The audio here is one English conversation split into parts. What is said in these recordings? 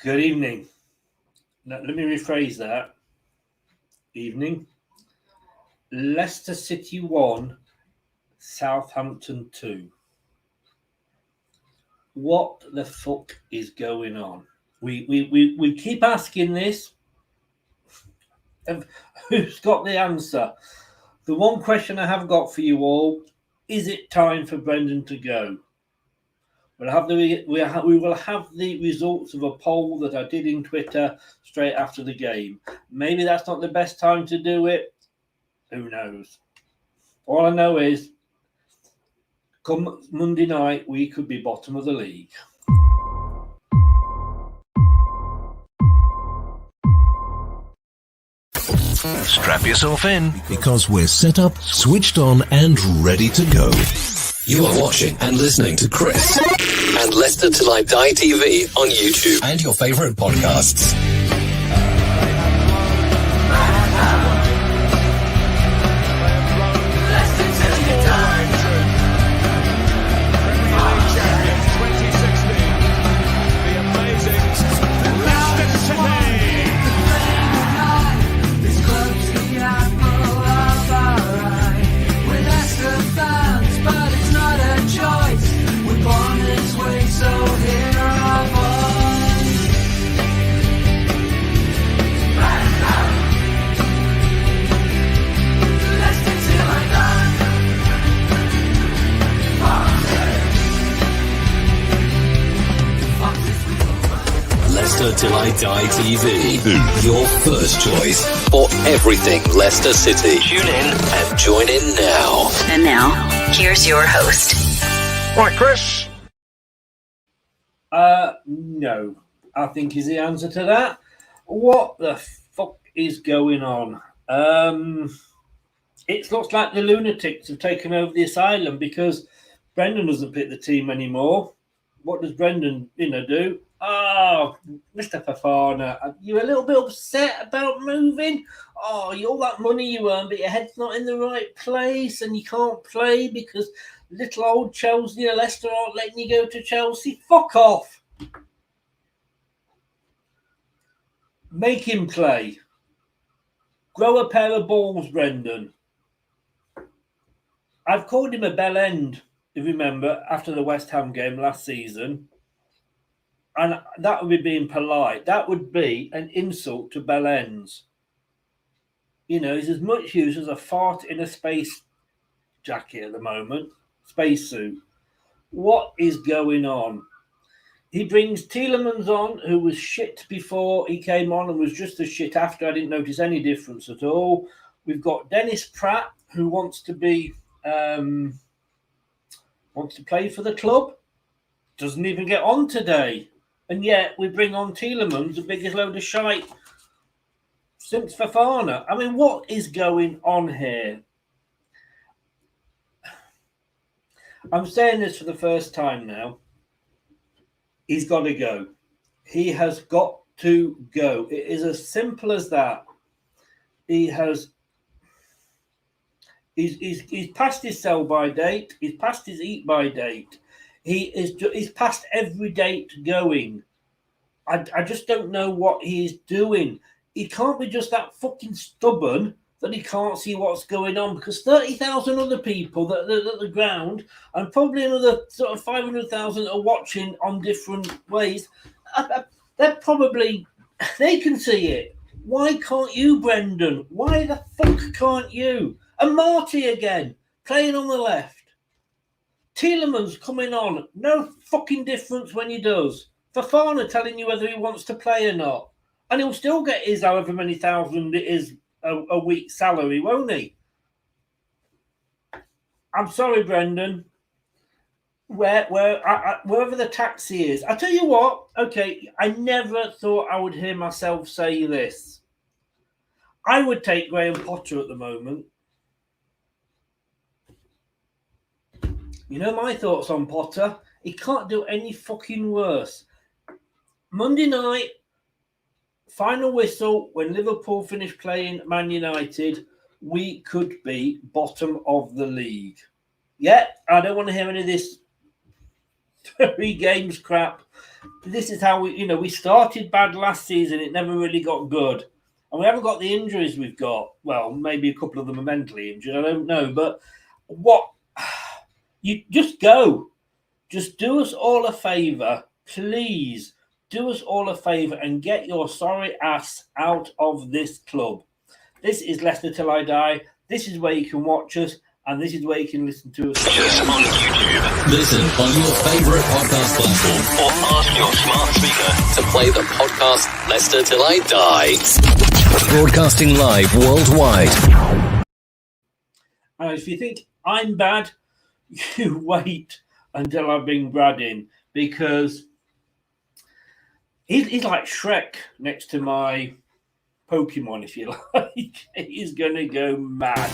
Good evening. Now, let me rephrase that. Evening. Leicester City 1, Southampton 2. What the fuck is going on? We keep asking this. Who's got the answer? The one question I have got for you all, is it time for Brendan to go? We will have the results of a poll that I did in Twitter straight after the game. Maybe that's not the best time to do it. Who knows? All I know is, come Monday night, we could be bottom of the league. Strap yourself in, because we're set up, switched on, and ready to go. You are watching and listening to Chris and Leicester Till I Die TV on YouTube and your favourite podcasts. Leicester Till I Die TV, your first choice for everything Leicester City. Tune in and join in now. And now, here's your host. right, Chris? No, I think is the answer to that. What the fuck is going on? It looks like the lunatics have taken over the asylum because Brendan doesn't pick the team anymore. What does Brendan, do? Oh, Mr. Fafana, are you a little bit upset about moving? Oh, all that money you earn, but your head's not in the right place and you can't play because little old Chelsea and Leicester aren't letting you go to Chelsea. Fuck off. Make him play. Grow a pair of balls, Brendan. I've called him a bell end, if you remember, after the West Ham game last season. And that would be being polite. That would be an insult to bell ends. He's as much use as a fart in a space jacket at the moment. Spacesuit. What is going on? He brings Tielemans on, who was shit before he came on and was just as shit after. I didn't notice any difference at all. We've got Dennis Pratt, who wants to play for the club. Doesn't even get on today. And yet we bring on Tielemans, the biggest load of shite since Fafana. I mean, what is going on here? I'm saying this for the first time now. He's got to go. He has got to go. It is as simple as that. He's past his sell-by date. He's past his eat-by date. He's past every date going. I just don't know what he's doing. He can't be just that fucking stubborn that he can't see what's going on, because 30,000 other people that at the ground and probably another sort of 500,000 are watching on different ways. They can see it. Why can't you, Brendan? Why the fuck can't you? And Marty again, playing on the left. Tielemans coming on, no fucking difference when he does. Fafana telling you whether he wants to play or not. And he'll still get his however many thousand it is a week salary, won't he? I'm sorry, Brendan. Wherever the taxi is. I tell you what, okay, I never thought I would hear myself say this. I would take Graham Potter at the moment. You know my thoughts on Potter? He can't do any fucking worse. Monday night, final whistle, when Liverpool finished playing Man United, we could be bottom of the league. Yeah, I don't want to hear any of this 3 games crap. This is how we started bad last season. It never really got good. And we haven't got the injuries we've got. Well, maybe a couple of them are mentally injured. I don't know. But you just go. Just do us all a favour. Please do us all a favour and get your sorry ass out of this club. This is Leicester Till I Die. This is where you can watch us. And this is where you can listen to us. Just on YouTube. Listen on your favourite podcast platform. Or ask your smart speaker To play the podcast Leicester Till I Die. broadcasting live worldwide. And if you think I'm bad, you wait until I bring Brad in, because he's like Shrek next to my Pokemon, if you like. He's going to go mad.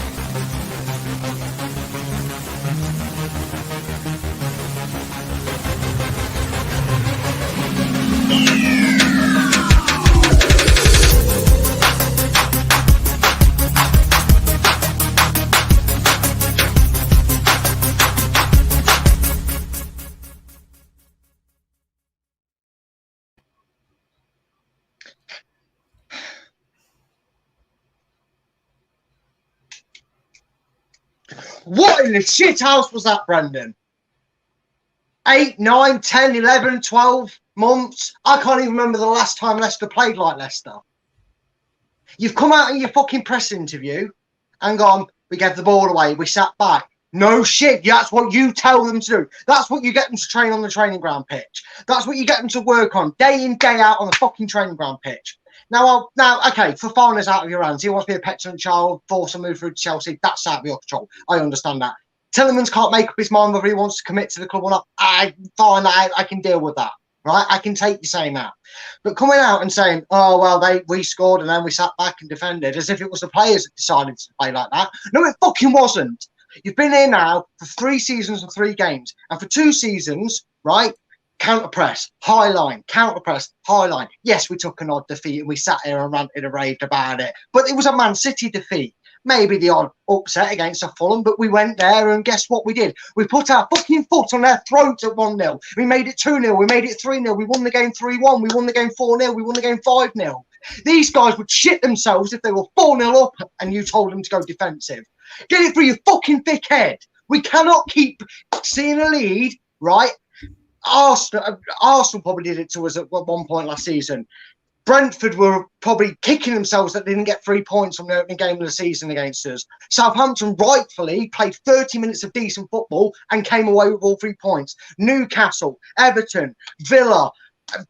What in the shit house was that, Brendan? 8, 9, 10, 11, 12 months? I can't even remember the last time Leicester played like Leicester. You've come out in your fucking press interview and gone, we gave the ball away, we sat back. No shit, that's what you tell them to do. That's what you get them to train on the training ground pitch. That's what you get them to work on day in, day out on the fucking training ground pitch. Now, okay, for foreigners out of your hands, he wants to be a petulant child, force a move through Chelsea. That's out of your control. I understand that. Tillemans can't make up his mind whether he wants to commit to the club or not. I can deal with that, right? I can take you saying that. But coming out and saying, oh, well, we scored and then we sat back and defended as if it was the players that decided to play like that. No, it fucking wasn't. You've been here now for 3 seasons and 3 games. And for 2 seasons, right? Counter press, high line, counter press, high line. Yes, we took an odd defeat and we sat here and ranted and raved about it. But it was a Man City defeat. Maybe the odd upset against a Fulham, but we went there and guess what we did? We put our fucking foot on their throat at 1-0. We made it 2-0. We made it 3-0. We won the game 3-1. We won the game 4-0. We won the game 5-0. These guys would shit themselves if they were 4-0 up and you told them to go defensive. Get it through your fucking thick head. We cannot keep seeing a lead, right? Arsenal probably did it to us at one point last season. Brentford were probably kicking themselves that they didn't get 3 points from the opening game of the season against us. Southampton rightfully played 30 minutes of decent football and came away with all 3 points. Newcastle, Everton, Villa,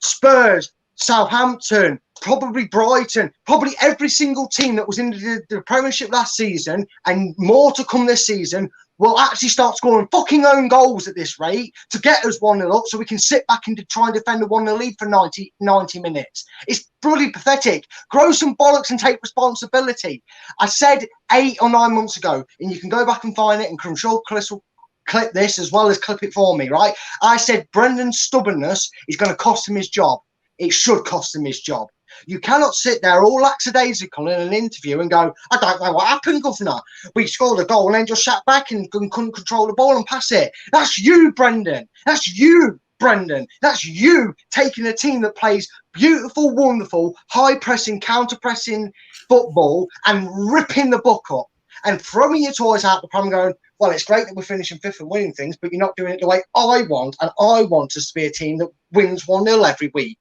Spurs, Southampton, probably Brighton, probably every single team that was in the Premiership last season and more to come this season will actually start scoring fucking own goals at this rate to get us 1-0 up so we can sit back and try and defend a 1-0 lead for 90 minutes. It's bloody pathetic. Grow some bollocks and take responsibility. I said 8 or 9 months ago, and you can go back and find it, and I'm sure Chris will clip this as well as clip it for me, right? I said Brendan's stubbornness is going to cost him his job. It should cost him his job. You cannot sit there all lackadaisical in an interview and go, I don't know what happened, Governor. We scored a goal and then just sat back and couldn't control the ball and pass it. That's you, Brendan. That's you, Brendan. That's you taking a team that plays beautiful, wonderful, high-pressing, counter-pressing football and ripping the book up and throwing your toys out the pram and going, well, it's great that we're finishing 5th and winning things, but you're not doing it the way I want, and I want us to be a team that wins 1-0 every week.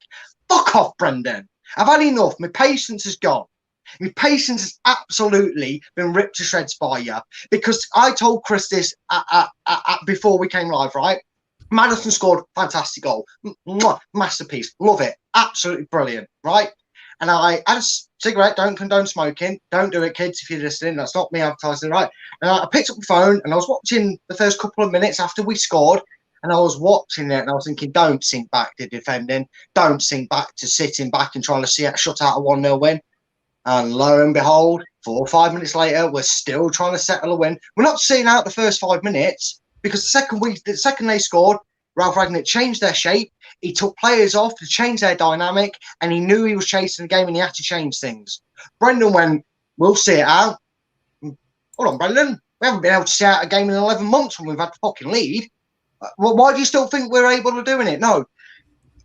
Fuck off, Brendan. I've had enough. My patience is gone. My patience has absolutely been ripped to shreds by you. Because I told Chris this before we came live, right? Madison scored fantastic goal. Masterpiece. Love it. Absolutely brilliant, right? And I had a cigarette. Don't condone smoking. Don't do it, kids, if you're listening. That's not me advertising, right? And I picked up the phone and I was watching the first couple of minutes after we scored. And I was watching it and I was thinking, don't sink back to defending. Don't sink back to sitting back and trying to shut out a 1-0 win. And lo and behold, 4 or 5 minutes later, we're still trying to settle a win. We're not sitting out the first 5 minutes because the second they scored, Ralph Ragnick changed their shape. He took players off to change their dynamic and he knew he was chasing the game and he had to change things. Brendan went, we'll see it out. Hold on, Brendan. We haven't been able to see out a game in 11 months when we've had the fucking lead. Well, why do you still think we're able to doing it? No,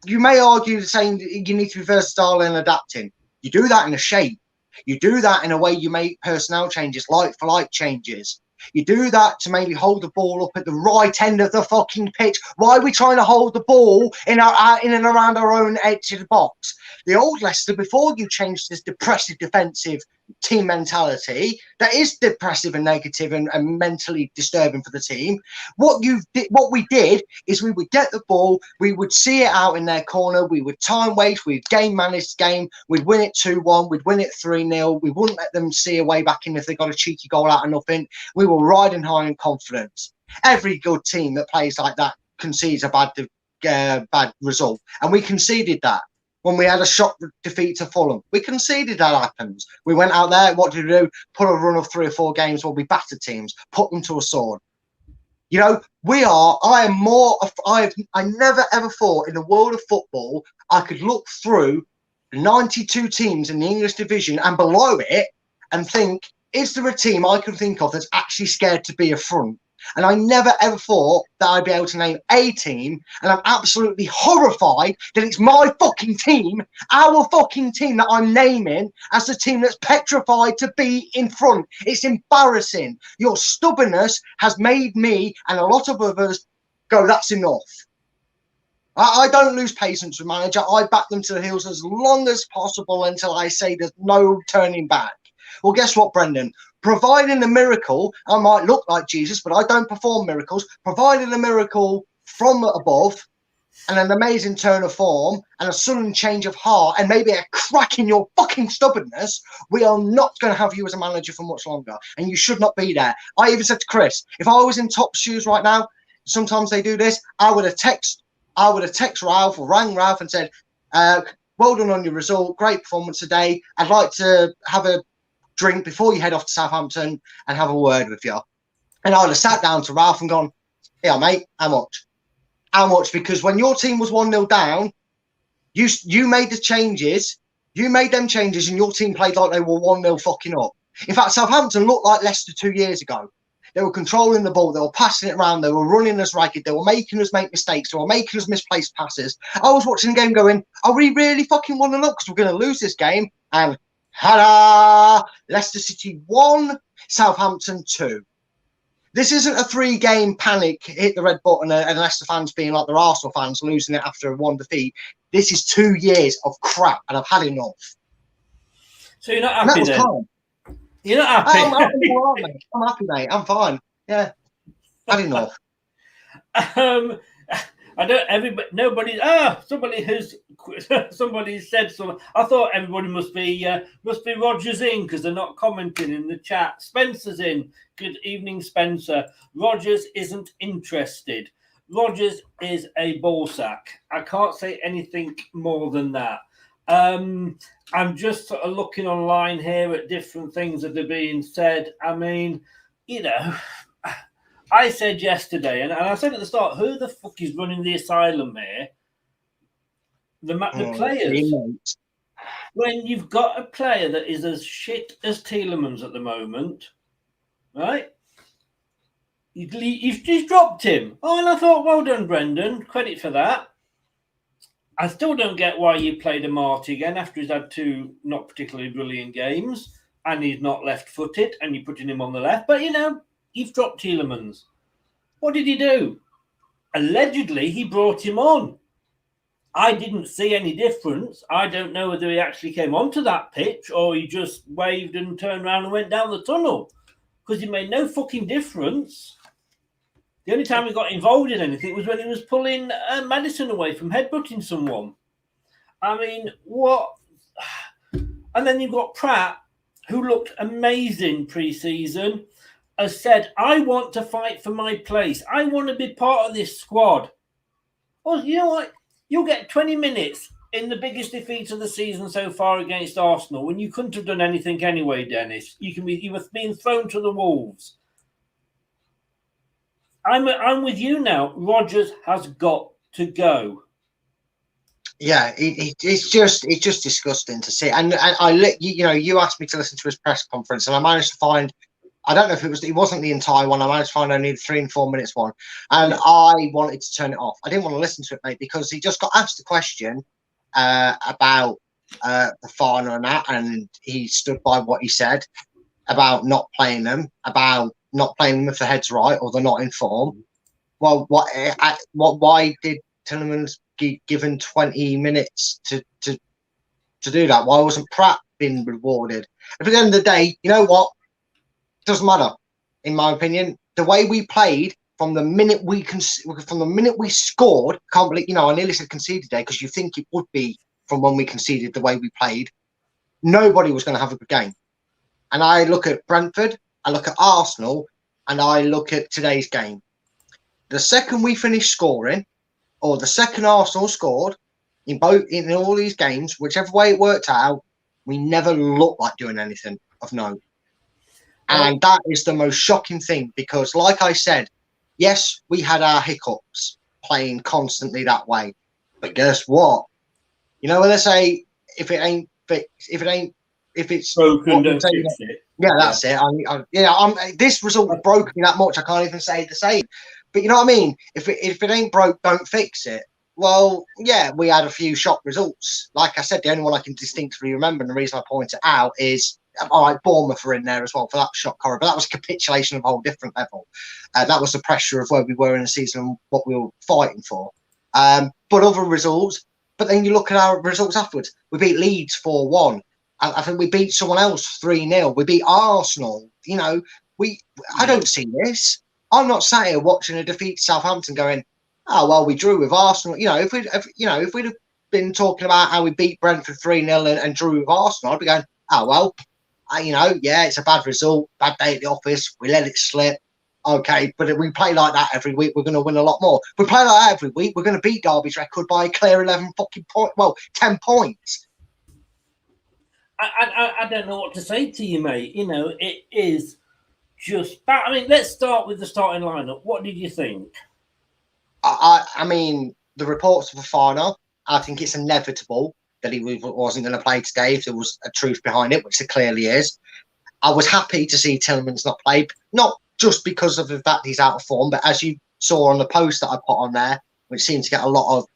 you may argue the same. You need to be versatile and adapting. You do that in a shape. You do that in a way you make personnel changes, like for like changes. You do that to maybe hold the ball up at the right end of the fucking pitch. Why are we trying to hold the ball in and around our own edge of the box? The old Leicester, before you changed this depressive defensive team mentality that is depressive and negative and mentally disturbing for the team, what we did is we would get the ball, we would see it out in their corner, we would time waste, we'd game manage the game, we'd win it 2-1, we'd win it 3-0, we wouldn't let them see a way back in if they got a cheeky goal out of nothing. We were riding high in confidence. Every good team that plays like that concedes a bad result, and we conceded that. When we had a shock defeat to Fulham, we conceded that happens. We went out there, what did we do? Put a run of 3 or 4 games where we battered teams, put them to a sword. You know, I never ever thought in the world of football I could look through 92 teams in the English division and below it and think, is there a team I can think of that's actually scared to be a front? And I never ever thought that I'd be able to name a team, and I'm absolutely horrified that it's my fucking team, our fucking team that I'm naming as the team that's petrified to be in front. It's embarrassing. Your stubbornness has made me and a lot of others go, that's enough. I don't lose patience with manager. I back them to the heels as long as possible until I say there's no turning back. Well, guess what, Brendan? Providing a miracle, I might look like Jesus, but I don't perform miracles. Providing a miracle from above and an amazing turn of form and a sudden change of heart and maybe a crack in your fucking stubbornness, we are not going to have you as a manager for much longer. And you should not be there. I even said to Chris, if I was in top shoes right now, sometimes they do this, I would have texted Ralph or rang Ralph and said, well done on your result. Great performance today. I'd like to have a drink before you head off to Southampton and have a word with you. And I would have sat down to Ralph and gone, yeah, mate, how much? How much? Because when your team was 1-0 down, you made the changes. You made them changes and your team played like they were 1-0 fucking up. In fact, Southampton looked like Leicester 2 years ago. They were controlling the ball. They were passing it around. They were running us ragged. They were making us make mistakes. They were making us misplaced passes. I was watching the game going, are we really fucking 1-0 because we're going to lose this game? And ta-da! Leicester City 1, Southampton 2. This isn't a 3-game panic, hit the red button, and Leicester fans being like their Arsenal fans losing it after a 1 defeat. This is 2 years of crap, and I've had enough. So you're not happy then? Calm. You're not happy? I'm happy, mate. I'm fine. Yeah. Had enough. I don't. Everybody. Nobody. Somebody said something. I thought everybody must be Rogers in because they're not commenting in the chat. Spencer's in. Good evening, Spencer. Rogers isn't interested. Rogers is a ballsack. I can't say anything more than that. I'm just sort of looking online here at different things that are being said. I mean, you know. I said yesterday, and I said at the start, who the fuck is running the asylum here? The players. When you've got a player that is as shit as Tielemans at the moment, right? You've dropped him. Oh, and I thought, well done, Brendan. Credit for that. I still don't get why you played Amati again after he's had 2 not particularly brilliant games, and he's not left-footed, and you're putting him on the left. But, you know, you've dropped Tielemans. What did he do? Allegedly, he brought him on. I didn't see any difference. I don't know whether he actually came onto that pitch or he just waved and turned around and went down the tunnel because he made no fucking difference. The only time he got involved in anything was when he was pulling Madison away from headbutting someone. I mean, what? And then you've got Pratt, who looked amazing pre-season, has said, I want to fight for my place. I want to be part of this squad. Well, you know what? You'll get 20 minutes in the biggest defeat of the season so far against Arsenal when you couldn't have done anything anyway, Dennis. You were being thrown to the wolves. I'm with you now. Rodgers has got to go. Yeah, it's just disgusting to see. And you asked me to listen to his press conference, and I managed to find I don't know if it wasn't the entire one. I managed to find only the 3 and 4 minutes one. And I wanted to turn it off. I didn't want to listen to it, mate, because he just got asked a question about the final and that, and he stood by what he said about not playing them, about not playing them if the head's right or they're not in form. Well, why did Tielemans given 20 minutes to do that? Why wasn't Pratt being rewarded? At the end of the day, you know what? Doesn't matter, in my opinion. The way we played from the minute we scored, can't believe, I nearly said conceded there because you think it would be from when we conceded the way we played. Nobody was going to have a good game. And I look at Brentford, I look at Arsenal, and I look at today's game. The second we finished scoring, or the second Arsenal scored in all these games, whichever way it worked out, we never looked like doing anything of note. And that is the most shocking thing because, like I said, yes, we had our hiccups playing constantly that way. But guess what? You know when they say if it's broken, don't fix it. Yeah, that's it. This result was broken that much. I can't even say the same. But you know what I mean? If it ain't broke, don't fix it. Well, yeah, we had a few shock results. Like I said, the only one I can distinctly remember, and the reason I point it out is, all right, Bournemouth were in there as well for that shock horror, but that was a capitulation of a whole different level. That was the pressure of where we were in the season and what we were fighting for. But other results, but then you look at our results afterwards. We beat Leeds 4-1. I think we beat someone else 3-0. We beat Arsenal. I don't see this. I'm not sat here watching a defeat Southampton going, oh, well, we drew with Arsenal. If we'd have been talking about how we beat Brentford 3-0 and drew with Arsenal, I'd be going, oh, well, yeah, it's a bad result, bad day at the office. We let it slip. Okay, but if we play like that every week, we're going to win a lot more. If we play like that every week, we're going to beat Derby's record by a clear 10 points. I don't know what to say to you, mate. It is just bad. I mean, let's start with the starting lineup. What did you think? I mean, the reports of the final, I think it's inevitable that he wasn't going to play today if there was a truth behind it, which there clearly is. I was happy to see Tielemans not play, not just because of the fact he's out of form, but as you saw on the post that I put on there, which seemed to get a lot of,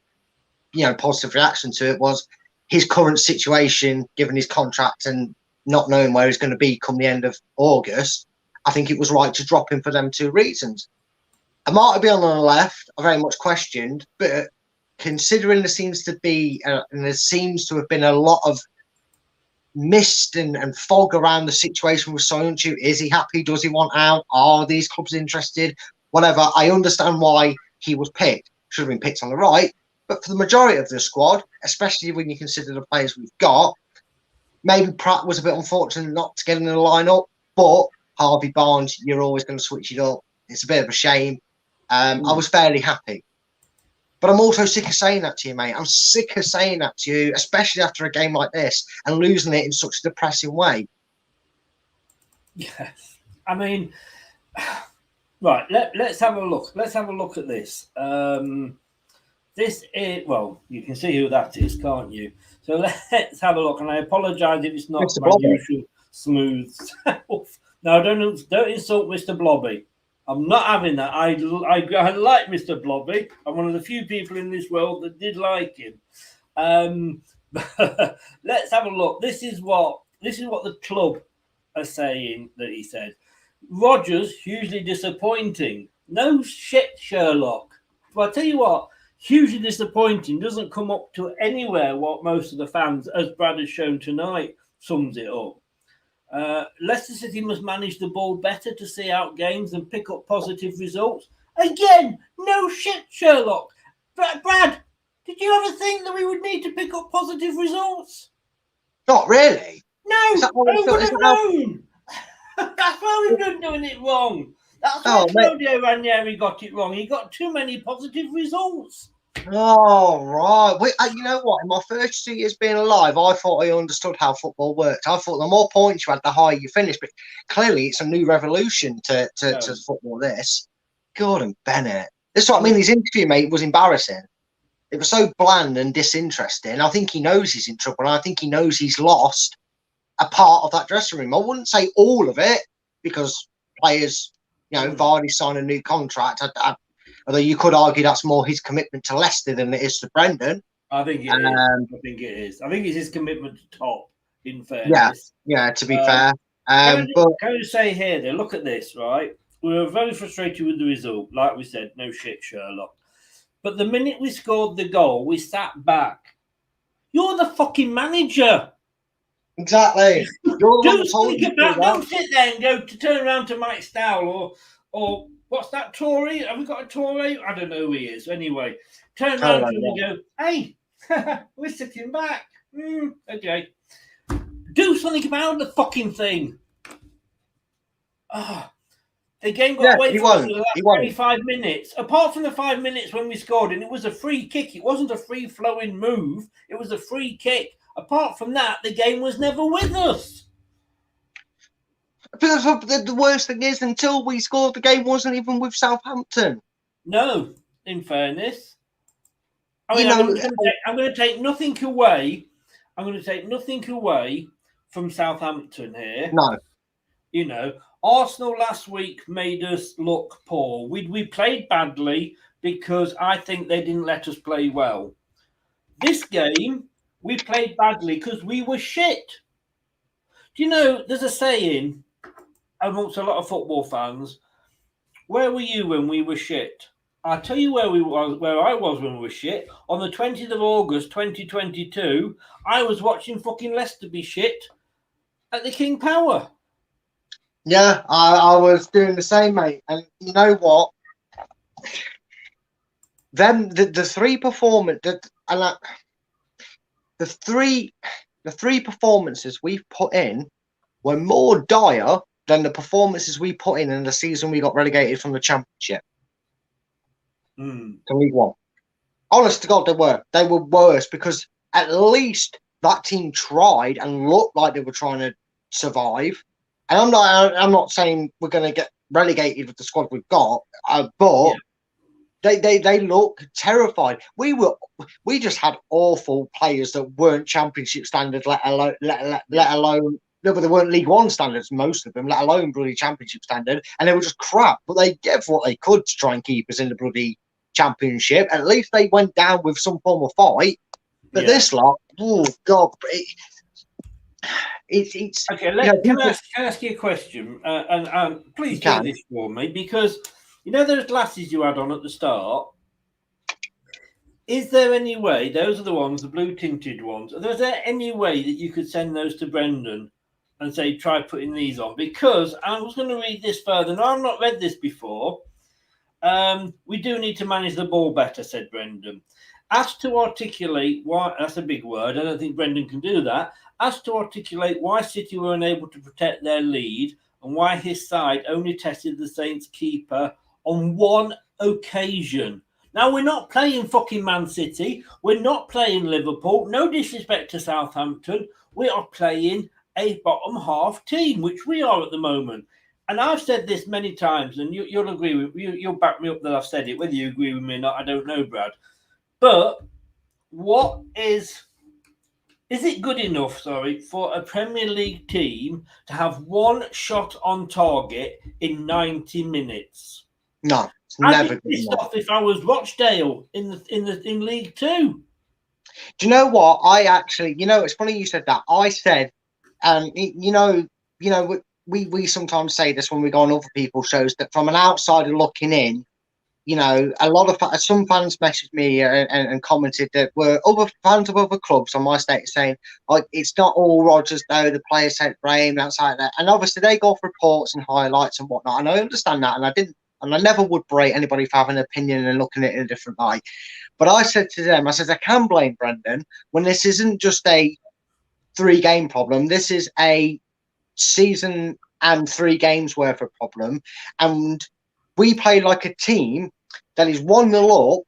positive reaction to it, was his current situation, given his contract and not knowing where he's going to be come the end of August. I think it was right to drop him for them two reasons. Amata being on the left, I very much questioned, but considering there seems to have been a lot of mist and fog around the situation with Soyuncu. Is he happy? Does he want out? Are these clubs interested? Whatever. I understand why he was picked. Should have been picked on the right. But for the majority of the squad, especially when you consider the players we've got, maybe Pratt was a bit unfortunate not to get in the lineup. But Harvey Barnes, you're always going to switch it up. It's a bit of a shame. I was fairly happy. But I'm also sick of saying that to you, mate. I'm sick of saying that to you, especially after a game like this and losing it in such a depressing way. Yes. I mean, right, let's have a look. Let's have a look at this. This is, well, you can see who that is, can't you? So let's have a look. And I apologise if it's not Mr. my Blobby. usual smooth self. No, don't insult Mr. Blobby. I'm not having that. I like Mr. Blobby. I'm one of the few people in this world that did like him. Let's have a look. This is what the club are saying that he said. Rodgers, hugely disappointing. No shit, Sherlock. Well, I'll tell you what, hugely disappointing doesn't come up to anywhere what most of the fans, as Brad has shown tonight, sums it up. Leicester City must manage the ball better to see out games and pick up positive results. Again, no shit, Sherlock. Brad, did you ever think that we would need to pick up positive results? Not really. No, I would have known. That's why we've been doing it wrong. That's why Claudio Ranieri got it wrong. He got too many positive results. Oh, right. You know what? In my first 2 years being alive, I thought I understood how football worked. I thought the more points you had, the higher you finished. But clearly, it's a new revolution to football, this. Gordon Bennett. This is what I mean. His interview, mate, was embarrassing. It was so bland and disinteresting. I think he knows he's in trouble. And I think he knows he's lost a part of that dressing room. I wouldn't say all of it, because players, Vardy signed a new contract. Although you could argue that's more his commitment to Leicester than it is to Brendan. I think it is. I think it is. I think it's his commitment to top, in fairness. Yeah, to be fair. Can I say here, though, look at this, right? We were very frustrated with the result. Like we said, no shit, Sherlock. But the minute we scored the goal, we sat back. You're the fucking manager. Exactly. Don't sit there and go to turn around to Mike Stowell or what's that, Tory? Have we got a Tory? I don't know who he is. Anyway, turn around to him and go, hey, we're sitting back. Okay. Do something about the fucking thing. The game got away from us for the last 25 minutes. Apart from the 5 minutes when we scored, and it was a free kick. It wasn't a free-flowing move. It was a free kick. Apart from that, the game was never with us. But the worst thing is, until we scored, the game wasn't even with Southampton. No, in fairness. I'm going to take nothing away. I'm going to take nothing away from Southampton here. No. Arsenal last week made us look poor. We played badly because I think they didn't let us play well. This game, we played badly because we were shit. Do you know, there's a saying amongst a lot of football fans, where were you when we were shit? I'll tell you where I was when we were shit. On the 20th of August, 2022, I was watching fucking Leicester be shit at the King Power. Yeah, I was doing the same, mate. And you know what? Then the three performances we've put in were more dire than the performances we put in the season we got relegated from the Championship to League One. Honest to God, they were. They were worse because at least that team tried and looked like they were trying to survive. And I'm not saying we're going to get relegated with the squad we've got, but they look terrified. We just had awful players that weren't Championship standard, let alone no, but they weren't League One standards, most of them, let alone bloody Championship standard, and they were just crap. But they gave what they could to try and keep us in the bloody Championship. At least they went down with some form of fight. But this lot, oh God. It's okay. Can I ask you a question? And please do this for me, because those glasses you had on at the start. Is there any way? Those are the ones, the blue tinted ones. Is there any way that you could send those to Brendan and say, try putting these on? Because I was going to read this further. Now, I've not read this before. We do need to manage the ball better, said Brendan. Asked to articulate why, that's a big word. I don't think Brendan can do that. Asked to articulate why City were unable to protect their lead and why his side only tested the Saints keeper on one occasion. Now, we're not playing fucking Man City. We're not playing Liverpool. No disrespect to Southampton. We are playing a bottom half team, which we are at the moment. And I've said this many times, and you'll agree with you'll back me up that I've said it. Whether you agree with me or not, I don't know, Brad. But what is it good enough, for a Premier League team to have one shot on target in 90 minutes? No, it's I'd never be pissed good off if I was Rochdale in League Two. Do you know what? I actually, it's funny you said that. I said, we sometimes say this when we go on other people's shows, that from an outsider looking in, a lot of some fans messaged me and commented that were other fans of other clubs on my status saying, it's not all Rodgers though, the players take blame, that's like that. And obviously they go off reports and highlights and whatnot, and I understand that, and I never would berate anybody for having an opinion and looking at it in a different light. But I said to them, I can blame Brendan when this isn't just a 3-game problem. This is a season and 3 games worth of problem. And we play like a team that is 1-0 up,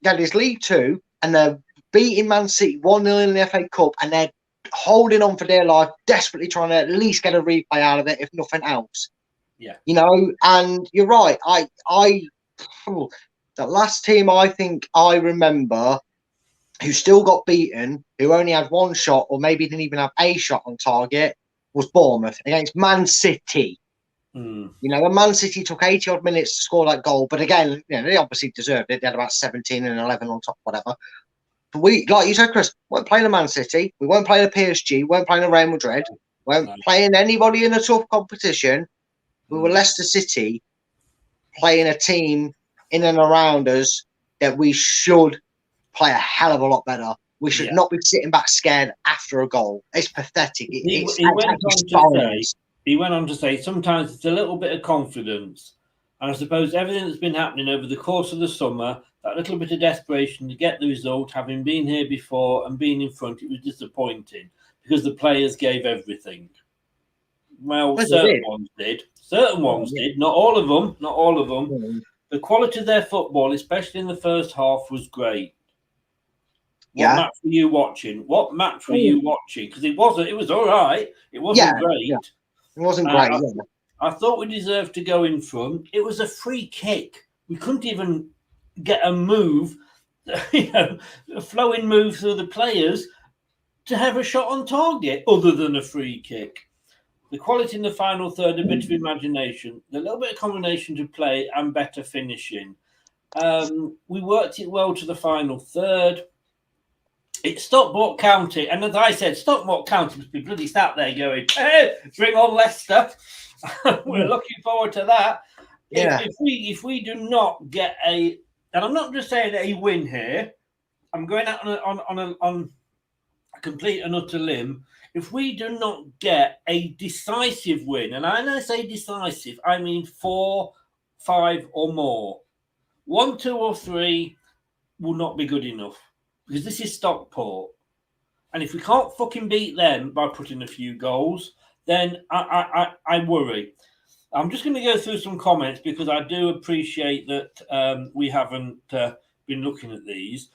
that is League Two, and they're beating Man City 1-0 in the FA Cup, and they're holding on for dear life, desperately trying to at least get a replay out of it, if nothing else. Yeah. And you're right. The last team I think I remember who still got beaten, who only had 1 shot, or maybe didn't even have a shot on target, was Bournemouth against Man City. Mm. You know, when Man City took 80 odd minutes to score that goal, but again, you know, they obviously deserved it. They had about 17 and 11 on top, whatever. But we, like you said, Chris, weren't playing a Man City. We weren't playing a PSG. We weren't playing a Real Madrid. We weren't playing anybody in a tough competition. We were Leicester City playing a team in and around us that we should play a hell of a lot better. We should not be sitting back scared after a goal. It's pathetic. He went on to say sometimes it's a little bit of confidence. And I suppose everything that's been happening over the course of the summer, that little bit of desperation to get the result, having been here before and being in front, it was disappointing because the players gave everything. Well, certain ones did. Certain ones did. Not all of them. Not all of them. The quality of their football, especially in the first half, was great. What match were you watching? What match were you watching? Because it was all right. It wasn't great. Yeah. It wasn't great. I thought we deserved to go in front. It was a free kick. We couldn't even get a move, a flowing move through the players to have a shot on target other than a free kick. The quality in the final third, a bit of imagination, a little bit of combination to play and better finishing. We worked it well to the final third. It's Stockport County, and as I said, Stockport County must be bloody sat there going, "Hey, bring on Leicester." We're looking forward to that. Yeah. If we do not get and I'm not just saying a win here, I'm going out on a complete and utter limb. If we do not get a decisive win, and when I say decisive, I mean 4, 5 or more. 1, 2 or 3 will not be good enough. Because this is Stockport. And if we can't fucking beat them by putting a few goals, then I worry. I'm just going to go through some comments because I do appreciate that we haven't been looking at these.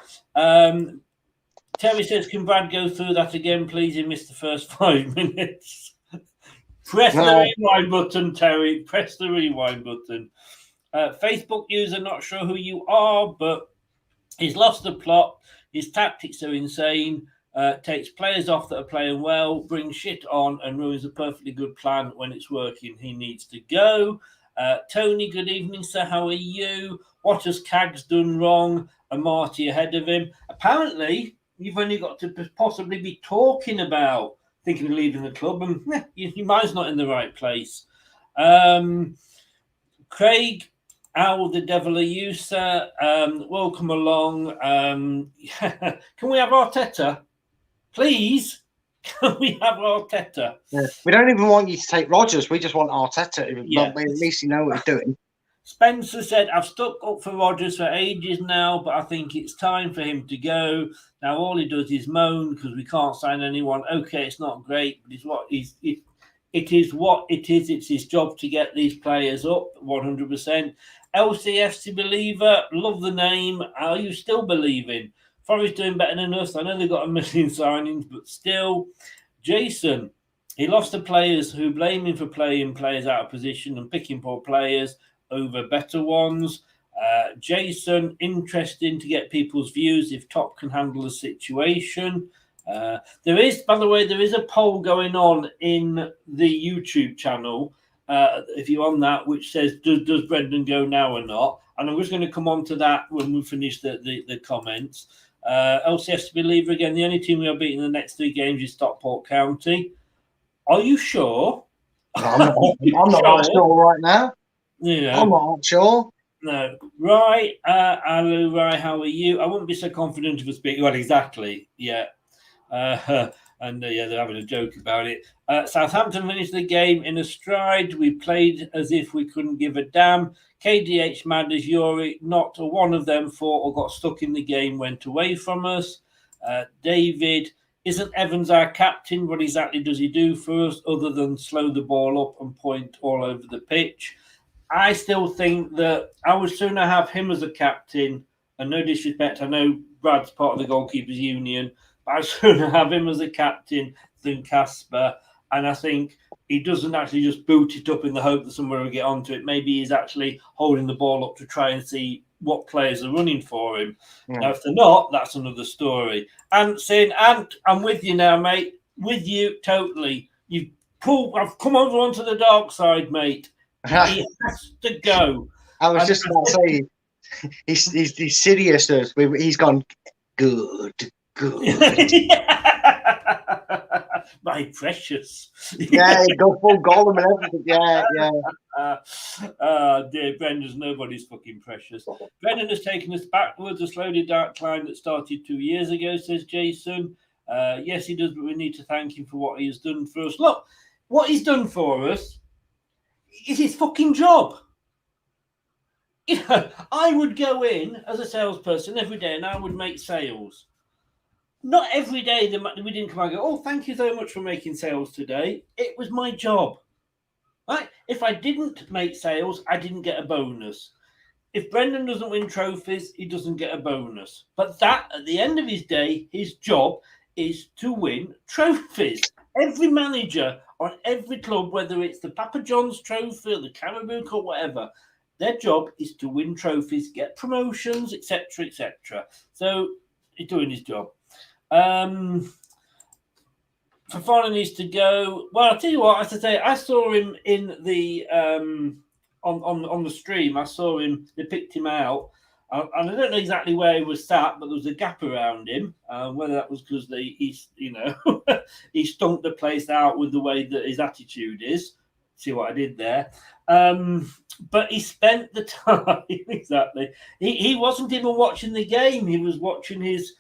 Terry says, can Brad go through that again, please? He missed the first 5 minutes. Press the rewind button, Terry. Press the rewind button. Facebook user, not sure who you are, but he's lost the plot. His tactics are insane, takes players off that are playing well, brings shit on and ruins a perfectly good plan when it's working. He needs to go. Tony, good evening, sir. How are you? What has Cags done wrong? And Marty ahead of him. Apparently, you've only got to possibly be talking about thinking of leaving the club and your mind's not in the right place. Craig, how the devil are you, sir? Welcome along. Can we have Arteta? Please? Can we have Arteta? Yeah. We don't even want you to take Rodgers. We just want Arteta. At least you know what he's doing. Spencer said, I've stuck up for Rodgers for ages now, but I think it's time for him to go. Now, all he does is moan because we can't sign anyone. Okay, it's not great, but it is what it is. It's his job to get these players up 100%. LCFC believer, love the name. Are you still believing? Forest doing better than us. I know they've got 1 million signings, but still. Jason, he lost the players who blame him for playing players out of position and picking poor players over better ones. Jason, interesting to get people's views if Top can handle the situation. There is a poll going on in the YouTube channel, if you're on that, which says, does Brendan go now or not? And I'm just going to come on to that when we finish the comments. LCFC believer again, the only team we are beating in the next 3 games is Stockport County. Are you sure? I'm not sure right now. Yeah. I'm not sure. No. Right. Hello, Rai, how are you? I wouldn't be so confident of us beating. Well, exactly. Yeah. They're having a joke about it. Southampton finished the game in a stride. We played as if we couldn't give a damn. KDH, mad as Yuri, not one of them fought or got stuck in the game, went away from us. David, isn't Evans our captain? What exactly does he do for us other than slow the ball up and point all over the pitch? I still think that I would sooner have him as a captain, and no disrespect, I know Brad's part of the goalkeepers union, but I'd sooner have him as a captain than Casper. And I think he doesn't actually just boot it up in the hope that someone will get onto it. Maybe he's actually holding the ball up to try and see what players are running for him. Yeah. Now, if they're not, that's another story. And saying, Ant, I'm with you now, mate. With you, totally. I've come over onto the dark side, mate. He has to go. I was just about to say, he's serious. He's gone good. My precious. Yeah, he go full Gollum and everything. Yeah. Dear Brendan's nobody's fucking precious. Brendan has taken us backwards, a slowly dark climb that started 2 years ago, says Jason. Yes, he does, but we need to thank him for what he has done for us. Look, what he's done for us is his fucking job. You know, I would go in as a salesperson every day and I would make sales. Not every day we didn't come out and go, oh, thank you so much for making sales today. It was my job. Right? If I didn't make sales, I didn't get a bonus. If Brendan doesn't win trophies, he doesn't get a bonus. But that, at the end of his day, his job is to win trophies. Every manager on every club, whether it's the Papa John's trophy or the Caribou Cup, whatever, their job is to win trophies, get promotions, etc., etc. So he's doing his job. Fofana needs to go. Well, I'll tell you what. As I say, I saw him in the on the stream. I saw him. They picked him out, and I don't know exactly where he was sat, but there was a gap around him. Whether that was because he stunk the place out with the way that his attitude is. See what I did there. But he spent the time exactly. He wasn't even watching the game. He was watching his.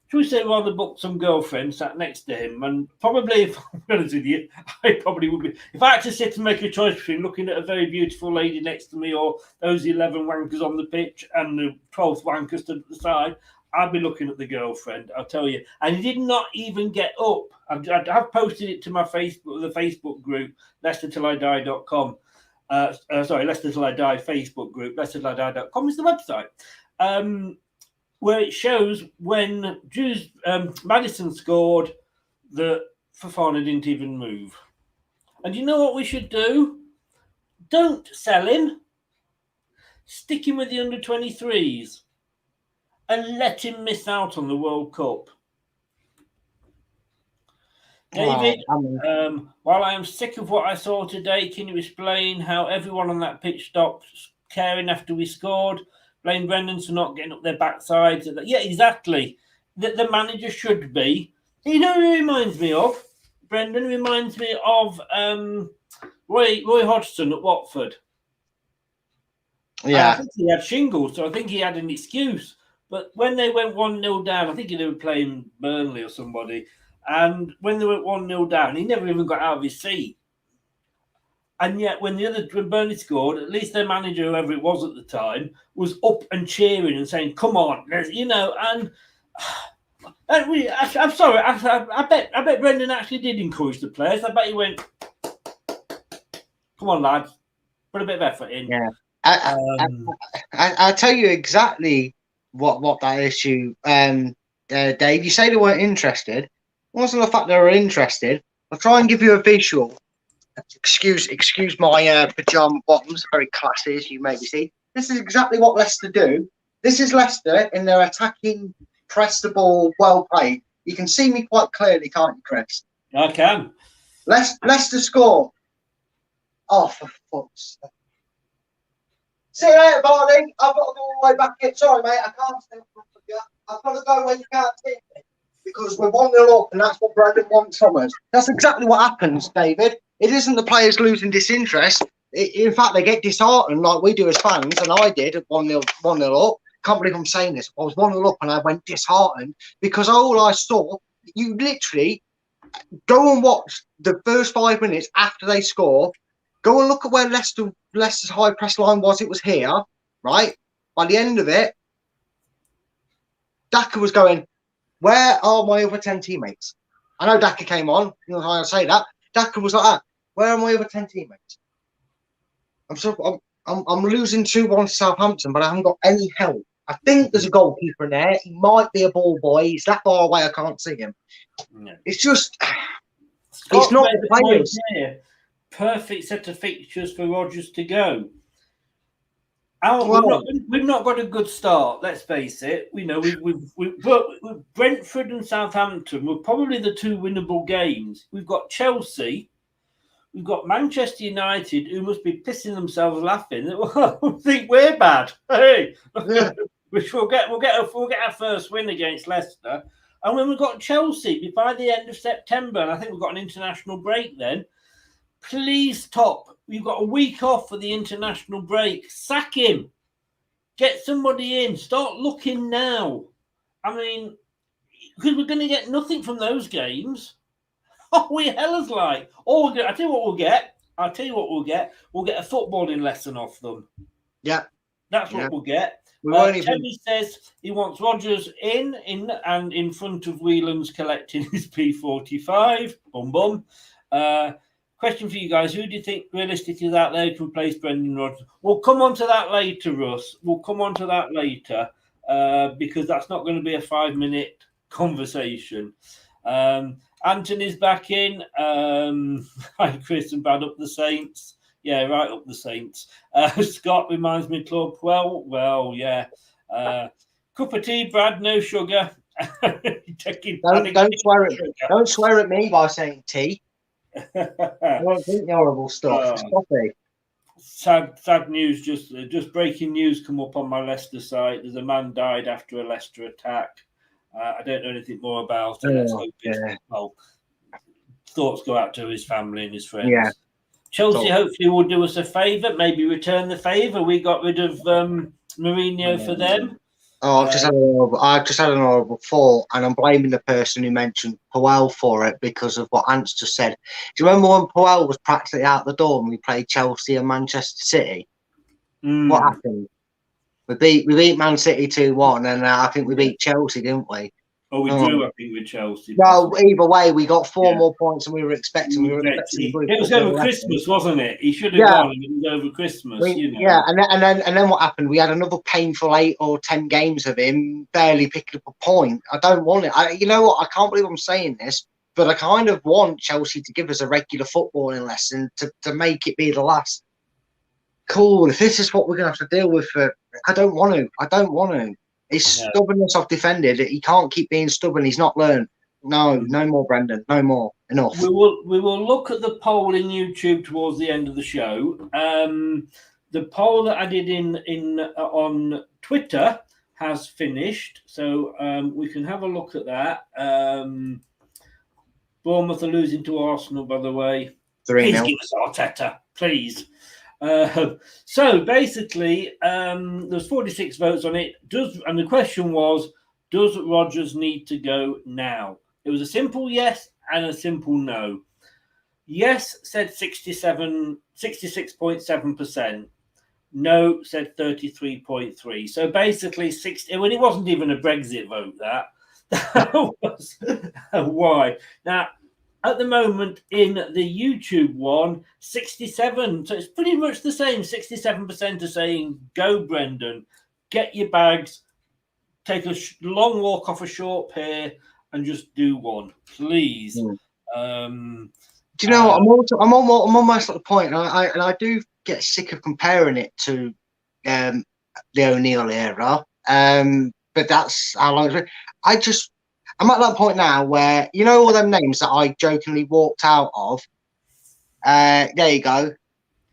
Should we say rather buxom girlfriend sat next to him? And probably, if I'm honest with you, I probably would be. If I had to sit and make a choice between looking at a very beautiful lady next to me or those 11 wankers on the pitch and the 12th wanker stood at the side, I'd be looking at the girlfriend, I'll tell you. And he did not even get up. I've posted it to my Facebook, the Facebook group, LeicesterTillIDie.com. Sorry, Leicester Till I Die Facebook group, LeicesterTillIDie.com is the website. Where it shows when Maddison scored that Fofana didn't even move. And you know what we should do? Don't sell him. Stick him with the under-23s and let him miss out on the World Cup. David, while I am sick of what I saw today, can you explain how everyone on that pitch stopped caring after we scored? Blame Brendan for not getting up their backsides. Yeah, exactly. The manager should be. You know who he reminds me of? Brendan reminds me of Roy Hodgson at Watford. Yeah. I think he had shingles, so I think he had an excuse. But when they went 1-0 down, I think they were playing Burnley or somebody, and when they went 1-0 down, he never even got out of his seat. And yet, when Burnley scored, at least their manager, whoever it was at the time, was up and cheering and saying, "Come on, you know." And I'm sorry, I bet Brendan actually did encourage the players. I bet he went, "Come on, lads, put a bit of effort in." Yeah, I'll tell you exactly what that issue. Dave, you say they weren't interested. It wasn't the fact they were interested. I'll try and give you a visual. Excuse my pajama bottoms, very classy as you maybe see. This is exactly what Leicester do. This is Leicester in their attacking, press the ball, well played. You can see me quite clearly, can't you, Chris? I can. Leicester score. Oh, for fuck's sake. See you later, Barney. I've got to go all the way back in. Sorry, mate, I can't stay with you. I've got to go where you can't see me. Because we're 1-0 up and that's what Brendan wants from us. That's exactly what happens, David. It isn't the players losing disinterest. In fact, they get disheartened like we do as fans, and I did at 1-0 up. Can't believe I'm saying this. I was 1-0 up and I went disheartened because all I saw, you literally go and watch the first 5 minutes after they score. Go and look at where Leicester's high press line was. It was here, right? By the end of it, Daka was going, where are my other 10 teammates? I know Daka came on. You know how I say that. Daka was like that. Where are my other 10 teammates? I'm losing 2-1 to Southampton, but I haven't got any help. I think there's a goalkeeper in there. He might be a ball boy. He's that far away. I can't see him. No. It's just, it's not the players. Perfect set of fixtures for Rodgers to go. We've not got a good start. Let's face it. We know but Brentford and Southampton were probably the two winnable games. We've got Chelsea, we've got Manchester United, who must be pissing themselves laughing. I think we're bad. Hey, which we'll get our first win against Leicester, and when we've got Chelsea by the end of September, and I think we've got an international break then. Please, Top, we've got a week off for the international break. Sack him. Get somebody in. Start looking now. I mean, because we're going to get nothing from those games. Oh, we hellers like. Or I'll tell you what we'll get. We'll get a footballing lesson off them. Yeah. That's what we'll get. Tony says he wants Rodgers in and in front of Whelan's collecting his P45. Bum bum. Question for you guys. Who do you think realistically is out there who can replace Brendan Rodgers? We'll come on to that later, Russ. We'll come on to that later because that's not going to be a 5-minute conversation. Anthony's back in. Hi, Chris, and bad up the Saints. Yeah, right up the Saints. Scott reminds me, Club. Well, yeah. Cup of tea, Brad, no sugar. Don't swear at me by saying tea. I don't think the horrible stuff. Sad news. Just breaking news come up on my Leicester site. There's a man died after a Leicester attack. I don't know anything more about it. Well, thoughts go out to his family and his friends. Yeah. Chelsea hopefully will do us a favour. Maybe return the favour. We got rid of Mourinho for them. Oh, I've just had an horrible thought, and I'm blaming the person who mentioned Puel for it because of what Ants just said. Do you remember when Puel was practically out the door when we played Chelsea and Manchester City? What happened? We beat Man City 2-1, and I think we beat Chelsea, didn't we? Oh, we drew, I think, with Chelsea. Well, either way, we got 4 more points than we were expecting. It was over Christmas, wasn't it? He should have gone, and it was over Christmas. Yeah, and then what happened? We had another painful 8 or 10 games of him barely picking up a point. I don't want it. You know what? I can't believe I'm saying this, but I kind of want Chelsea to give us a regular footballing lesson to make it be the last. Cool. If this is what we're going to have to deal with, I don't want to. His stubbornness I've defended. He can't keep being stubborn. He's not learned. No more, Brendan. No more. Enough. We will look at the poll in YouTube towards the end of the show. The poll that I did on Twitter has finished, so we can have a look at that. Bournemouth are losing to Arsenal, by the way. 3-0. Please give us Arteta, please. So basically, there's 46 votes on it. And the question was, does Rodgers need to go now? It was a simple yes and a simple no. Yes said 66.7%. No said 33.3%. So basically, when it wasn't even a Brexit vote, that was why. Now, at the moment in the YouTube one, 67. So it's pretty much the same. 67% are saying, go, Brendan, get your bags, take a long walk off a short pier and just do one, please. Do you know what? I'm almost at the point, and I do get sick of comparing it to the O'Neill era. But that's how long it's been. I'm at that point now where, you know, all them names that I jokingly walked out of. There you go.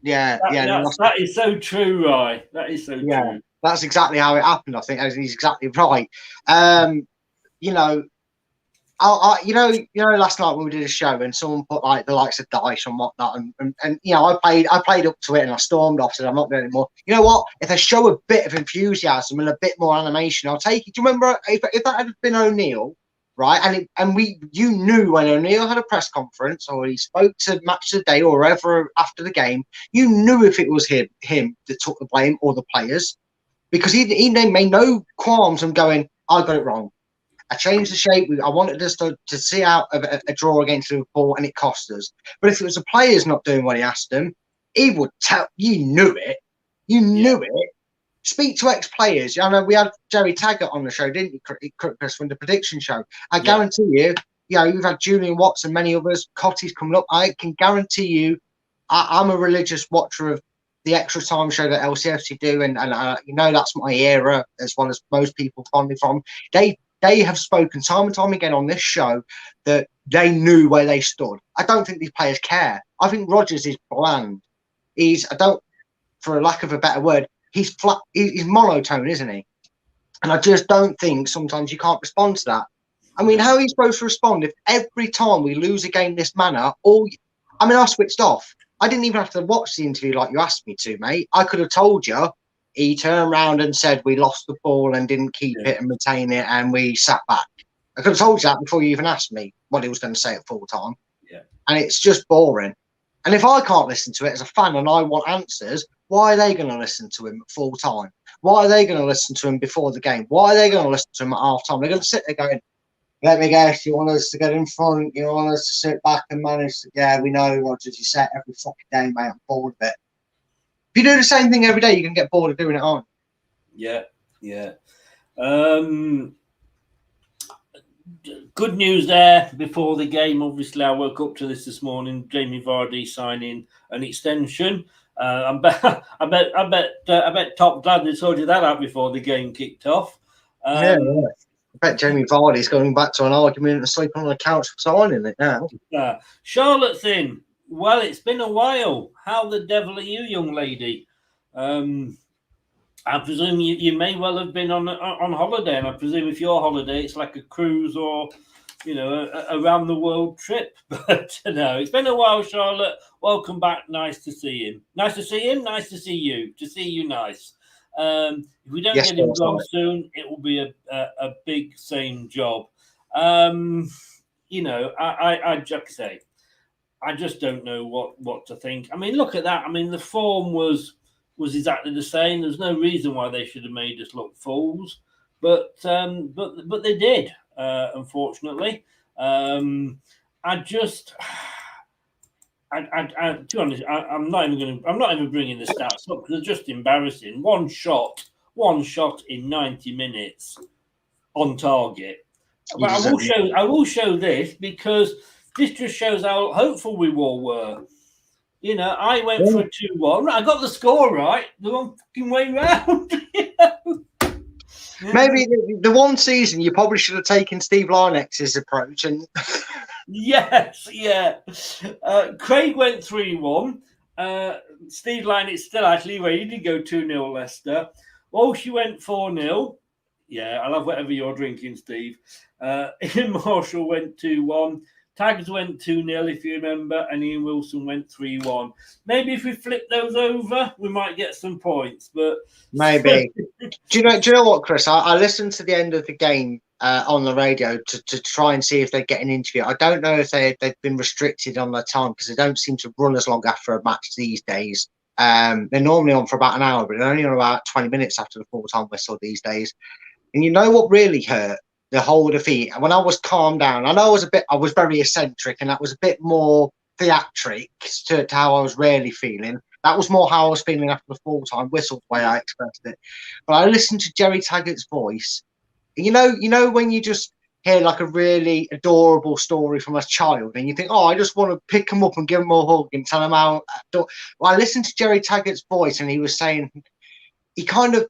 Yeah, that is so true, Rye. That is so true. That's exactly how it happened. I think he's exactly right. You know, last night when we did a show and someone put like the likes of Dice and whatnot, and you know, I played up to it and I stormed off, said I'm not doing it anymore. You know what? If they show a bit of enthusiasm and a bit more animation, I'll take it. Do you remember if that had been O'Neill? Right, you knew when O'Neill had a press conference or he spoke to Match of the Day or wherever after the game, you knew if it was him that took the blame or the players, because he made no qualms on going, I got it wrong. I changed the shape. I wanted us to see out a draw against Liverpool, and it cost us. But if it was the players not doing what he asked them, he would tell. You knew it. You knew it. Speak to ex-players. I know we had Jerry Taggart on the show, didn't you, Chris, from the prediction show? I guarantee you, you've had Julian Watts and many others, Cotty's coming up. I can guarantee you, I'm a religious watcher of the extra time show that LCFC do, and you know that's my era, as well as most people fondly from. They They have spoken time and time again on this show that they knew where they stood. I don't think these players care. I think Rodgers is bland. For a lack of a better word, he's flat. He's monotone, isn't he? And I just don't think sometimes you can't respond to that. I mean, how are you supposed to respond if every time we lose a game this manner, I switched off. I didn't even have to watch the interview like you asked me to, mate. I could have told you. He turned around and said we lost the ball and didn't keep it and retain it, and we sat back. I could have told you that before you even asked me what he was going to say at full time. Yeah. And it's just boring. And if I can't listen to it as a fan and I want answers, why are they going to listen to him at full time? Why are they going to listen to him before the game? Why are they going to listen to him at half time? They're going to sit there going, let me guess, you want us to get in front, you want us to sit back and manage to, yeah, we know, Rodgers, you set every fucking day, mate, I'm bored of it. If you do the same thing every day, you can get bored of doing it, aren't you? Yeah. Good news there before the game. Obviously, I woke up to this morning. Jamie Vardy signing an extension. I bet Top Gladly sorted that out before the game kicked off. I bet Jamie Vardy's going back to an argument and sleeping on the couch for signing it now. Charlotte's in. Well, it's been a while. How the devil are you, young lady? I presume you may well have been on holiday, and I presume if your holiday, it's like a cruise or, a around the world trip. But no, it's been a while, Charlotte. Welcome back. Nice to see him. Nice to see him. Nice to see you. To see you, nice. If we don't get him gone soon, it will be a big same job. I just say, I just don't know what to think. I mean, look at that. I mean, the form was exactly the same. There's no reason why they should have made us look fools, but they did. Unfortunately, to be honest, I'm not even bringing the stats up because they're just embarrassing. One shot in 90 minutes on target. But I will show this because this just shows how hopeful we all were. I went for a 2-1. I got the score right the wrong fucking way round. Maybe the one season you probably should have taken Steve Larnex's approach. And yes, yeah. Craig went 3-1. Steve Larnex still actually ready to go 2-0 Leicester. Walsh went 4-0. Yeah, I love whatever you're drinking, Steve. Ian Marshall went 2-1. Tags went 2-0, if you remember, and Ian Wilson went 3-1. Maybe if we flip those over, we might get some points. But maybe. Do you know what, Chris? I listened to the end of the game on the radio to try and see if they'd get an interview. I don't know if they've been restricted on their time because they don't seem to run as long after a match these days. They're normally on for about an hour, but they're only on about 20 minutes after the full-time whistle these days. And you know what really hurt? The whole defeat. When I was calmed down, I know I was very eccentric, and that was a bit more theatric to how I was really feeling. That was more how I was feeling after the full-time whistle, the way I expressed it. But I listened to Jerry Taggart's voice. You know when you just hear like a really adorable story from a child, and you think, oh, I just want to pick him up and give him a hug and tell him how. Well, I listened to Jerry Taggart's voice, and he was saying he kind of.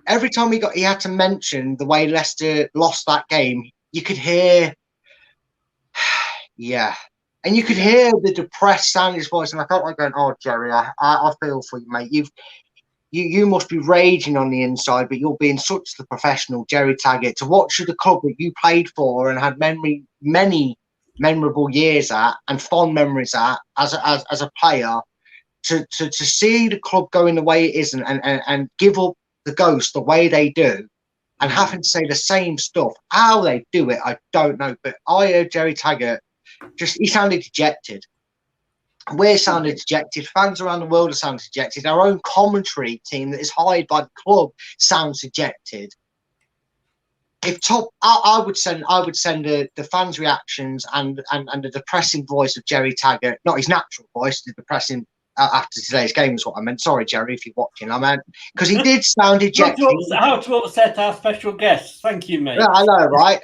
Every time he had to mention the way Leicester lost that game, you could hear, and you could hear the depressed sound in his voice. And I felt like going, "Oh, Jerry, I feel for you, mate. You must be raging on the inside, but you're being such the professional, Jerry Taggart, to watch the club that you played for and had many memorable years at and fond memories at as a player, to see the club going the way it is and give up the ghost the way they do and having to say the same stuff. How they do it, I don't know. But I heard Jerry Taggart he sounded dejected. We're sounded dejected. Fans around the world are sounding dejected. Our own commentary team that is hired by the club sounds dejected. I would send the fans' reactions and the depressing voice of Jerry Taggart, not his natural voice, the depressing after today's game is what I meant. Sorry, Jerry, if you're watching. I meant because he did sound dejected. How to upset our special guests. Thank you, mate. Yeah, I know, right?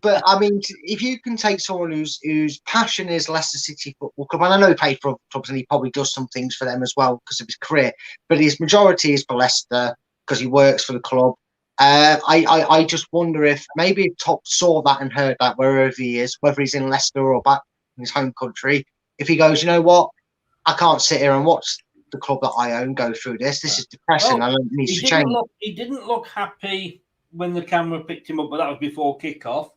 But I mean, if you can take someone whose passion is Leicester City Football Club, and I know he played for clubs and he probably does some things for them as well because of his career, but his majority is for Leicester because he works for the club. I just wonder if maybe Top saw that and heard that wherever he is, whether he's in Leicester or back in his home country. If he goes, you know what, I can't sit here and watch the club that I own go through this. This is depressing. Well, I need to change. He didn't look happy when the camera picked him up, but that was before kickoff.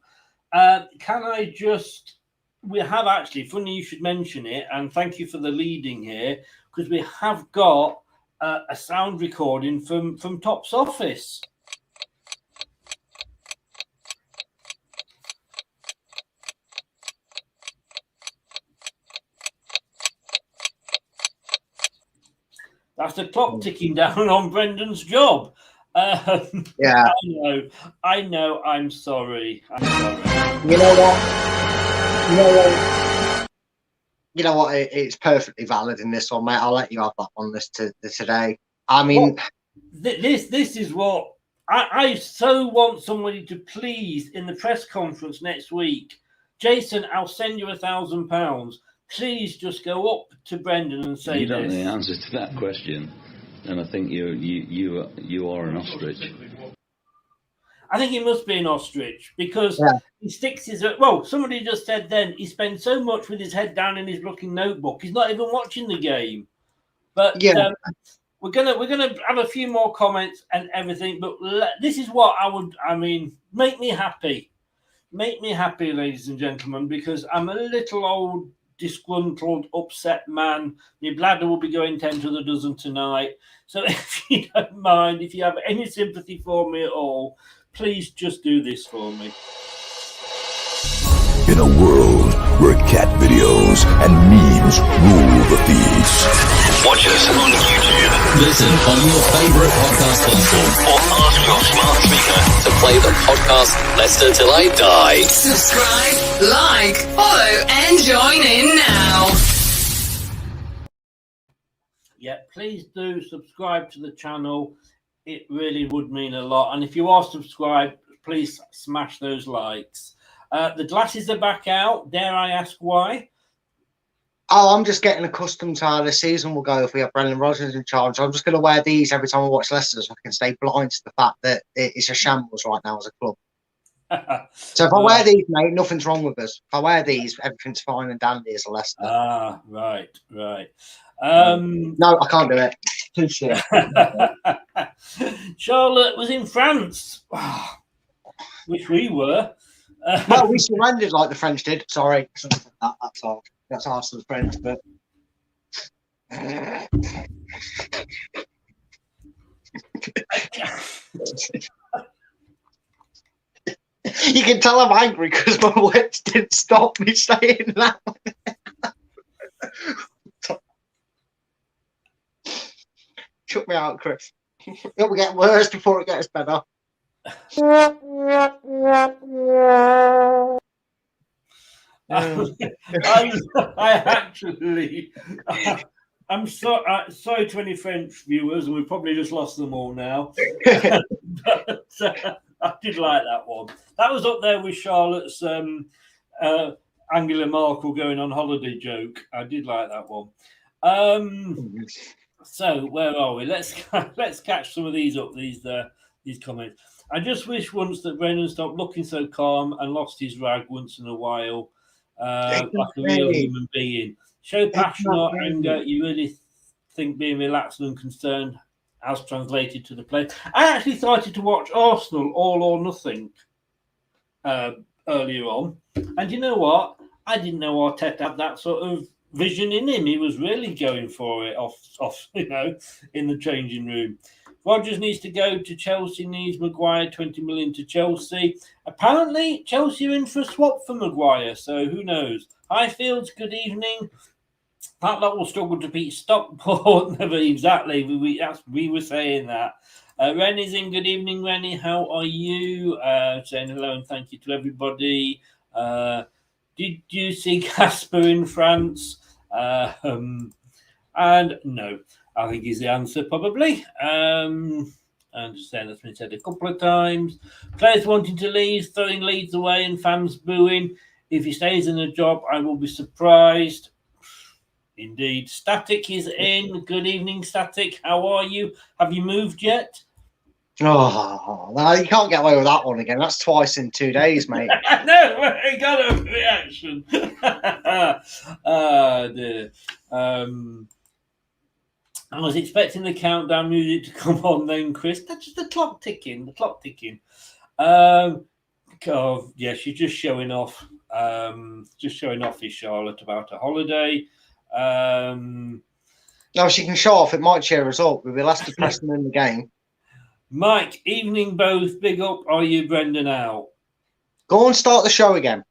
Can I just? We have actually. Funny you should mention it, and thank you for the leading here, because we have got a sound recording from Top's office. That's the clock ticking down on Brendan's job. Yeah. I know. I'm sorry. You know what? It's perfectly valid in this one, mate. I'll let you have that on this today. I mean, this is what I so want somebody to please in the press conference next week. Jason, I'll send you £1,000. Please just go up to Brendan and say you don't this. know the answer to that question, and I think you are an ostrich. I think he must be an ostrich because he sticks his. Well, somebody just said then he spends so much with his head down in his looking notebook. He's not even watching the game. But we're gonna have a few more comments and everything. But this is what make me happy. Make me happy, ladies and gentlemen, because I'm a little old, disgruntled, upset man. My bladder will be going 10 to the dozen tonight. So if you don't mind, if you have any sympathy for me at all, please just do this for me. In a world where cat videos and memes rule the feeds. Watch us on YouTube. Listen on your favourite podcast platform. Or ask your smart speaker To play the podcast Leicester Till I Die. Subscribe, like, follow, and join in now. Yeah, please do subscribe to the channel. It really would mean a lot. And if you are subscribed, please smash those likes. The glasses are back out. Dare I ask why? Oh, I'm just getting accustomed to how the season will go if we have Brendan Rodgers in charge. I'm just going to wear these every time I watch Leicester so I can stay blind to the fact that it's a shambles right now as a club. So if I wear these, mate, nothing's wrong with us. If I wear these, everything's fine and dandy as a Leicester. Ah, right. No, I can't do it. Too shit. Charlotte was in France, which we were. Well, we surrendered like the French did. Sorry. That's hard. That's harsh to the French, but... You can tell I'm angry because my words didn't stop me saying that. Shut me out, Chris. It will get worse before it gets better. I'm sorry to any French viewers, and we've probably just lost them all now. But I did like that one. That was up there with Charlotte's Angela Merkel going on holiday joke. I did like that one. So where are we? Let's catch some of these up. These comments. I just wish once that Brendan stopped looking so calm and lost his rag once in a while, like a real human being. Show passion or anger. You really think being relaxed and unconcerned has translated to the play. I actually started to watch Arsenal All or Nothing earlier on, and you know what? I didn't know Arteta had that sort of vision in him. He was really going for it off in the changing room. Rodgers needs to go to Chelsea, needs Maguire, 20 million to Chelsea. Apparently, Chelsea are in for a swap for Maguire, so who knows? Highfields, good evening. That lot will struggle to beat Stockport. Never exactly. We were saying that. Rennie's in. Good evening, Rennie. How are you? Saying hello and thank you to everybody. Did you see Casper in France? And no. I think is the answer, probably. And just saying that's been said a couple of times. Players wanting to leave, throwing leads away, and fans booing. If he stays in the job, I will be surprised. Indeed. Static is in. Good evening, Static. How are you? Have you moved yet? Oh, no, you can't get away with that one again. That's twice in 2 days, mate. No, I got a reaction. Dear. I was expecting the countdown music to come on then, Chris. That's just the clock ticking. Yeah, she's just showing off. Just showing off his Charlotte about a holiday. No, she can show off. It might cheer us up. We'll be less depressing in the game. Mike, evening both. Big up. Are you Brendan out? Go and start the show again,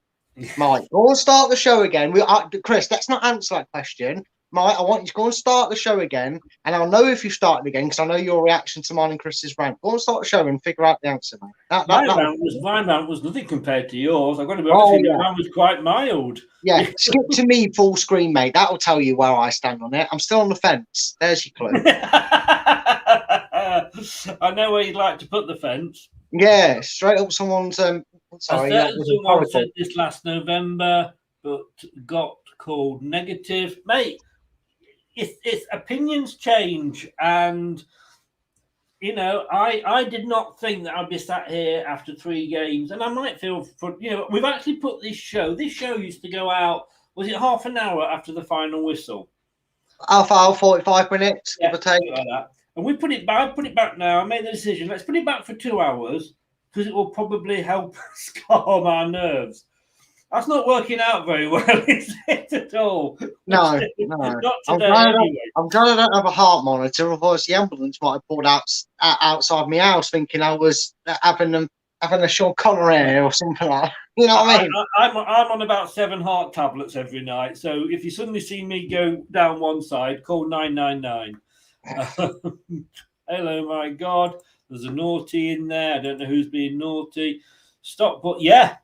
Mike. Go and start the show again. Chris, let's not answer that question. Mike, I want you to go and start the show again, and I'll know if you started again because I know your reaction to mine and Chris's rant. Go and start the show and figure out the answer, mate. My rant was nothing compared to yours. I've got to be honest with you, mine was quite mild. Yeah, skip to me full screen, mate. That'll tell you where I stand on it. I'm still on the fence. There's your clue. I know where you'd like to put the fence. Yeah, straight up someone's. Someone said this last November, but got called negative, mate. It's opinions change, and you know, I did not think that I'd be sat here after 3 games, and I might feel for we've actually put this show. This show used to go out. Was it half an hour after the final whistle? Half hour, 45 minutes, yeah, give or take. Like that. And we put it back. I put it back now. I made the decision. Let's put it back for 2 hours because it will probably help us calm our nerves. That's not working out very well, is it at all? No. Not I'm today, glad anyway. I don't have a heart monitor. Otherwise, the ambulance might have pulled out outside my house, thinking I was having a Sean Connery or something like that. You know what I mean? I'm on about 7 heart tablets every night. So if you suddenly see me go down one side, call 999. Hello, my God. There's a naughty in there. I don't know who's being naughty. Stockport, yeah.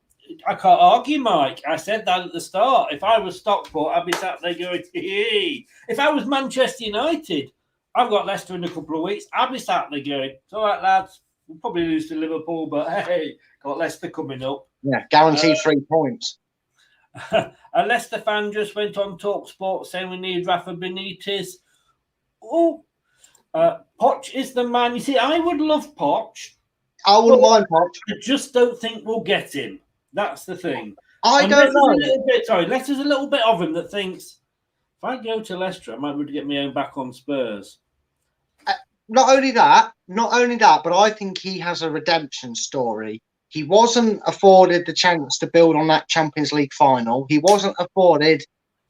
I can't argue, Mike. I said that at the start. If I was Stockport, I'd be sat there going, hey. If I was Manchester United, I've got Leicester in a couple of weeks, I'd be sat there going, it's all right, lads. We'll probably lose to Liverpool, but hey, got Leicester coming up. Yeah, guaranteed 3 points. A Leicester fan just went on TalkSport saying we need Rafa Benitez. Oh, Poch is the man. You see, I would love Poch. I wouldn't mind Poch. I just don't think we'll get him. That's the thing. I don't know. Leicester's a little bit of him that thinks, if I go to Leicester, I might be able to get my own back on Spurs. Not only that, but I think he has a redemption story. He wasn't afforded the chance to build on that Champions League final. He wasn't afforded,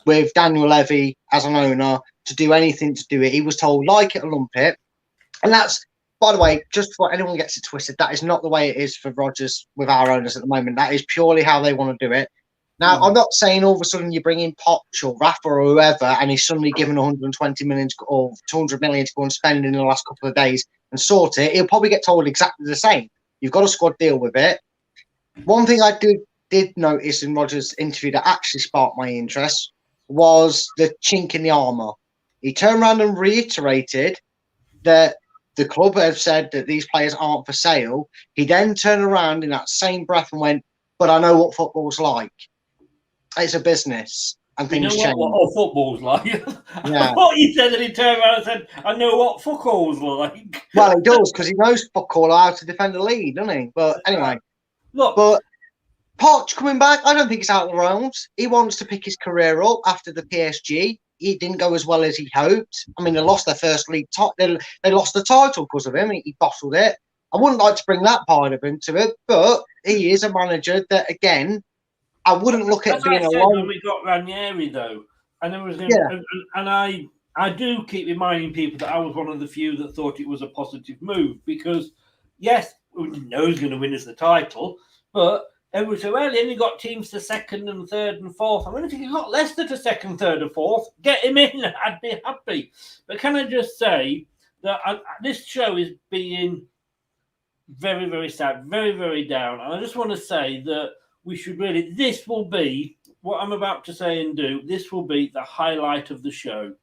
with Daniel Levy as an owner, to do anything to do it. He was told, like it or lump it. And that's, by the way, just before anyone gets it twisted, that is not the way it is for Rodgers with our owners at the moment. That is purely how they want to do it. Now, I'm not saying all of a sudden you bring in Poch or Rafa or whoever and he's suddenly given 120 million or 200 million to go and spend in the last couple of days and sort it. He'll probably get told exactly the same. You've got a squad, deal with it. One thing I did notice in Rodgers' interview that actually sparked my interest was the chink in the armour. He turned around and reiterated that the club have said that these players aren't for sale. He then turned around in that same breath and went, but I know what football's like. It's a business and things change. What football's like. Yeah. I thought you said that he turned around and said, I know what football's like. Well, he does, because he knows fuck all how to defend the lead, doesn't he? But anyway. Look. But Poch coming back, I don't think it's out of the realms. He wants to pick his career up after the PSG. It didn't go as well as he hoped. I mean, they lost their first league title. They lost the title because of him. He bottled it. I wouldn't like to bring that part of him to it, but he is a manager that, again, I wouldn't look at being alone. When we got Ranieri, though, and there was, and I do keep reminding people that I was one of the few that thought it was a positive move because, yes, we didn't know he was going to win us the title, but everyone said, well, he only got teams to second and third and fourth. I mean, if you got Leicester to second, third, or fourth, get him in. I'd be happy. But can I just say that this show is being very, very sad, very, very down. And I just want to say that we should really, this will be, what I'm about to say and do, this will be the highlight of the show.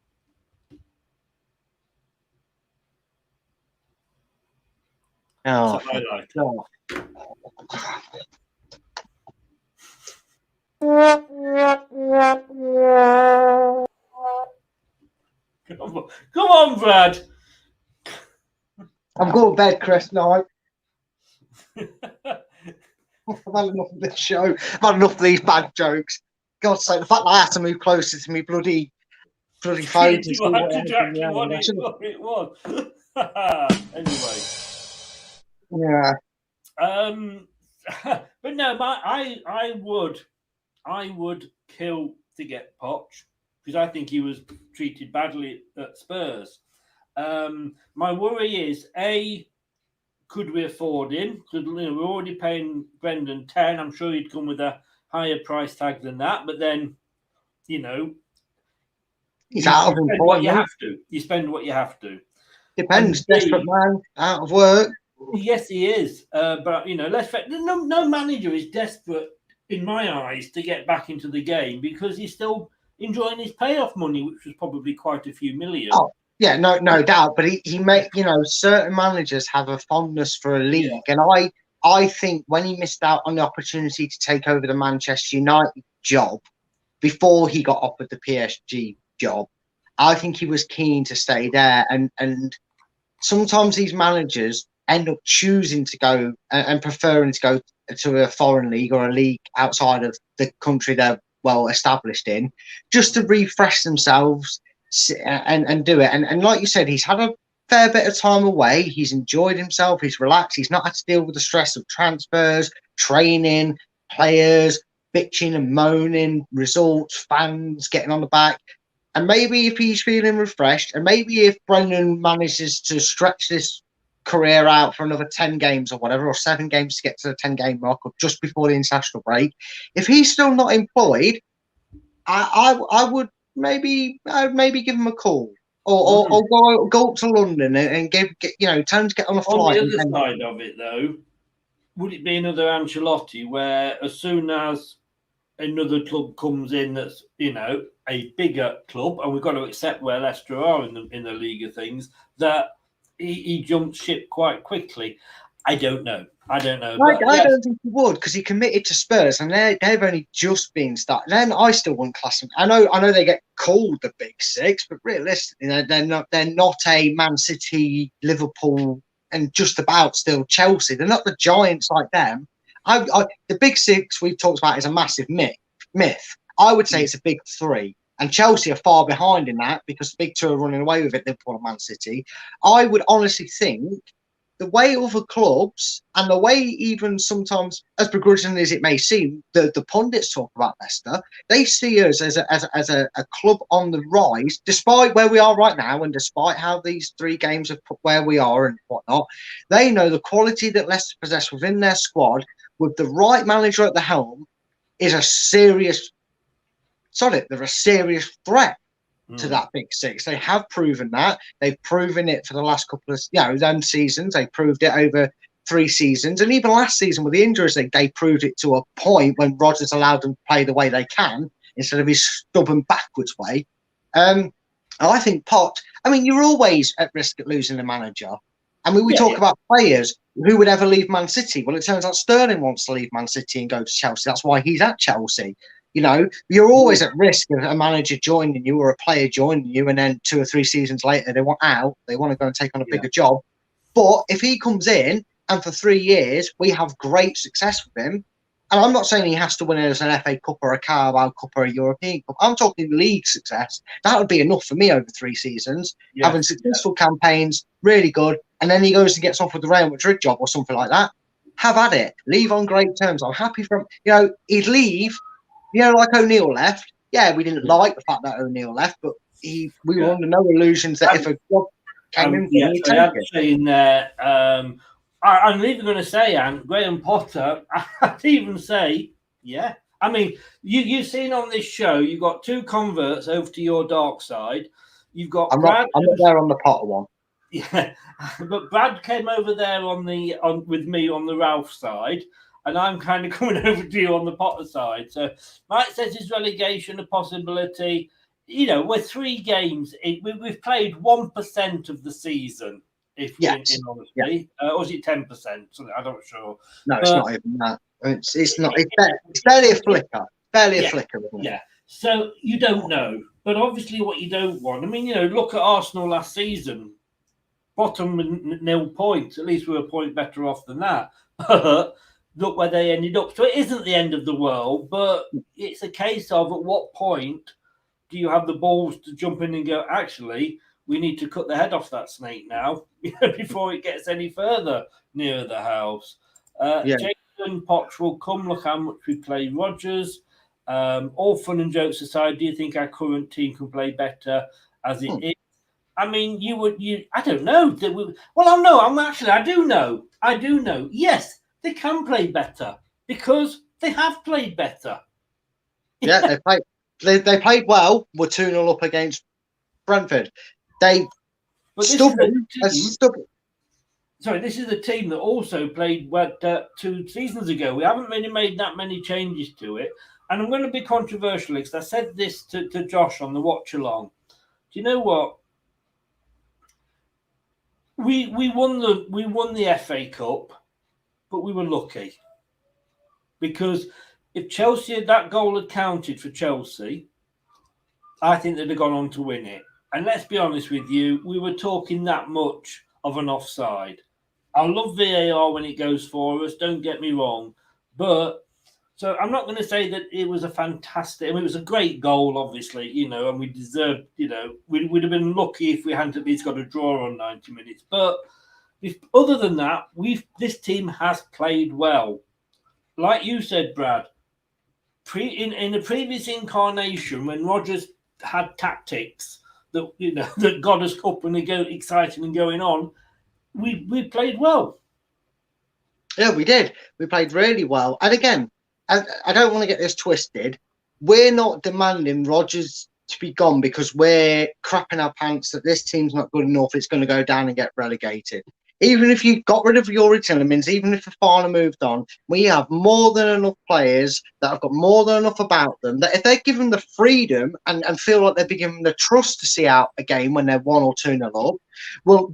Oh, It's a highlight. no. Come on, Brad. I'm going to bed, Chris. No, I've had enough of this show. I've had enough of these bad jokes. God's sake, the fact that I had to move closer to me bloody phone to see what happened in the what end. I should have- it was. Anyway. Yeah. But no, I would kill to get Poch because I think he was treated badly at Spurs. My worry is could we afford him? Because we're already paying Brendan 10. I'm sure he'd come with a higher price tag than that. But then, He's you out of spend what you employment. have to. You spend what you have to. Depends. And Desperate man, out of work. Yes, he is. But no manager is desperate in my eyes to get back into the game because he's still enjoying his payoff money, which was probably quite a few million. Oh, yeah, no doubt. But he may, certain managers have a fondness for a league, and I think when he missed out on the opportunity to take over the Manchester United job before he got offered the PSG job, I think he was keen to stay there. And sometimes these managers end up choosing to go and preferring to go to a foreign league or a league outside of the country they're well established in, just to refresh themselves and do it. And like you said, he's had a fair bit of time away. He's enjoyed himself. He's relaxed. He's not had to deal with the stress of transfers, training, players, bitching and moaning, results, fans getting on the back. And maybe if he's feeling refreshed, and maybe if Brendan manages to stretch this career out for another 10 games or whatever, or 7 games to get to the 10-game mark, or just before the international break, if he's still not employed, I would maybe give him a call, or go up to London and tell him to get on a flight. On the other side of it, though, would it be another Ancelotti, where as soon as another club comes in that's a bigger club, and we've got to accept where Leicester are in the league of things, that he jumped ship quite quickly? I don't know. I don't think he would, because he committed to Spurs, and they've only just been started. Then I still wouldn't class them. I know they get called the Big Six, but realistically, they're not a Man City, Liverpool, and just about still Chelsea. They're not the giants like them. The Big Six we've talked about is a massive myth. I would say it's a big 3. And Chelsea are far behind in that because the big 2 are running away with it, Liverpool and Man City. I would honestly think the way other clubs, and the way even sometimes, as begrudgingly as it may seem, the pundits talk about Leicester, they see us as a club on the rise, despite where we are right now and despite how these 3 games have put where we are and whatnot. They know the quality that Leicester possess within their squad, with the right manager at the helm, is a serious threat to that Big Six. They have proven that. They've proven it for the last couple of them seasons. They proved it over 3 seasons, and even last season with the injuries, they proved it to a point when Rodgers allowed them to play the way they can instead of his stubborn backwards way. I think you're always at risk of losing a manager. We talk about players who would ever leave Man City. Well, it turns out Sterling wants to leave Man City and go to Chelsea. That's why he's at Chelsea. You're always at risk of a manager joining you or a player joining you, and then 2 or 3 seasons later they want out. They want to go and take on a bigger job. But if he comes in and for 3 years we have great success with him, and I'm not saying he has to win it as an FA Cup or a Carabao Cup or a European Cup. I'm talking league success. That would be enough for me over 3 seasons. Having successful campaigns, really good, and then he goes and gets off with the Real Madrid job or something like that. Have at it. Leave on great terms. I'm happy for him. He'd leave. Like O'Neill left. Yeah, we didn't like the fact that O'Neill left, but we were under no illusions that if a job came in, he'd take it. I'm even going to say, Graham Potter, I'd even say, yeah. I mean, you've seen on this show, you've got 2 converts over to your dark side. You've got I'm Brad. I'm not there on the Potter one. Yeah, but Brad came over there with me on the Ralph side, and I'm kind of coming over to you on the Potter side. So Mike says, is relegation a possibility? We're 3 games. We've played 1% of the season, in honesty. Or is it 10%? I'm not sure. No, it's not even that. It's not. It's barely a flicker. Barely a flicker. Isn't it? Yeah. So you don't know. But obviously what you don't want, look at Arsenal last season. bottom with nil points. At least we were a point better off than that. Look where they ended up. So it isn't the end of the world, but it's a case of at what point do you have the balls to jump in and go, actually, we need to cut the head off that snake now before it gets any further nearer the house. Jason Potts will come. Look how much we play Rodgers. All fun and jokes aside, do you think our current team can play better as it is? I mean, I don't know. I do know. I do know. Yes, they can play better because they have played better. Yeah, they played well. We're 2-0 up against Brentford. This is a team that also played 2 seasons ago. We haven't really made that many changes to it. And I'm going to be controversial because I said this to Josh on the watch along. Do you know what? We won the FA Cup, but we were lucky. Because if that goal had counted for Chelsea, I think they'd have gone on to win it. And let's be honest with you, we were talking that much of an offside. I love VAR when it goes for us, don't get me wrong. But so I'm not going to say that it was a fantastic, it was a great goal, obviously, and we deserved, we'd have been lucky if we hadn't at least got a draw on 90 minutes. But other than that, this team has played well. Like you said, Brad, in a previous incarnation, when Rodgers had tactics that got us up and exciting and going on, we played well. Yeah, we did. We played really well. And again, I don't want to get this twisted. We're not demanding Rodgers to be gone because we're crapping our pants that this team's not good enough. It's going to go down and get relegated. Even if you got rid of your Tillemans, even if Fafana moved on, we have more than enough players that have got more than enough about them that if they're given the freedom and feel like they've been given the trust to see out a game when they're 1 or 2-0 up, well,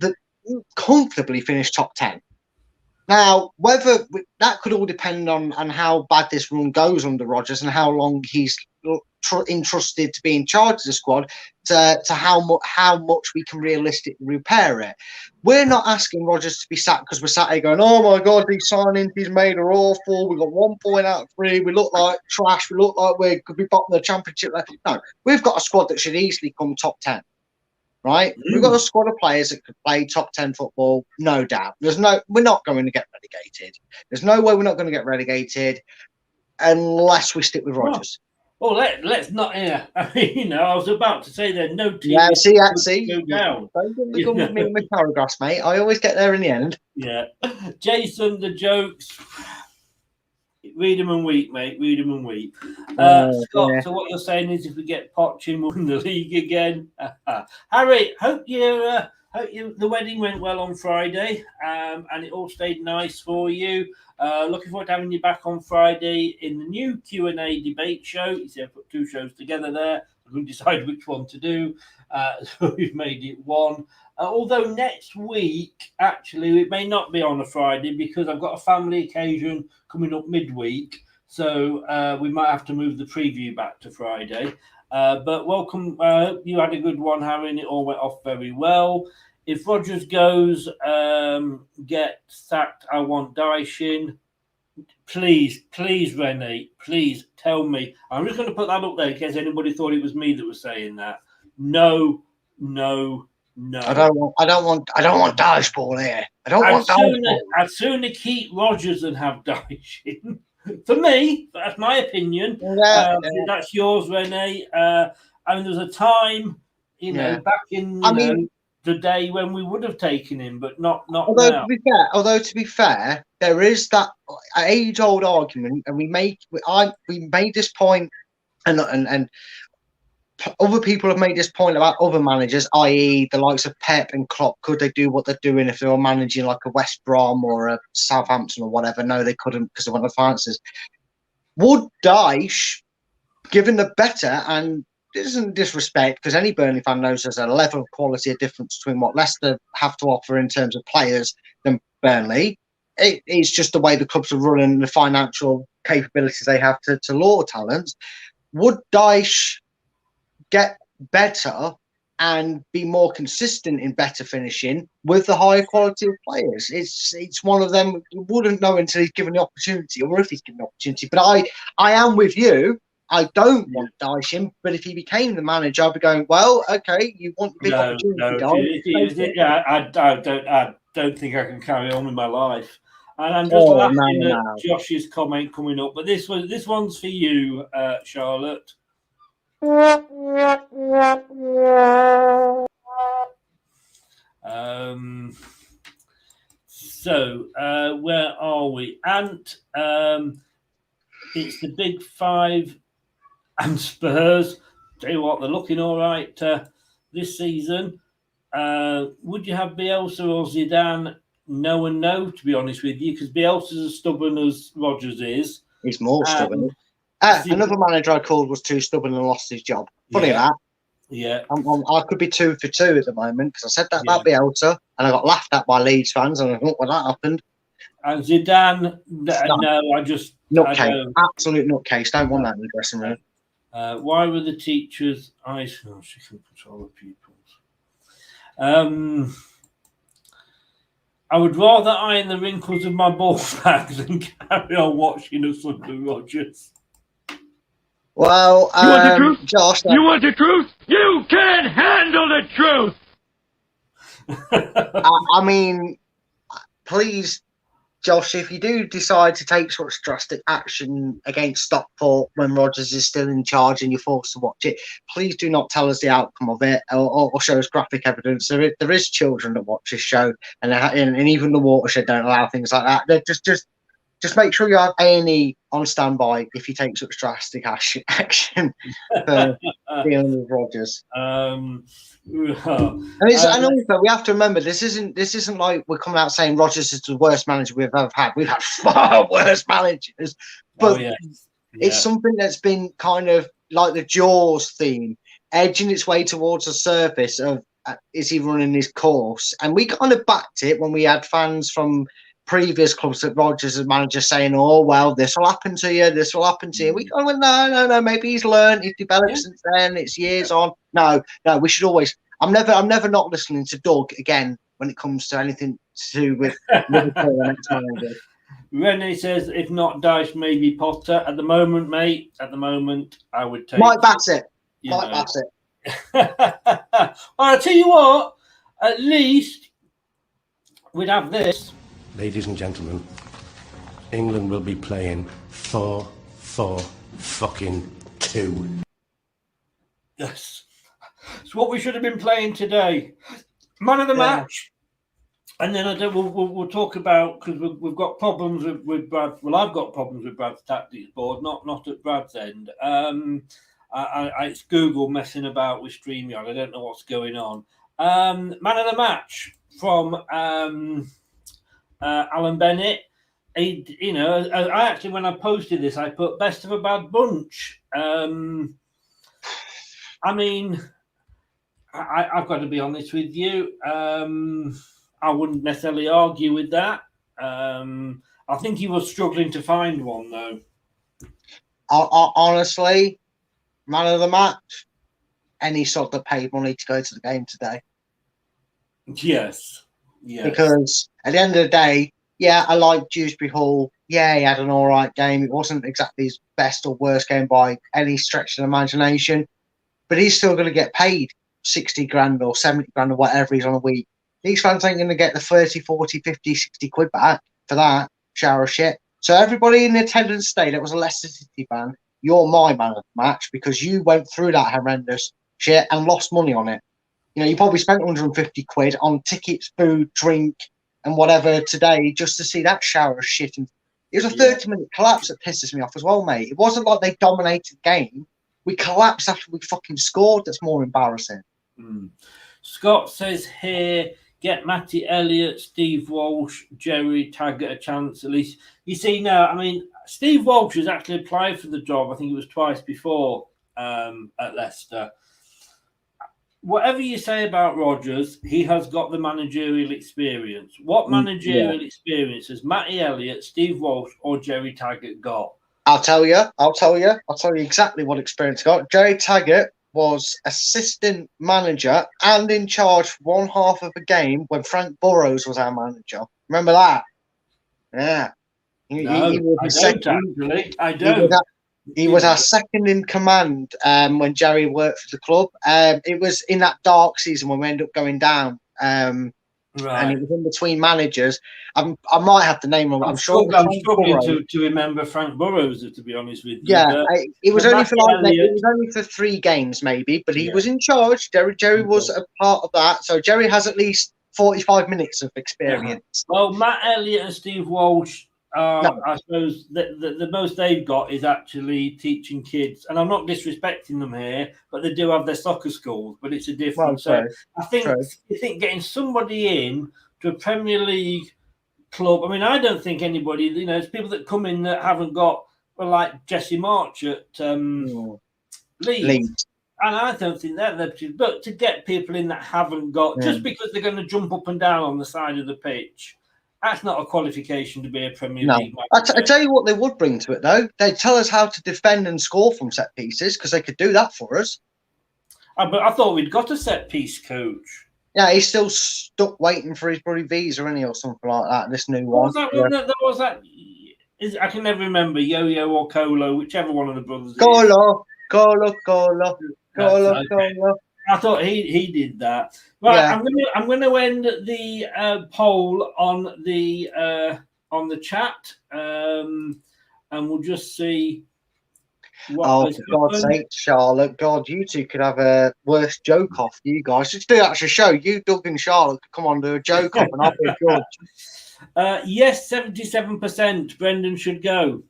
comfortably finish top 10. Now, whether that could all depend on how bad this run goes under Rodgers and how long he's entrusted to be in charge of the squad to how much we can realistically repair it. We're not asking Rodgers to be sacked because we're sat here going, oh my God, these signings he's made are awful. We got 1 point out of 3. We look like trash. We look like we could be bottom of the championship. No, we've got a squad that should easily come top 10. Right, we've got a squad of players that could play top 10 football, no doubt. We're not going to get relegated. There's no way we're not going to get relegated unless we stick with Rodgers. Well, let's not. Yeah, I mean, I was about to say there's no team. Yeah, see, go down. Don't come with me with paragraphs, mate. I always get there in the end. Yeah, Jason, the jokes. Read them and weep, mate. Read them and weep. Scott, yeah. So what you're saying is if we get Poch in, we'll win the league again. Harry, hope the wedding went well on Friday and it all stayed nice for you. Looking forward to having you back on Friday in the new Q&A debate show. You see, I put 2 shows together there. We decide which one to do. So we've made it one. Although next week, actually, it may not be on a Friday because I've got a family occasion coming up midweek. So we might have to move the preview back to Friday. But welcome. You had a good one, Harry, and it all went off very well. If Rodgers goes, get sacked, I want Dyche in. Please, Renee, please tell me. I'm just going to put that up there in case anybody thought it was me that was saying that. No. I don't want Dyche ball here. I'd sooner keep Rodgers than have Dyche in. For me, that's my opinion. Yeah. That's yours, Renee. I mean, there's a time, back in the day when we would have taken him, but not now. Although to be fair, there is that age-old argument, and we made this point, and other people have made this point about other managers, i.e. the likes of Pep and Klopp. Could they do what they're doing if they were managing like a West Brom or a Southampton or whatever? No, they couldn't because they weren't the finances. Would Dyche, given the better, and this isn't disrespect because any Burnley fan knows there's a level of quality of difference between what Leicester have to offer in terms of players than Burnley. It's just the way the clubs are running, the financial capabilities they have to lure talents. Would Dyche get better and be more consistent in better finishing with the higher quality of players. It's one of them. You wouldn't know until he's given the opportunity, or if he's given the opportunity. But I am with you. I don't want Dyson, but if he became the manager, I'd be going, well, okay, you want the big opportunity, I don't think I can carry on with my life. And I'm just laughing at Josh's comment coming up. But this one's for you, Charlotte. So where are we? Ant, it's the big five and Spurs. Tell you what, they're looking all right this season. Would you have Bielsa or Zidane? No and no, to be honest with you, because Bielsa's as stubborn as Rodgers is. He's more stubborn. Another manager I called was too stubborn and lost his job. Funny that. Yeah. I could be 2 for 2 at the moment because I said that about Bielsa and I got laughed at by Leeds fans and I thought, well, that happened. And Zidane, no, I just... Nutcase. Absolute nutcase. Don't want that in the dressing room. Why were the teachers... she can control the pupils. I would rather iron the wrinkles of my ball bags than carry on watching us under Rodgers. Well, you want the truth? Josh, you want the truth? You can't handle the truth. I mean, please, Josh, if you do decide to take such drastic action against Stockport when Rodgers is still in charge and you're forced to watch it, please do not tell us the outcome of it or show us graphic evidence. There is children that watch this show, and even the Watershed don't allow things like that. They're just make sure you have A&E on standby if you take such drastic action for dealing with Rodgers. And also we have to remember this isn't like we're coming out saying Rodgers is the worst manager we've ever had. We've had far worse managers, but it's something that's been kind of like the Jaws theme, edging its way towards the surface of is he running his course? And we kind of backed it when we had fans from previous clubs that Rodgers as manager saying, "Oh well, this will happen to you. This will happen to you." We kind of went, no. Maybe he's learned. He's developed since then. It's years on. No. We should always. I'm never not listening to Doug again when it comes to anything to do with Liverpool and ex-manager. Rennie says, if not Dyche, maybe Potter. At the moment, mate. At the moment, I would take Mike Bassett. Bassett. Well, I'll tell you what. At least we'd have this. Ladies and gentlemen, England will be playing 4-4-2. Yes. It's what we should have been playing today. Man of the match. And then we'll talk about, because we've got problems with Brad. Well, I've got problems with Brad's tactics board, not at Brad's end. It's Google messing about with StreamYard. I don't know what's going on. Man of the match from Alan Bennett. I actually, when I posted this, I put best of a bad bunch. I mean, I've got to be honest with you. I wouldn't necessarily argue with that. I think he was struggling to find one, though. Honestly, man of the match, any sort that paid money to go to the game today. Yes. Because at the end of the day, I like Dewsbury Hall. Yeah, he had an all right game. It wasn't exactly his best or worst game by any stretch of the imagination, but he's still going to get paid 60 grand or 70 grand or whatever he's on a week. These fans ain't going to get the 30, 40, 50, 60 quid back for that shower of shit. So everybody in the attendance today that was a Leicester City fan, you're my man of the match because you went through that horrendous shit and lost money on it. You probably spent 150 quid on tickets, food, drink, and whatever today just to see that shower of shit. And it was a 30-minute collapse that pisses me off as well, mate. It wasn't like they dominated the game. We collapsed after we fucking scored. That's more embarrassing. Scott says here, get Matty Elliott, Steve Walsh, Jerry Taggart a chance at least. You see now, I mean, Steve Walsh has actually applied for the job. I think it was twice before at Leicester. Whatever you say about Rodgers, he has got the managerial experience. What managerial experience has Matty Elliott, Steve Walsh, or Jerry Taggart got? I'll tell you exactly what experience he got. Jerry Taggart was assistant manager and in charge for one half of a game when Frank Burrows was our manager. Remember that? Yeah. No, I don't actually. I don't. He was our second in command when Jerry worked for the club. It was in that dark season when we ended up going down. Right. And it was in between managers. I might have the name wrong. I'm sure. I'm struggling to remember Frank Burrows, to be honest with you. Yeah, it was only for it was only for 3 games maybe, but he was in charge. Jerry was a part of that, so Jerry has at least 45 minutes of experience. Well, Matt Elliott and Steve Walsh. I suppose the most they've got is actually teaching kids, and I'm not disrespecting them here, but they do have their soccer schools, but it's a different. So I think getting somebody in to a Premier League club. I mean, I don't think anybody. It's people that come in that haven't got, like Jesse March at Leeds. And I don't think they're. But to get people in that haven't got, just because they're going to jump up and down on the side of the pitch. That's not a qualification to be a Premier League manager. I tell you what they would bring to it, though. They'd tell us how to defend and score from set pieces, because they could do that for us. But I thought we'd got a set-piece coach. Yeah, he's still stuck waiting for his bloody visa, isn't he, or something like that, this new one. Was that? I can never remember, Yo-Yo or Colo, whichever one of the brothers. Colo. I thought he did that. Right, yeah. I'm going to end the poll on the chat, and we'll just see. For God's sake, Charlotte! God, you two could have a worse joke off. You guys just do that as a show. You, Doug, and Charlotte could come on do a joke off, and I'll be a judge. Yes, 77%. Brendan should go.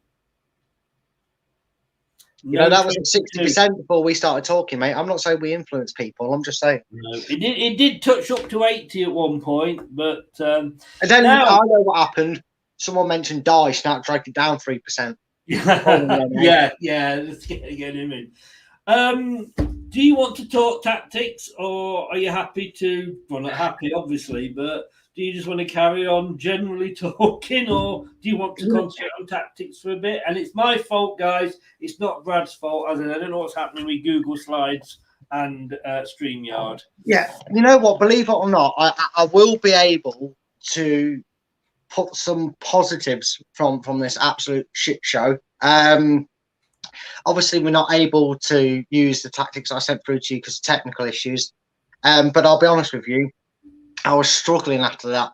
That was 60% before we started talking, mate. I'm not saying we influence people. I'm just saying. No, it did touch up to 80 at one point, but and then I know what happened. Someone mentioned Dice, now dragged it down 3%. yeah. Let's get him in. Do you want to talk tactics, or are you happy to? Well, not happy, obviously, but do you just want to carry on generally talking, or do you want to concentrate on tactics for a bit? And it's my fault, guys. It's not Brad's fault. I don't know what's happening with Google Slides and StreamYard. Yeah, you know what? Believe it or not, I will be able to put some positives from this absolute shit show. Obviously, we're not able to use the tactics I sent through to you because of technical issues. But I'll be honest with you. I was struggling after that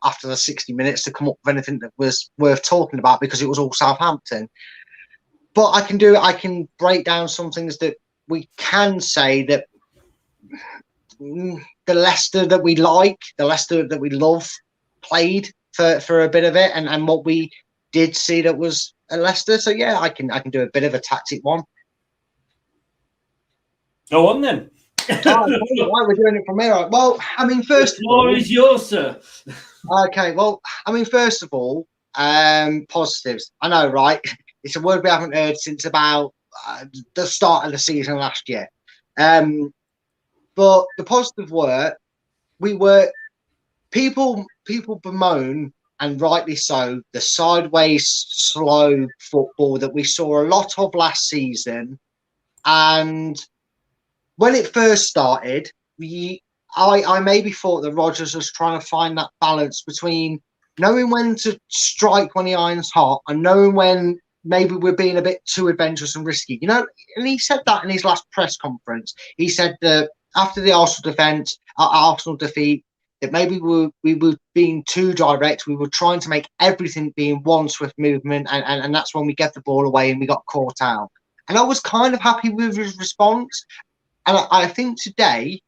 after the 60 minutes to come up with anything that was worth talking about because it was all Southampton. But I can break down some things that we can say that the Leicester that we like, the Leicester that we love, played for a bit of it, and what we did see that was a Leicester. So yeah, I can do a bit of a tactic one. Go on then. Why we're doing it from here? Well, I mean, first the floor is yours, sir. Okay, well, I mean, first of all, positives. I know, right? It's a word we haven't heard since about the start of the season last year. But the positive were people bemoan, and rightly so, the sideways slow football that we saw a lot of last season. And when it first started, I maybe thought that Rodgers was trying to find that balance between knowing when to strike when the iron's hot and knowing when maybe we're being a bit too adventurous and risky. And he said that in his last press conference. He said that after the Arsenal defeat, that maybe we were being too direct. We were trying to make everything be in one swift movement, and that's when we get the ball away and we got caught out. And I was kind of happy with his response. And I think today,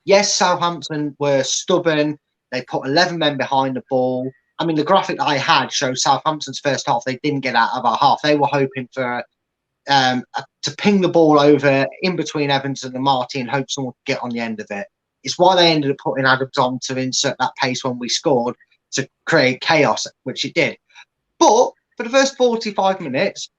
yes, Southampton were stubborn. They put 11 men behind the ball. I mean, the graphic that I had showed Southampton's first half. They didn't get out of our half. They were hoping for to ping the ball over in between Evans and Marty and hope someone could get on the end of it. It's why they ended up putting Adams on to insert that pace when we scored to create chaos, which it did. But for the first 45 minutes,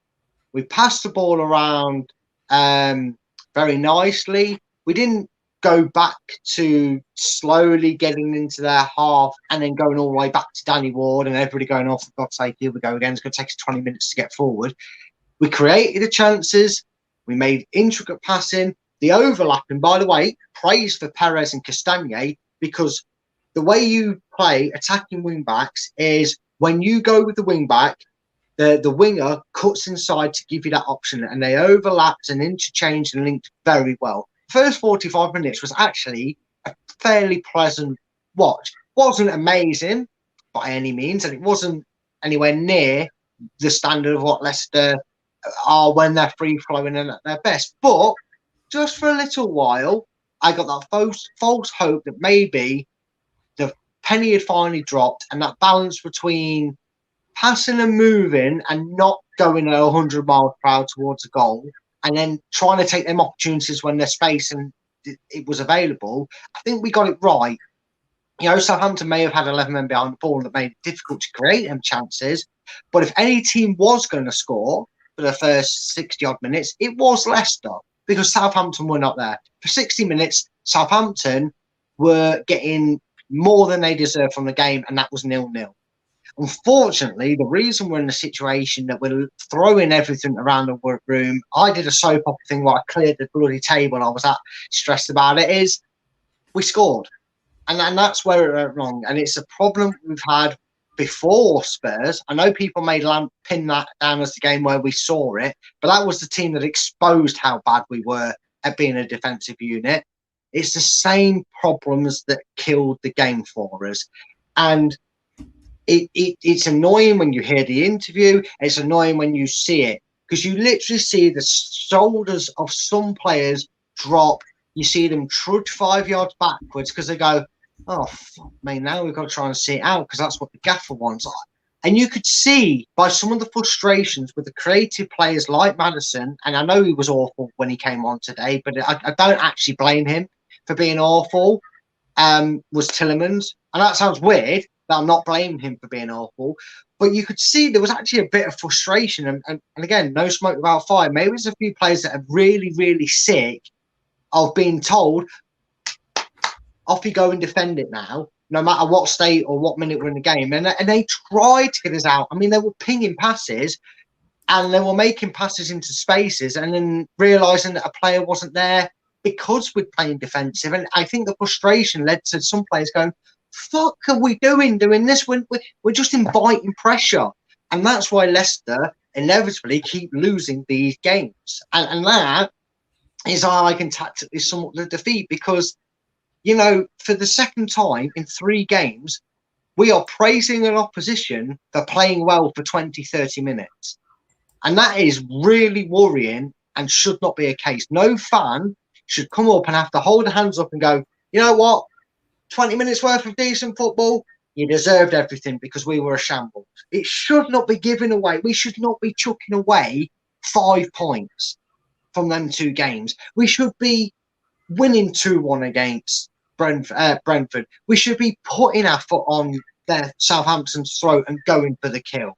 we passed the ball around very nicely. We didn't go back to slowly getting into their half and then going all the way back to Danny Ward and everybody going, oh, for God's sake, here we go again. It's going to take us 20 minutes to get forward. We created the chances. We made intricate passing, the overlapping. By the way, praise for Perez and Castagne, because the way you play attacking wing backs is when you go with the wing back, the winger cuts inside to give you that option, and they overlapped and interchanged and linked very well. First 45 minutes was actually a fairly pleasant watch. Wasn't amazing by any means, and it wasn't anywhere near the standard of what Leicester are when they're free flowing and at their best. But just for a little while, I got that false hope that maybe the penny had finally dropped, and that balance between passing and moving and not going at 100 miles per hour towards a goal, and then trying to take them opportunities when there's space and it was available. I think we got it right. You know, Southampton may have had 11 men behind the ball that made it difficult to create them chances. But if any team was going to score for the first 60-odd minutes, it was Leicester, because Southampton were not there. For 60 minutes, Southampton were getting more than they deserved from the game, and that was 0-0. Unfortunately, the reason we're in a situation that we're throwing everything around the room, I did a soap opera thing where I cleared the bloody table, I was that stressed about it, is we scored. And that's where it went wrong. And it's a problem we've had before Spurs. I know people may pin that down as the game where we saw it, but that was the team that exposed how bad we were at being a defensive unit. It's the same problems that killed the game for us. And it's annoying when you hear the interview. It's annoying when you see it, because you literally see the shoulders of some players drop. You see them trudge 5 yards backwards because they go, oh, fuck me, now we've got to try and see it out because that's what the gaffer wants. And you could see by some of the frustrations with the creative players like Maddison, and I know he was awful when he came on today, but I don't actually blame him for being awful, was Tielemans. And that sounds weird, that I'm not blaming him for being awful, but you could see there was actually a bit of frustration. And again, no smoke without fire. Maybe there's a few players that are really, really sick of being told, off you go and defend it now, no matter what state or what minute we're in the game. And they tried to get us out. I mean, they were pinging passes and they were making passes into spaces and then realising that a player wasn't there because we're playing defensive. And I think the frustration led to some players going, fuck are we doing this? We're just inviting pressure. And that's why Leicester inevitably keep losing these games. And that is how I can tactically sum up the defeat, because, you know, for the second time in 3 games, we are praising an opposition for playing well for 20, 30 minutes. And that is really worrying and should not be a case. No fan should come up and have to hold their hands up and go, you know what, 20 minutes worth of decent football, you deserved everything because we were a shambles. It should not be given away. We should not be chucking away 5 points from them 2 games. We should be winning 2-1 against Brentford. We should be putting our foot on their Southampton's throat and going for the kill.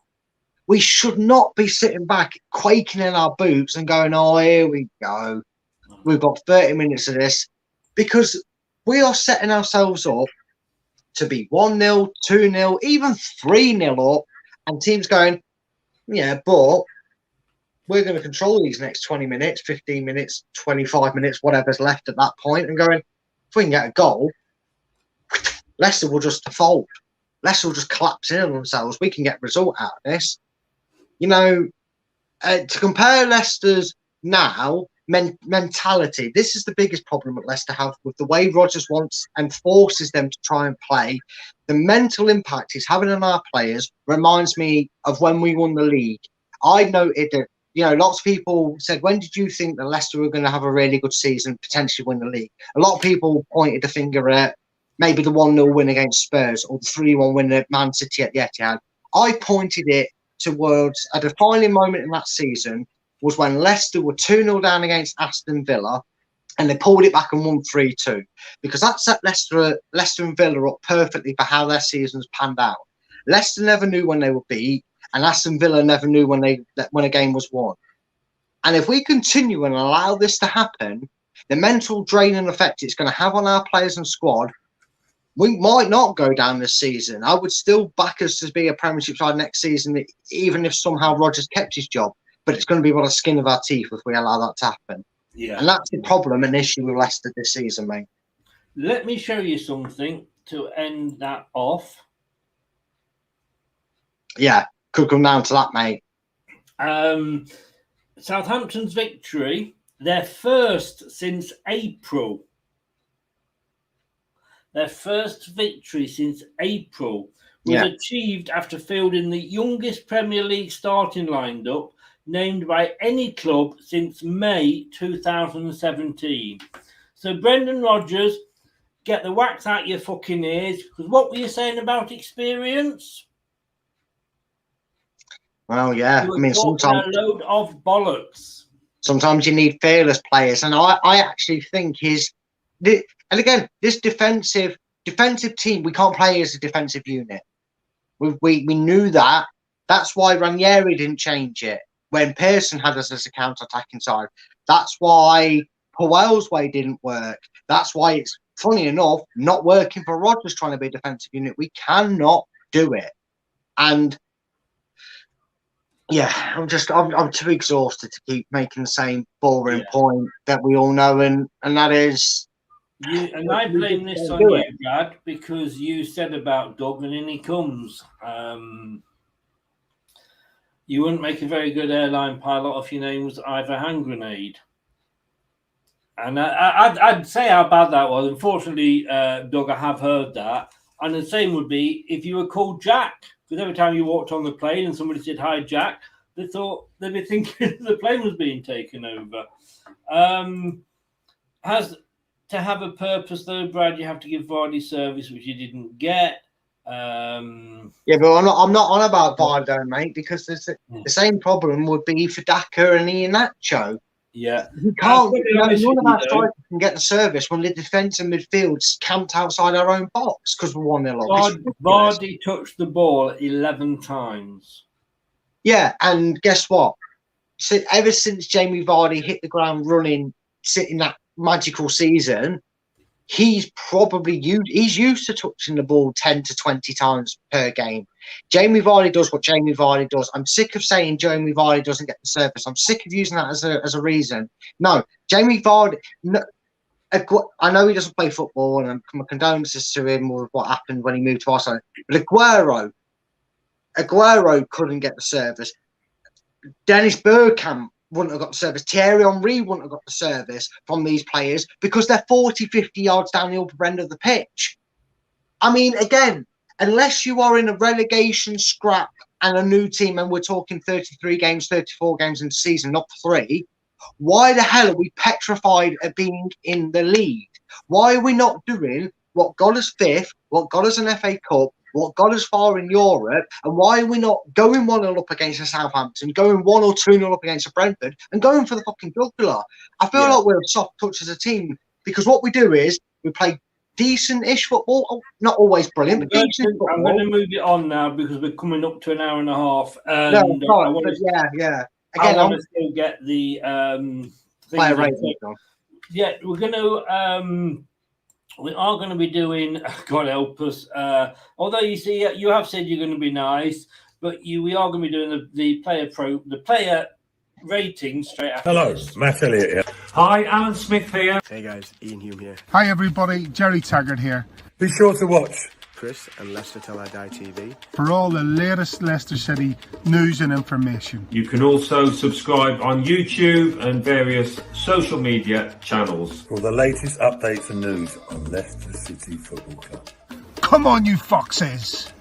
We should not be sitting back, quaking in our boots and going, oh, here we go. We've got 30 minutes of this, because we are setting ourselves up to be 1-0, 2-0, even 3-0 up, and teams going, yeah, but we're going to control these next 20 minutes, 15 minutes, 25 minutes, whatever's left at that point, and going, if we can get a goal, Leicester will just default. Leicester will just collapse in on themselves. We can get a result out of this. You know, to compare Leicester's now mentality, this is the biggest problem that Leicester have with the way Rodgers wants and forces them to try and play. The mental impact he's having on our players reminds me of when we won the league. I noted that, you know, lots of people said, when did you think that Leicester were going to have a really good season, potentially win the league? A lot of people pointed the finger at maybe the 1-0 win against Spurs or the 3-1 win at Man City at the Etihad. I pointed it towards a defining moment in that season was when Leicester were 2-0 down against Aston Villa and they pulled it back and won 3-2, because that set Leicester and Villa up perfectly for how their seasons panned out. Leicester never knew when they would beat, and Aston Villa never knew when a game was won. And if we continue and allow this to happen, the mental drain and effect it's going to have on our players and squad, we might not go down this season. I would still back us to be a Premiership side next season, even if somehow Rodgers kept his job. but it's going to be by the skin of our teeth if we allow that to happen. Yeah. And that's the problem and issue with Leicester this season, mate. Let me show you something to end that off. Yeah, could come down to that, mate. Southampton's victory, their first since April. Their first victory since April was achieved after fielding the youngest Premier League starting lineup named by any club since May 2017. So, Brendan Rodgers, get the wax out your fucking ears, because what were you saying about experience? Well, yeah. I mean, sometimes a load of bollocks. Sometimes you need fearless players, and I actually think and again, this defensive team, we can't play as a defensive unit. We knew that. That's why Ranieri didn't change it when Pearson had us as a counter-attacking side. That's why Puel's way didn't work. That's why it's, funny enough, not working for Rodgers trying to be a defensive unit. We cannot do it. And yeah, I'm too exhausted to keep making the same boring point that we all know, and that is. And I blame this on you, Brad, because you said about Doug, and in he comes. You wouldn't make a very good airline pilot if your name was Ivor Hand Grenade. And I'd say how bad that was. Unfortunately, Doug, I have heard that. And the same would be if you were called Jack. Because every time you walked on the plane and somebody said, "Hi, Jack," they'd be thinking the plane was being taken over. To have a purpose, though, Brad, you have to give Vardy service, which you didn't get. Yeah, but I'm not on about Vardy, mate, because the same problem would be for Daka and Iheanacho. Yeah. You can't. None of our strikers can get the service when the defence and midfield's camped outside our own box because we're 1-0 up. Vardy touched the ball 11 times. Yeah, and guess what? So ever since Jamie Vardy hit the ground running, sitting that magical season, he's used to touching the ball 10 to 20 times per game. Jamie Vardy does what Jamie Vardy does. I'm sick of saying Jamie Vardy doesn't get the service. I'm sick of using that as a reason. No, Jamie Vardy. No, I know he doesn't play football, and my condolences to him with what happened when he moved to Arsenal. But Aguero couldn't get the service. Dennis Bergkamp wouldn't have got the service. Thierry Henry wouldn't have got the service from these players because they're 40, 50 yards down the upper end of the pitch. I mean, again, unless you are in a relegation scrap and a new team, and we're talking 33 games, 34 games in the season, not 3, why the hell are we petrified at being in the league? Why are we not doing what got us 5th, what got us an FA Cup, what got us far in Europe, and why are we not going 1-0 up against a Southampton, going 1 or 2-0 up against a Brentford, and going for the fucking jugular? I feel like we're a soft touch as a team because what we do is we play decent-ish football, not always brilliant, but decent football. I'm going to move it on now because we're coming up to an hour and a half. And I want to still get the player rating. Yeah, we are going to be doing, God help us, although you see, you have said you're going to be nice, but we are going to be doing the player rating straight after. Hello, this. Matt Elliott here. Hi, Alan Smith here. Hey guys, Ian Hume here. Hi everybody, Jerry Taggart here. Be sure to watch Chris and Leicester LTIDtv for all the latest Leicester City news and information. You can also subscribe on YouTube and various social media channels. for the latest updates and news on Leicester City Football Club. Come on, you foxes!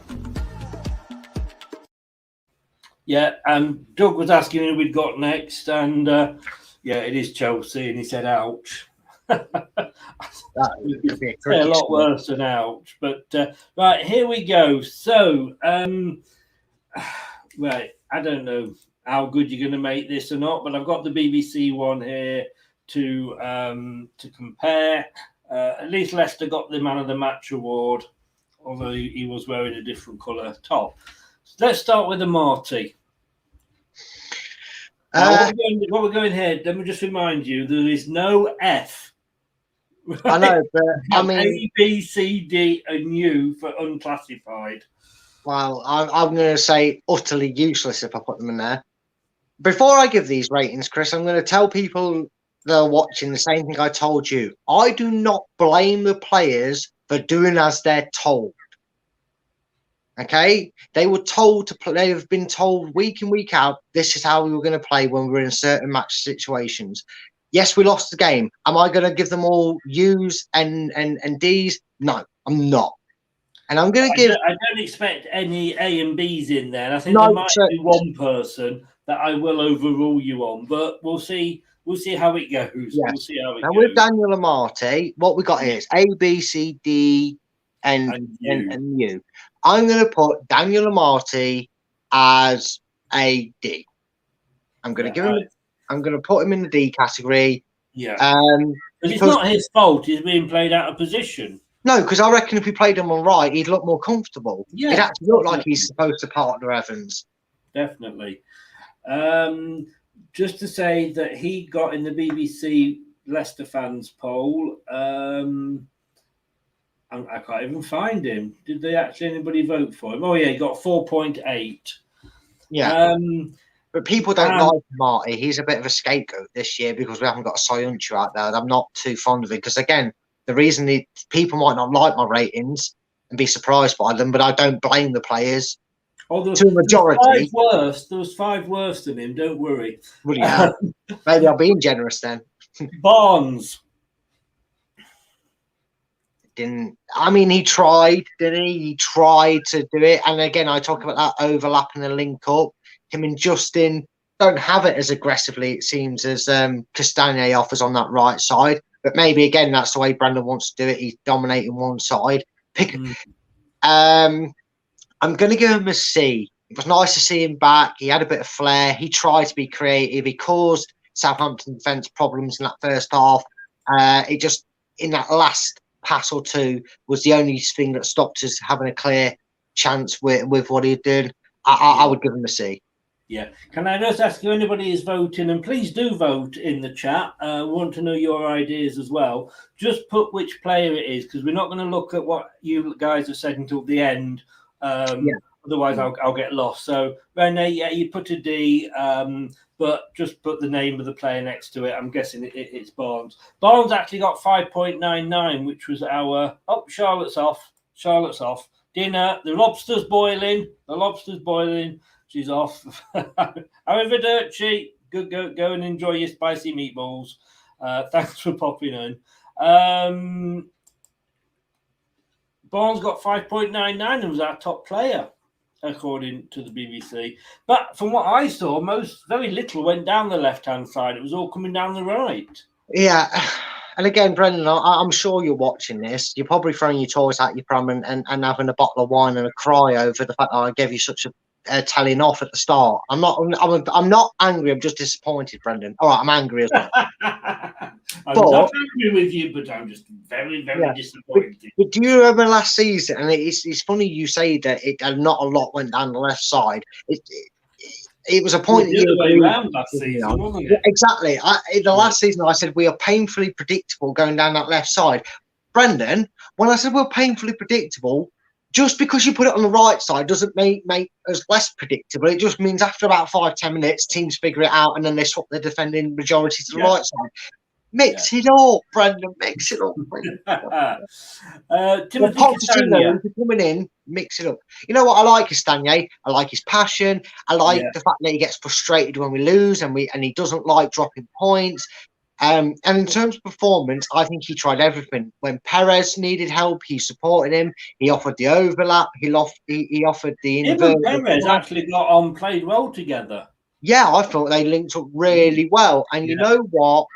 Yeah, Doug was asking who we'd got next, and it is Chelsea, and he said, ouch. That would be a lot worse than ouch. But right, here we go. So, right, I don't know how good you're going to make this or not, but I've got the BBC one here to compare. At least Leicester got the Man of the Match award, although he was wearing a different colour top. So let's start with the Marty. What we're going here, let me just remind you, there is no F. Right? I know, but I mean A, B, C, D, and U for unclassified. Well, I'm going to say utterly useless if I put them in there. Before I give these ratings, Chris, I'm going to tell people that are watching the same thing I told you. I do not blame the players for doing as they're told. Okay, they were told to play. They have been told week in, week out, this is how we were going to play when we're in certain match situations. Yes, we lost the game. Am I going to give them all U's and D's? No, I'm not. And I'm going to give. I don't expect any A and B's in there. And I think No, there might be one person that I will overrule you on, but we'll see. We'll see how it goes. Yes. We'll see how it and goes. With Daniel Amati, what we got here is A, B, C, D, and U. I'm going to put Daniel Amati as a D. I'm going to give him. I'm going to put him in the D category. Yeah. But it's not his fault. He's being played out of position. No, because I reckon if we played him on right, he'd look more comfortable. Yeah, he'd actually look like he's supposed to partner Evans. Definitely. Just to say that he got in the BBC Leicester fans poll. I can't even find him. Did they actually anybody vote for him? Oh yeah, he got 4.8. Yeah. But people don't like Marty. He's a bit of a scapegoat this year because we haven't got a Soyuncu out there. I'm not too fond of it because, again, the reason people might not like my ratings and be surprised by them, but I don't blame the players. To a majority. There was 5 worse than him. Don't worry. Well, yeah. Maybe I'm being generous then. Barnes. He tried, didn't he? He tried to do it. And again, I talk about that overlap and the link up. Him and Justin don't have it as aggressively, it seems, as Castagne offers on that right side. But maybe, again, that's the way Brandon wants to do it. He's dominating one side. I'm going to give him a C. It was nice to see him back. He had a bit of flair. He tried to be creative. He caused Southampton defence problems in that first half. It just, in that last pass or two, was the only thing that stopped us having a clear chance with what he did. I would give him a C. Yeah. Can I just ask you, anybody is voting, and please do vote in the chat. We want to know your ideas as well. Just put which player it is, because we're not going to look at what you guys have said until the end. Otherwise, I'll get lost. So, Rene, yeah, you put a D, but just put the name of the player next to it. I'm guessing it's Barnes. Barnes actually got 5.99, which was our... Oh, Charlotte's off. Dinner. The lobster's boiling. She's off. Arrivederci. Good. Go and enjoy your spicy meatballs. Thanks for popping in. Barnes got 5.99 and was our top player, according to the BBC. But from what I saw, very little went down the left-hand side. It was all coming down the right. Yeah. And again, Brendan, I'm sure you're watching this. You're probably throwing your toys at your pram and having a bottle of wine and a cry over the fact that I gave you such a telling off at the start. I'm not angry. I'm just disappointed, Brendan. All right, I'm angry as well. I'm not angry with you, but I'm just very, very disappointed. But do you remember last season? And it's funny you say that not a lot went down the left side. It was a point the other way around last season, wasn't it? Exactly. In the last season, I said we are painfully predictable going down that left side. Brendan, when I said we're painfully predictable, just because you put it on the right side doesn't make us less predictable. It just means after about 5-10 minutes, teams figure it out and then they swap the defending majority to the right side. Mix it up, Brendan. Mix it up. Timothy Castagne coming in, mix it up. You know what I like Castagne? I like his passion. I like the fact that he gets frustrated when we lose and he doesn't like dropping points. And in terms of performance, I think he tried everything. When Perez needed help, he supported him. He offered the overlap. He offered the inverted. Even Perez actually got on, played well together. Yeah, I thought they linked up really well. And you know what?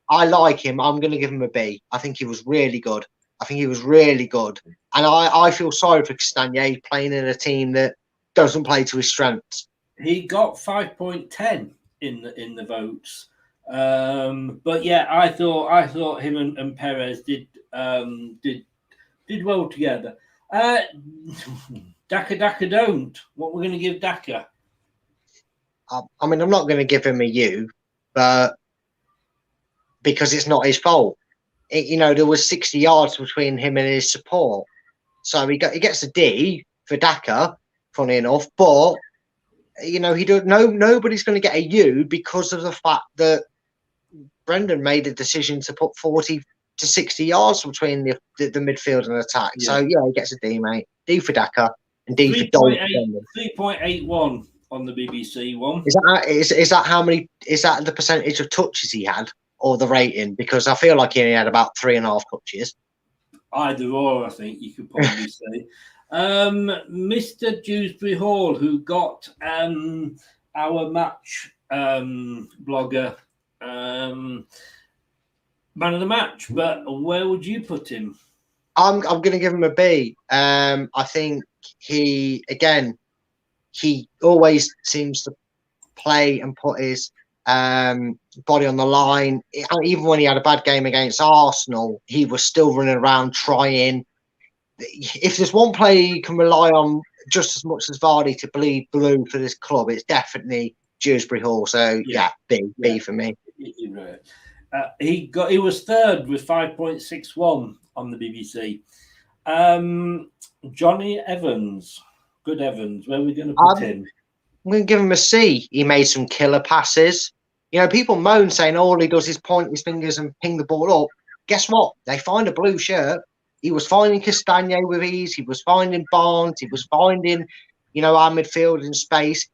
I like him. I'm going to give him a B. I think he was really good. And I feel sorry for Castagne playing in a team that doesn't play to his strengths. He got 5.10 in the votes. But yeah, I thought him and Perez did well together. Daka don't. What we're going to give Daka? I mean, I'm not going to give him a U, but because it's not his fault. There was 60 yards between him and his support, so he gets a D for Daka. Funny enough, but Nobody's going to get a U because of the fact that Brendan made a decision to put 40 to 60 yards between the midfield and attack. Yeah. So yeah, he gets a D, mate. D for Daka and D for Dolph. 3.81 on the BBC one. Is that how many? Is that the percentage of touches he had, or the rating? Because I feel like he only had about 3.5 touches. Either or, I think you could probably say. Mr. Dewsbury Hall, who got our match blogger man of the match, but where would you put him? I'm going to give him a B. I think he always seems to play and put his body on the line. Even when he had a bad game against Arsenal, he was still running around trying. If there's one player you can rely on just as much as Vardy to bleed blue for this club, it's definitely Dewsbury Hall. So yeah, B for me. He was third with 5.61 on the BBC. Johnny Evans, good Evans. Where are we going to put him? I'm going to give him a C. He made some killer passes. People moan saying all he does is point his fingers and ping the ball up. Guess what? They find a blue shirt. He was finding Castagne with ease. He was finding Barnes. He was finding, our midfield in space.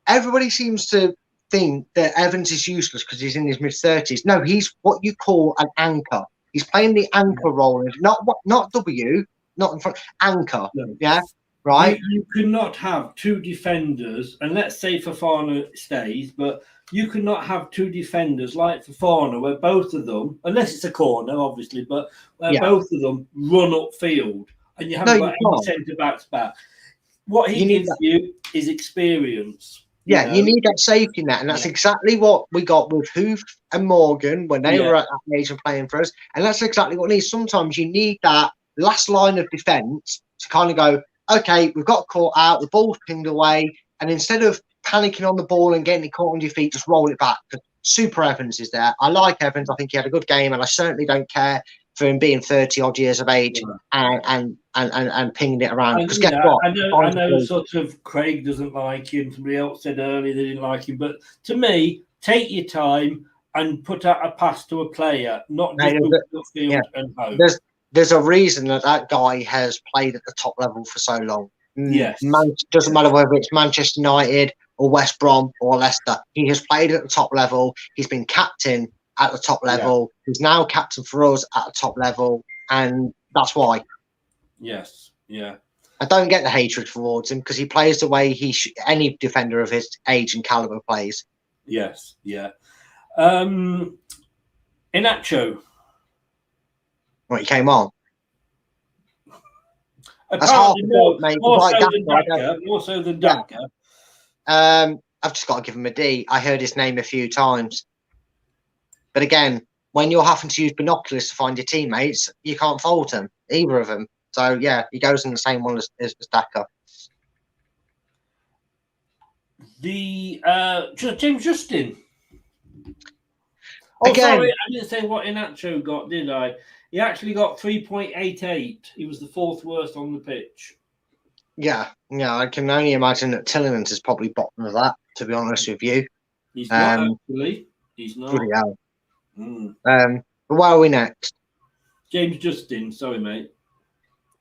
Everybody seems to think that Evans is useless because he's in his mid-30s. No, he's what you call an anchor. He's playing the anchor role, not W, not in front, anchor. No. Yeah, right. You could not have two defenders, and let's say Fofana stays, but you could not have two defenders like Fofana, where both of them, unless it's a corner, obviously, but where both of them run upfield, and you haven't got any centre backs back. What he gives you is experience. Yeah, you need that safety net, and that's exactly what we got with Hoof and Morgan when they were at that age and playing for us. And that's exactly what it needs. Sometimes you need that last line of defence to kind of go, okay, we've got caught out, the ball's pinged away, and instead of panicking on the ball and getting it caught on your feet, just roll it back. Super Evans is there. I like Evans. I think he had a good game, and I certainly don't care for him being 30-odd years of age and pinging it around. Because guess what? I know sort of Craig doesn't like him. Somebody else said earlier they didn't like him. But to me, take your time and put out a pass to a player, not just the field and hope. There's a reason that guy has played at the top level for so long. Yes. Doesn't matter whether it's Manchester United or West Brom or Leicester. He has played at the top level. He's been captain at the top level. He's now captain for us at the top level, and that's why. Yes, yeah. I don't get the hatred towards him because he plays the way any defender of his age and caliber plays. Yes, yeah. Inacho. Well, he came on. Apparently more so than Daka. I've just got to give him a D. I heard his name a few times. But again, when you're having to use binoculars to find your teammates, you can't fault them, either of them. So, yeah, he goes in the same one as Daka. James Justin. Again, sorry, I didn't say what Inacho got, did I? He actually got 3.88. He was the fourth worst on the pitch. Yeah, I can only imagine that Tillemans is probably bottom of that, to be honest with you. He's not, actually. He's not. Pretty hell. But where are we next? James Justin, sorry, mate.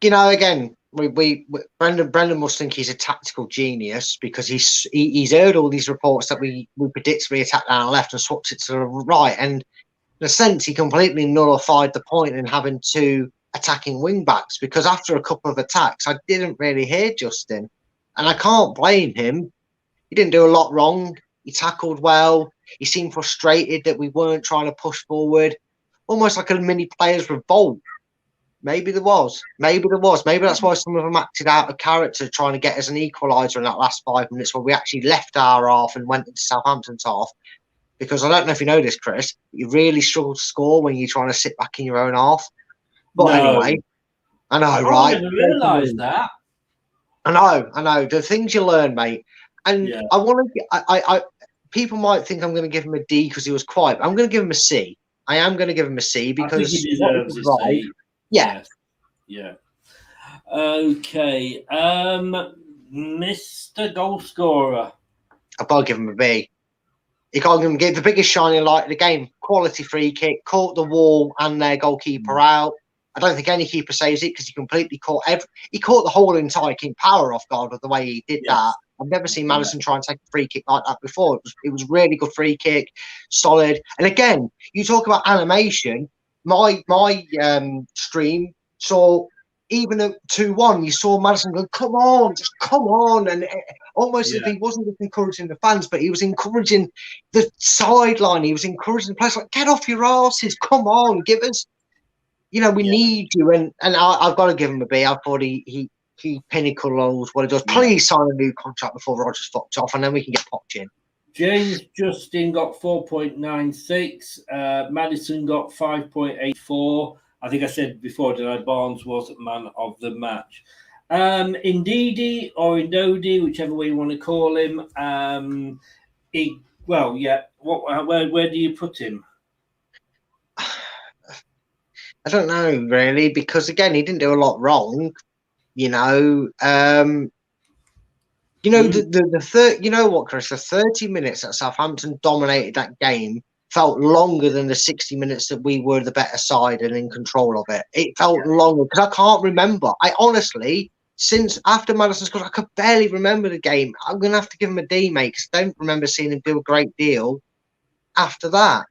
Again, Brendan must think he's a tactical genius because he's heard all these reports that we predict we attack down the left and swapped it to the right, and in a sense he completely nullified the point in having two attacking wing backs, because after a couple of attacks I didn't really hear Justin, and I can't blame him. He didn't do a lot wrong. He tackled well. He seemed frustrated that we weren't trying to push forward, almost like a mini players revolt. Maybe there was. Maybe that's why some of them acted out of character, trying to get us an equaliser in that last 5 minutes where we actually left our half and went into Southampton's half. Because I don't know if you know this, Chris, you really struggle to score when you're trying to sit back in your own half. But anyway, I know, right? I didn't realise that. I know. The things you learn, mate. And I want to. People might think I'm going to give him a D because he was quiet. I'm going to give him a C. I am going to give him a C because he deserves a C. Yeah. Yeah. Okay. Mr. Goal Scorer. I've got to give him a B. You can't give the biggest shining light of the game. Quality free kick, caught the wall and their goalkeeper out. I don't think any keeper saves it because he completely caught he caught the whole entire King Power off guard with the way he did that. I've never seen Maddison try and take a free kick like that before. It was really good free kick, solid. And again, you talk about animation. My stream saw even at 2-1, you saw Maddison go, come on, just come on. And almost as if he wasn't just encouraging the fans, but he was encouraging the sideline. He was encouraging the players, like, get off your asses. Come on, give us, we need you. And I've got to give him a B. I thought he pinnacles what he does. Please sign a new contract before Rodgers fucked off, and then we can get popped in. James Justin got 4.96. Madison got 5.84. I think I said before, did I? Barnes was man of the match. Ndidi or Indodi, whichever way you want to call him. Where do you put him? I don't know really, because again, he didn't do a lot wrong. The third. You know what, Chris? The 30 minutes that Southampton dominated that game felt longer than the 60 minutes that we were the better side and in control of it. It felt longer because I can't remember. I honestly, since after Maddison scored, I could barely remember the game. I'm going to have to give him a D, mate, because I don't remember seeing him do a great deal after that.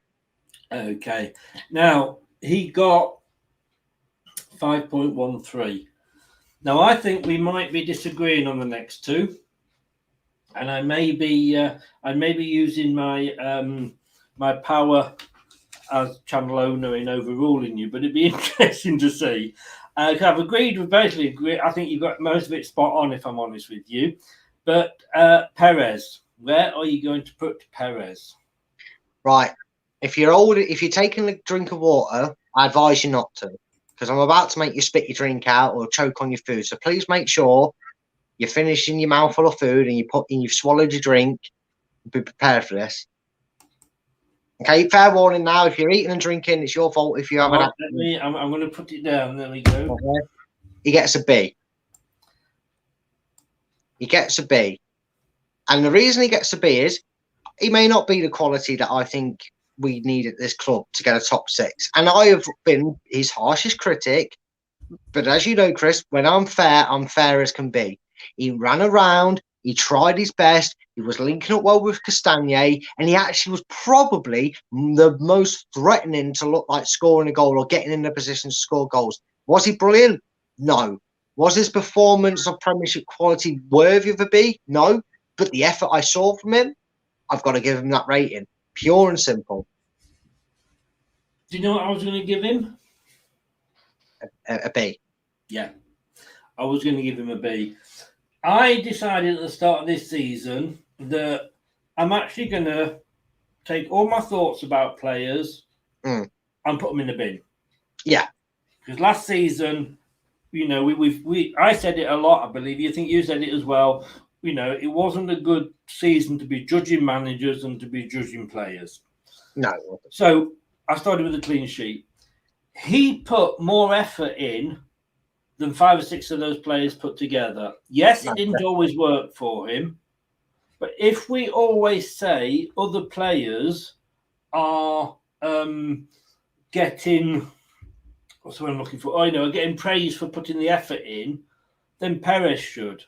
Okay. Now, he got 5.13. Now, I think we might be disagreeing on the next two. And I may be using my my power as channel owner in overruling you, but it'd be interesting to see. I've agreed with basically agree. I think you've got most of it spot on, if I'm honest with you. But Perez, where are you going to put Perez? Right. If you're taking a drink of water, I advise you not to, because I'm about to make you spit your drink out or choke on your food. So please make sure you're finishing your mouthful of food and you've swallowed your drink. Be prepared for this. Okay, fair warning now. If you're eating and drinking, it's your fault if you haven't. I'm going to put it down. There we go. Okay. He gets a B. He gets a B. And the reason he gets a B is he may not be the quality that I think we need at this club to get a top six. And I have been his harshest critic. But as you know, Chris, when I'm fair as can be. He ran around. He tried his best. He was linking up well with Castagne, and he actually was probably the most threatening to look like scoring a goal or getting in a position to score goals. Was he brilliant? No. Was his performance of Premiership quality worthy of a B? No. But the effort I saw from him, I've got to give him that rating. Pure and simple. Do you know what I was going to give him? A B. Yeah. I was going to give him a B. I decided at the start of this season that I'm actually going to take all my thoughts about players and put them in the bin. Yeah. Because last season, I said it a lot, I believe. You think you said it as well. It wasn't a good season to be judging managers and to be judging players. No. So I started with a clean sheet. He put more effort in than 5 or 6 of those players put together. Yes, it didn't always work for him. But if we always say other players are getting, what's the word I'm looking for? Are getting praise for putting the effort in, then Perez should.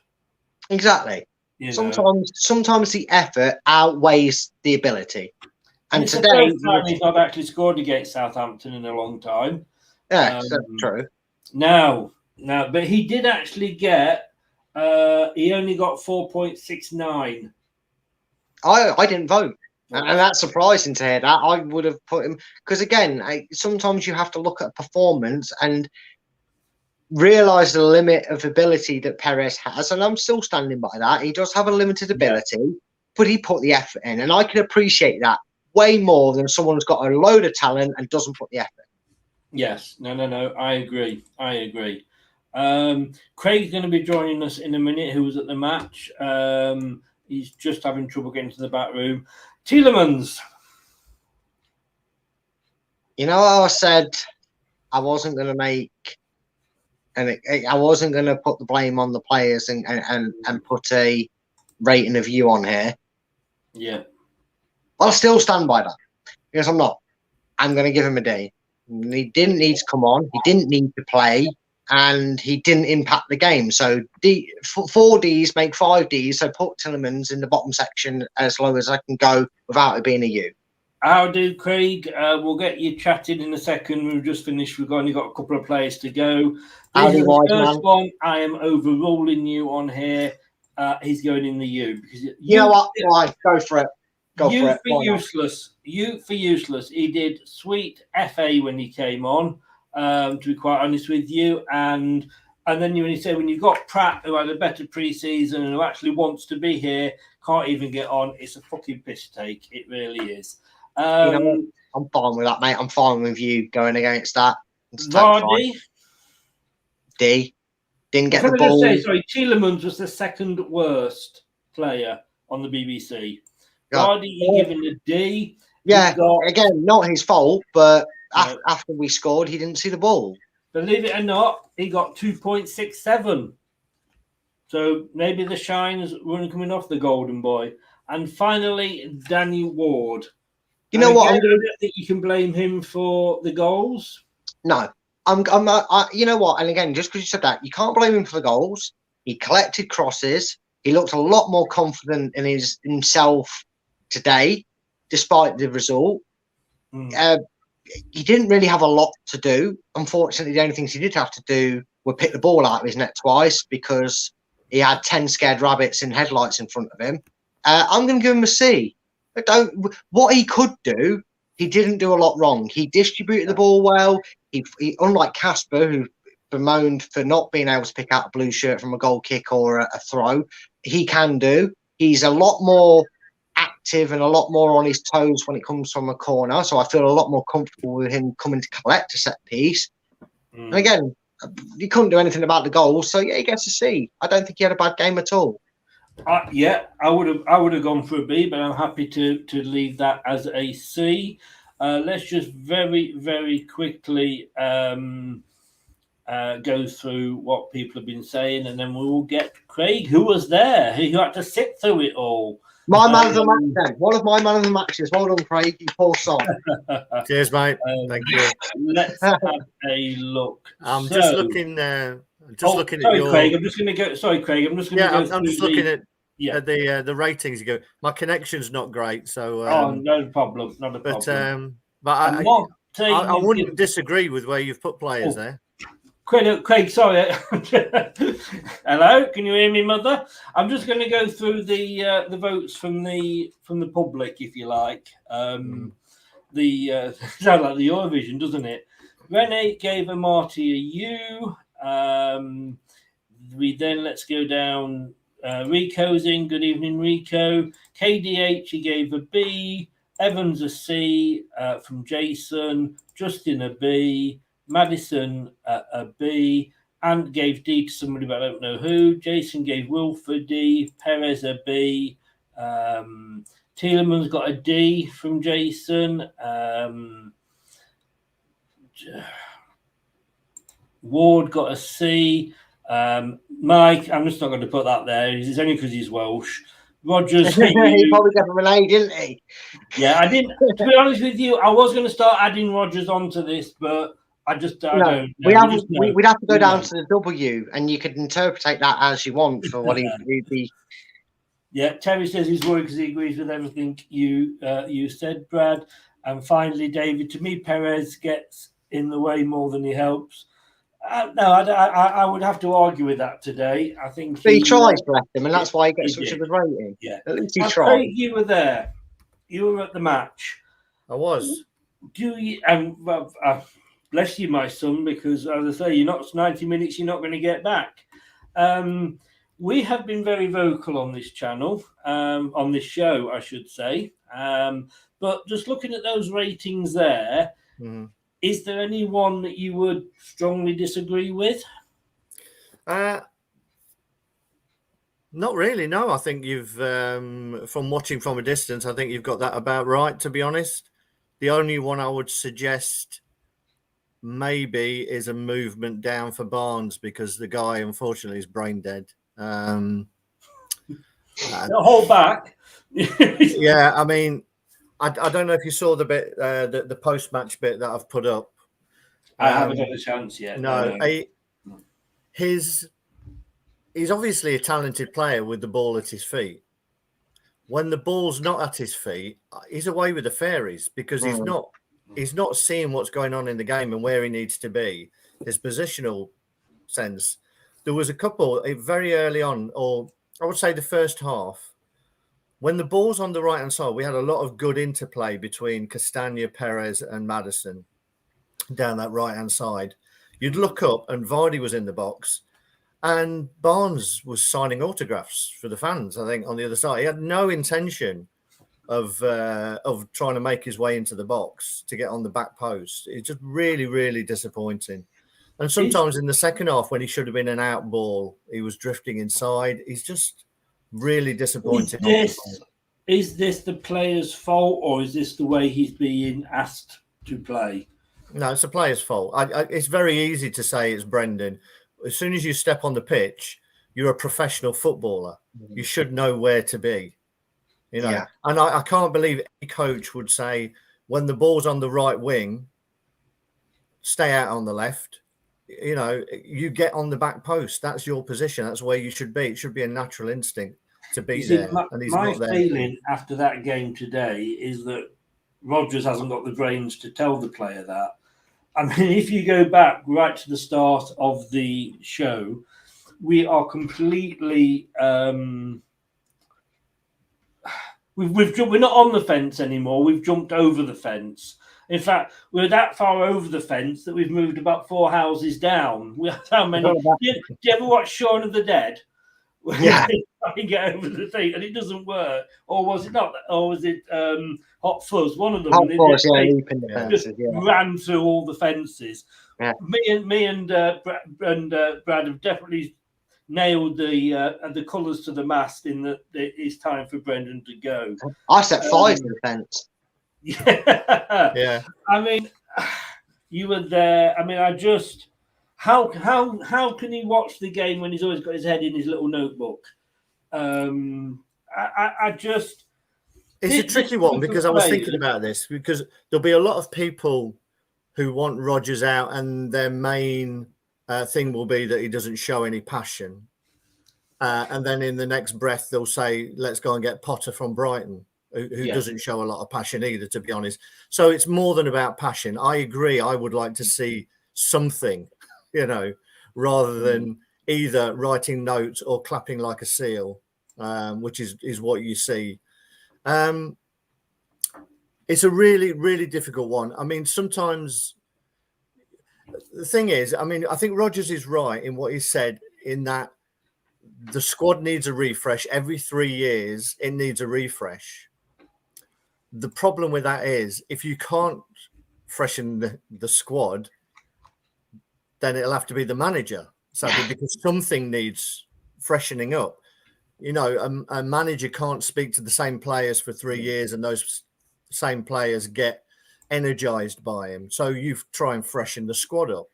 Exactly. Sometimes the effort outweighs the ability. And it's today, the first time he's not actually scored against Southampton in a long time. Yeah, that's true. Now, but he did actually get. He only got 4.69. I didn't vote, and that's surprising to hear that. I would have put him because again, sometimes you have to look at performance and realize the limit of ability that Perez has, and I'm still standing by that. He does have a limited ability, but he put the effort in, and I can appreciate that way more than someone who's got a load of talent and doesn't put the effort. Yes, no. I agree. Craig's going to be joining us in a minute. Who was at the match? He's just having trouble getting to the back room. Tielemans. I said I wasn't going to make, and I wasn't going to put the blame on the players and put a rating of you on here. Yeah. I'll still stand by that because I'm not. I'm going to give him a D. He didn't need to come on. He didn't need to play, and he didn't impact the game. So 4 Ds make 5 Ds. So put Tillemans in the bottom section as low as I can go without it being a U. How do, Craig? We'll get you chatted in a second. We've just finished. We've only got a couple of players to go. This is the first one. I am overruling you on here. He's going in the U because you know what? Why? Go for it. You for useless. You for useless. He did sweet FA when he came on. To be quite honest with you, and then when you say when you've got Pratt who had a better pre-season and who actually wants to be here, can't even get on. It's a fucking piss take. It really is. You know what? I'm fine with that, mate. I'm fine with you going against that. Vardy. D. Didn't get the Can I ball. just say, sorry, Tielemans was the second worst player on the BBC. Vardy, you're giving a D. Yeah, again, not his fault, but after we scored, he didn't see the ball. Believe it or not, he got 2.67. So maybe the shine is coming off the golden boy. And finally, Danny Ward. You know what? I don't think you can blame him for the goals. No, you know what? And again, just because you said that, you can't blame him for the goals. He collected crosses. He looked a lot more confident in himself today, despite the result. He didn't really have a lot to do. Unfortunately, the only things he did have to do were pick the ball out of his net twice because he had 10 scared rabbits in headlights in front of him. I'm going to give him a C. What he could do, he didn't do a lot wrong. He distributed the ball well. He unlike Casper, who bemoaned for not being able to pick out a blue shirt from a goal kick or a throw, he can do. He's a lot more active and a lot more on his toes when it comes from a corner. So I feel a lot more comfortable with him coming to collect a set piece. And again, he couldn't do anything about the goals. So yeah, he gets a C. I don't think he had a bad game at all. Yeah, I would have gone for a B, but I'm happy to leave that as a C. Let's just very, very quickly go through what people have been saying, and then we will get Craig, who was there, who had to sit through it all. My man of the match, then. One of my man of the matches. Well done, Craig. You poor soul. Cheers, mate. Thank you. Let's have a look. I'm just looking. Looking at your. Craig, I'm just going to go. Sorry, Craig. I'm just going to go. I'm just looking at the ratings. You go. My connection's not great, so. No problem. Not a problem. But I wouldn't disagree with where you've put players there. Craig, sorry. Hello, can you hear me, Mother? I'm just going to go through the votes from the public, if you like. Sounds like the Eurovision, doesn't it? Rene gave Amati a U. Let's go down. Rico's in. Good evening, Rico. KDH, he gave a B. Evans a C from Jason. Justin a B. Madison a B. Ant gave D to somebody, but I don't know who. Jason gave Wilf a D. Perez a B. Tielemans got a D from Jason. Ward got a C. Mike, I'm just not going to put that there. It's only because he's Welsh. Rogers, he probably got him an A, didn't he? Yeah, I didn't. To be honest with you, I was going to start adding Rogers onto this, but I don't know. We'd have to go down to the W, and you could interpret that as you want for what he'd be. Yeah, Terry says he's worried because he agrees with everything you said, Brad. And finally, David, to me, Perez gets in the way more than he helps. I would have to argue with that today. I think he tries, bless him, and that's why he gets such a good rating. Yeah, at least he tried. You were there. You were at the match. I was. Do you? And bless you, my son, because as I say, you're not 90 minutes. You're not going to get back. We have been very vocal on this channel, on this show, I should say. But just looking at those ratings there. Is there anyone that you would strongly disagree with? Not really, no. I think you've, from watching from a distance, I think you've got that about right, to be honest. The only one I would suggest maybe is a movement down for Barnes because the guy, unfortunately, is brain dead. Hold back. Yeah, I mean, I don't know if you saw the bit, the post-match bit that I've put up. I haven't had a chance yet. No, he's obviously a talented player with the ball at his feet. When the ball's not at his feet, he's away with the fairies because he's not seeing what's going on in the game and where he needs to be. His positional sense. There was a couple very early on, or I would say the first half, when the ball's on the right-hand side, we had a lot of good interplay between Castagna, Perez and Maddison down that right-hand side. You'd look up and Vardy was in the box and Barnes was signing autographs for the fans, I think, on the other side. He had no intention of trying to make his way into the box to get on the back post. It's just really, really disappointing. And sometimes in the second half, when he should have been an out ball, he was drifting inside. He's just really disappointing. Is this the player's fault, or is this the way he's being asked to play? No, it's the player's fault. It's very easy to say it's Brendan. As soon as you step on the pitch, you're a professional footballer. You should know where to be. You know, and I can't believe any coach would say, when the ball's on the right wing, stay out on the left. You know, you get on the back post. That's your position. That's where you should be. It should be a natural instinct to be there. And he's not there. My feeling after that game today is that Rodgers hasn't got the brains to tell the player that. I mean, if you go back right to the start of the show, we are completely we're not on the fence anymore. We've jumped over the fence. In fact, we're that far over the fence that we've moved about 4 houses down. How many? Do you ever watch Shaun of the Dead? Yeah. I can get over the thing, and it doesn't work. Or was it not? Or was it Hot Fuzz? One of them. Hot Fuzz, leaping the fences. Ran through all the fences. Yeah. Me and Brad have definitely nailed the colours to the mast in that it's time for Brendan to go. I set fire to the fence. Yeah. I mean, you were there. I mean, I just how can he watch the game when he's always got his head in his little notebook? I just it's a tricky one because I was thinking about this because there'll be a lot of people who want Rodgers out, and their main thing will be that he doesn't show any passion, and then in the next breath they'll say, "Let's go and get Potter from Brighton." Who doesn't show a lot of passion either, to be honest. So it's more than about passion. I agree. I would like to see something, you know, rather than either writing notes or clapping like a seal, which is what you see. It's a really, really difficult one. I mean, sometimes the thing is, I mean, I think Rodgers is right in what he said in that the squad needs a refresh. Every 3 years, it needs a refresh. The problem with that is if you can't freshen the squad, then it'll have to be the manager. Sadly, because something needs freshening up. You know, a manager can't speak to the same players for 3 years and those same players get energized by him. So you try and freshen the squad up.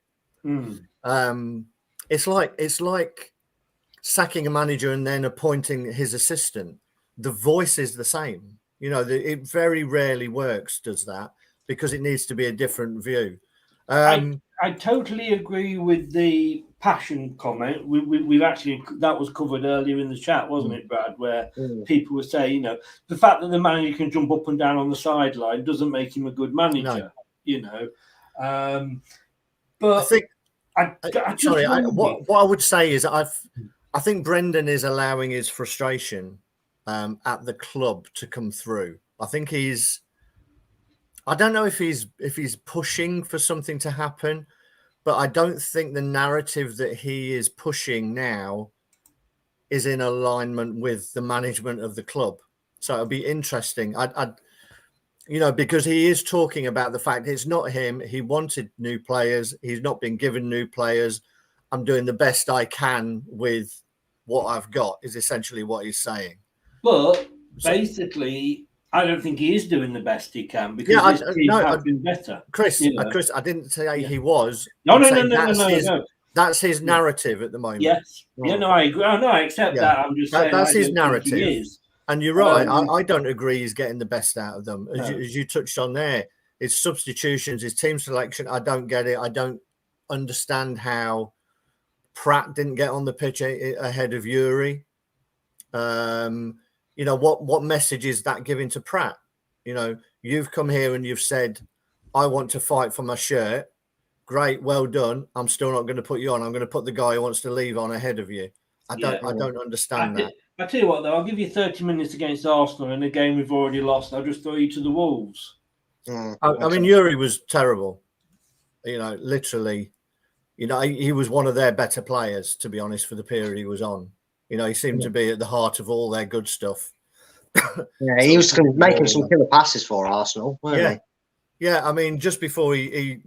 It's like sacking a manager and then appointing his assistant. The voice is the same. You know, it very rarely works, does that, because it needs to be a different view. I totally agree with the passion comment. We've actually, that was covered earlier in the chat, wasn't it, Brad, where people were saying, you know, the fact that the manager can jump up and down on the sideline doesn't make him a good manager, you know. But I think, what I would say is I think Brendan is allowing his frustration at the club to come through. I think I don't know if he's pushing for something to happen, but I don't think the narrative that he is pushing now is in alignment with the management of the club. So it'll be interesting. You know, because he is talking about the fact it's not him. He wanted new players. He's not been given new players. I'm doing the best I can with what I've got, is essentially what he's saying. But basically, I don't think he is doing the best he can because his team has been better. Chris, I didn't say he was. No. That's his narrative at the moment. Yes. Yeah, no, I agree. Oh, no, I accept that. I'm just saying that's I his don't think he narrative. is. And you're right. I don't agree he's getting the best out of them. As you touched on there, his substitutions, his team selection, I don't get it. I don't understand how Pratt didn't get on the pitch ahead of Yuri. You know, what message is that giving to Pratt? You know, you've come here and you've said, I want to fight for my shirt. Great, well done. I'm still not going to put you on. I'm going to put the guy who wants to leave on ahead of you. I don't understand that. I tell you what, though, I'll give you 30 minutes against Arsenal in a game we've already lost. I'll just throw you to the Wolves. I mean, Yuri was terrible. You know, literally, you know, he was one of their better players, to be honest, for the period he was on. You know, he seemed to be at the heart of all their good stuff. Yeah, he was making some killer passes for Arsenal, weren't he? Yeah, I mean, just before he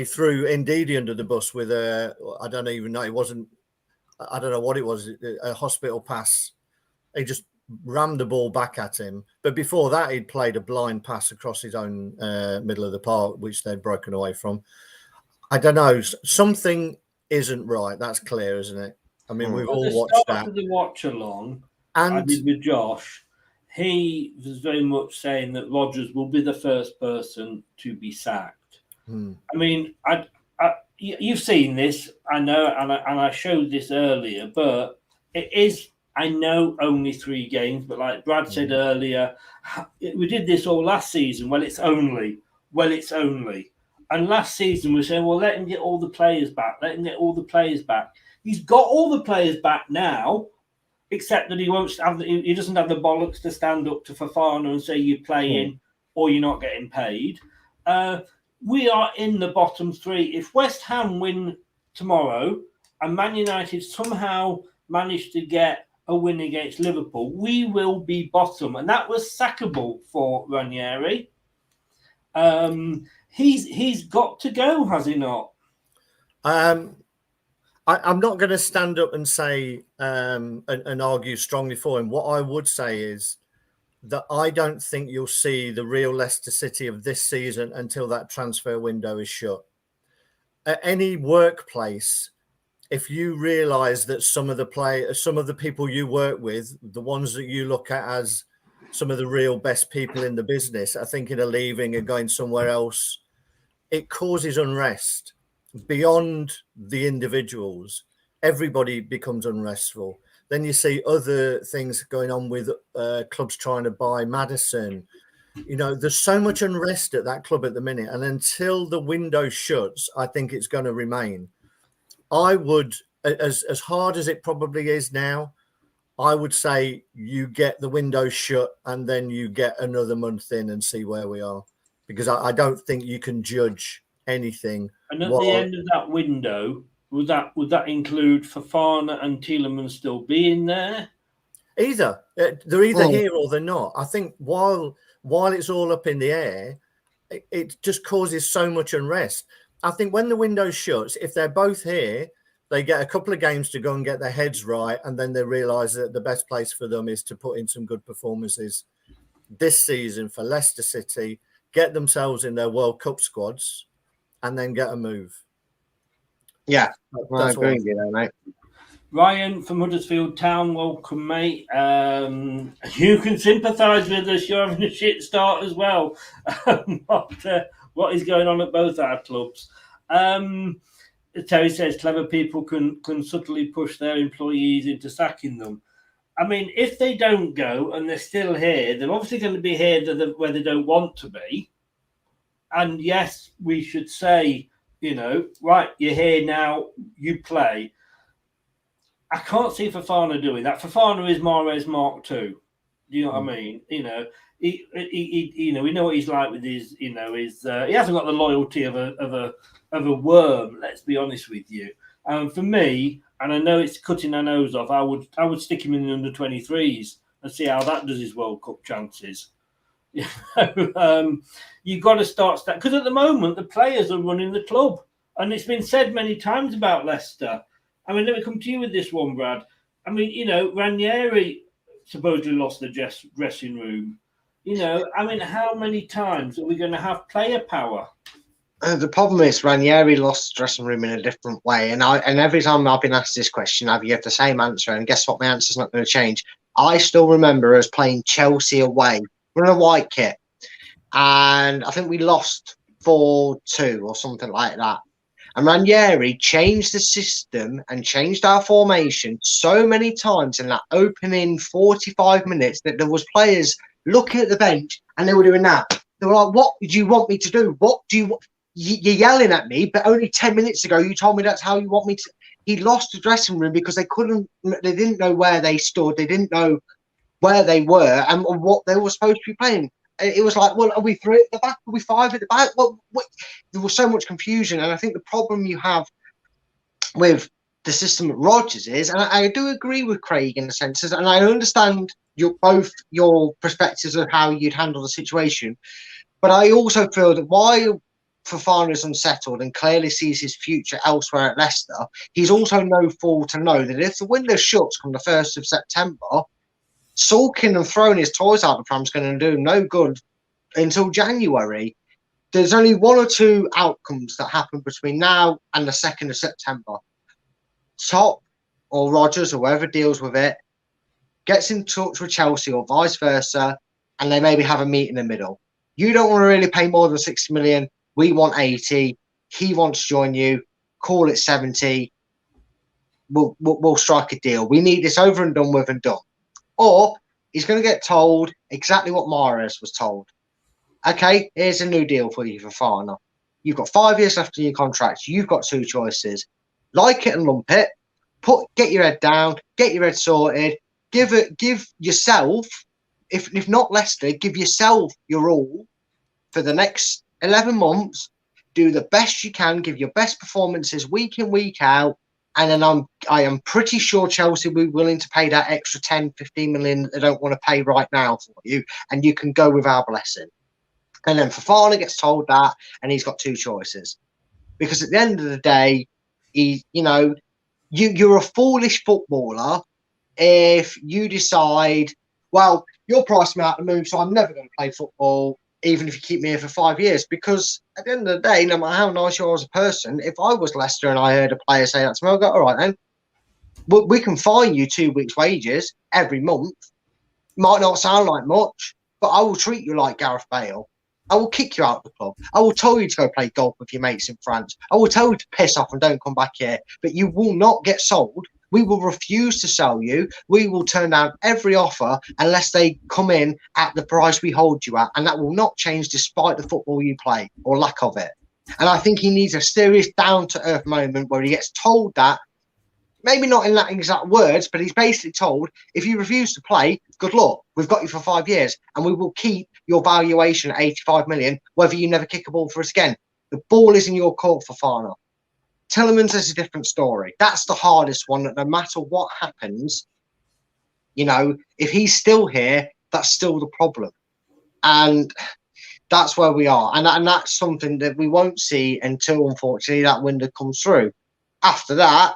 threw Ndidi under the bus with I don't even know, it wasn't, I don't know what it was, a hospital pass. He just rammed the ball back at him. But before that, he'd played a blind pass across his own middle of the park, which they'd broken away from. I don't know. Something isn't right. That's clear, isn't it? I mean, we've all watched that. After the watch along, and I did with Josh, he was very much saying that Rodgers will be the first person to be sacked. I mean, you've seen this, I know, and I showed this earlier, but it is, I know, only 3 games, but like Brad said earlier, we did this all last season. Well, it's only. And last season we said, well, let him get all the players back. He's got all the players back now, except that he doesn't have the bollocks to stand up to Fofana and say you're playing or you're not getting paid. We are in the bottom 3. If West Ham win tomorrow and Man United somehow manage to get a win against Liverpool, we will be bottom. And that was sackable for Ranieri. He's got to go, has he not? I'm not going to stand up and say and argue strongly for him. What I would say is that I don't think you'll see the real Leicester City of this season until that transfer window is shut. At any workplace, if you realise that some of the people you work with, the ones that you look at as some of the real best people in the business, are thinking of leaving and going somewhere else, it causes unrest beyond the individuals. Everybody becomes unrestful. Then you see other things going on with clubs trying to buy Maddison. You know, there's so much unrest at that club at the minute. And until the window shuts, I think it's going to remain. I would, as hard as it probably is now, I would say you get the window shut and then you get another month in and see where we are. Because I don't think you can judge anything. And at the end of that window, would that include Fofana and Tielemans still being there? Either. They're either here or they're not. I think while it's all up in the air, it just causes so much unrest. I think when the window shuts, if they're both here, they get a couple of games to go and get their heads right, and then they realise that the best place for them is to put in some good performances this season for Leicester City, get themselves in their World Cup squads, and then get a move. Yeah, I agree with you there, mate. Ryan from Huddersfield Town, welcome, mate. You can sympathise with us. You're having a shit start as well. What is going on at both our clubs? Terry says clever people can subtly push their employees into sacking them. I mean, if they don't go and they're still here, they're obviously going to be here where they don't want to be. And yes, we should say, you know, right, you're here now, you play. I can't see Fofana doing that. Fofana is Mahrez Mark II. Do you know what I mean? You know, he we know what he's like with his, you know, he hasn't got the loyalty of a worm. Let's be honest with you. For me, and I know it's cutting our nose off, I would stick him in the under-23s and see how that does his World Cup chances. You've got to start because at the moment the players are running the club, and it's been said many times about Leicester. I mean, let me come to you with this one, Brad. I mean, you know, Ranieri supposedly lost the dressing room. You know, I mean, how many times are we going to have player power? The problem is Ranieri lost the dressing room in a different way, and every time I've been asked this question, I've given the same answer, and guess what? My answer's not going to change. I still remember us playing Chelsea away. We're in a white kit, and I think we lost 4-2 or something like that. And Ranieri changed the system and changed our formation so many times in that opening 45 minutes that there was players looking at the bench and they were doing that. They were like, "What do you want me to do? What do you want? You're yelling at me, but only 10 minutes ago you told me that's how you want me to." He lost the dressing room because they didn't know where they stood. They didn't know where they were and what they were supposed to be playing. It was like, well, are we 3 at the back? Are we 5 at the back? Well, there was so much confusion. And I think the problem you have with the system at Rodgers is, and I do agree with Craig in the sense, and I understand both your perspectives of how you'd handle the situation, but I also feel that while Fofana is unsettled and clearly sees his future elsewhere at Leicester, he's also no fool to know that if the window shuts come the 1st of September, sulking and throwing his toys out the pram is going to do no good until January. There's only 1 or 2 outcomes that happen between now and the 2nd of September. Top or Rodgers or whoever deals with it gets in touch with Chelsea or vice versa, and they maybe have a meet in the middle. You don't want to really pay more than 60 million. We want 80. He wants to join you. Call it 70. We'll strike a deal. We need this over and done with and done. Or he's going to get told exactly what Mahrez was told. Okay, here's a new deal for you, Fofana. You've got 5 years left in your contract. You've got 2 choices. Like it and lump it. Get your head down. Get your head sorted. Give yourself, if not Leicester, give yourself your all for the next 11 months. Do the best you can. Give your best performances week in, week out. And then I am pretty sure Chelsea will be willing to pay that extra 10, 15 million that they don't want to pay right now for you. And you can go with our blessing. And then Fofana gets told that, and he's got 2 choices. Because at the end of the day, you're a foolish footballer if you decide, well, you're pricing me out the move, so I'm never going to play football, even if you keep me here for 5 years. Because at the end of the day, no matter how nice you are as a person, if I was Leicester and I heard a player say that to me, I'd go, all right then, we can fine you 2 weeks' wages every month. Might not sound like much, but I will treat you like Gareth Bale. I will kick you out of the club. I will tell you to go play golf with your mates in France. I will tell you to piss off and don't come back here. But you will not get sold. We will refuse to sell you. We will turn down every offer unless they come in at the price we hold you at. And that will not change despite the football you play or lack of it. And I think he needs a serious down-to-earth moment where he gets told that, maybe not in that exact words, but he's basically told, if you refuse to play, good luck. We've got you for 5 years and we will keep your valuation at 85 million, whether you never kick a ball for us again. The ball is in your court, Fofana. Tielemans is a different story. That's the hardest one, that no matter what happens, if he's still here, that's still the problem. And that's where we are. And that's something that we won't see until, unfortunately, that window comes through. After that,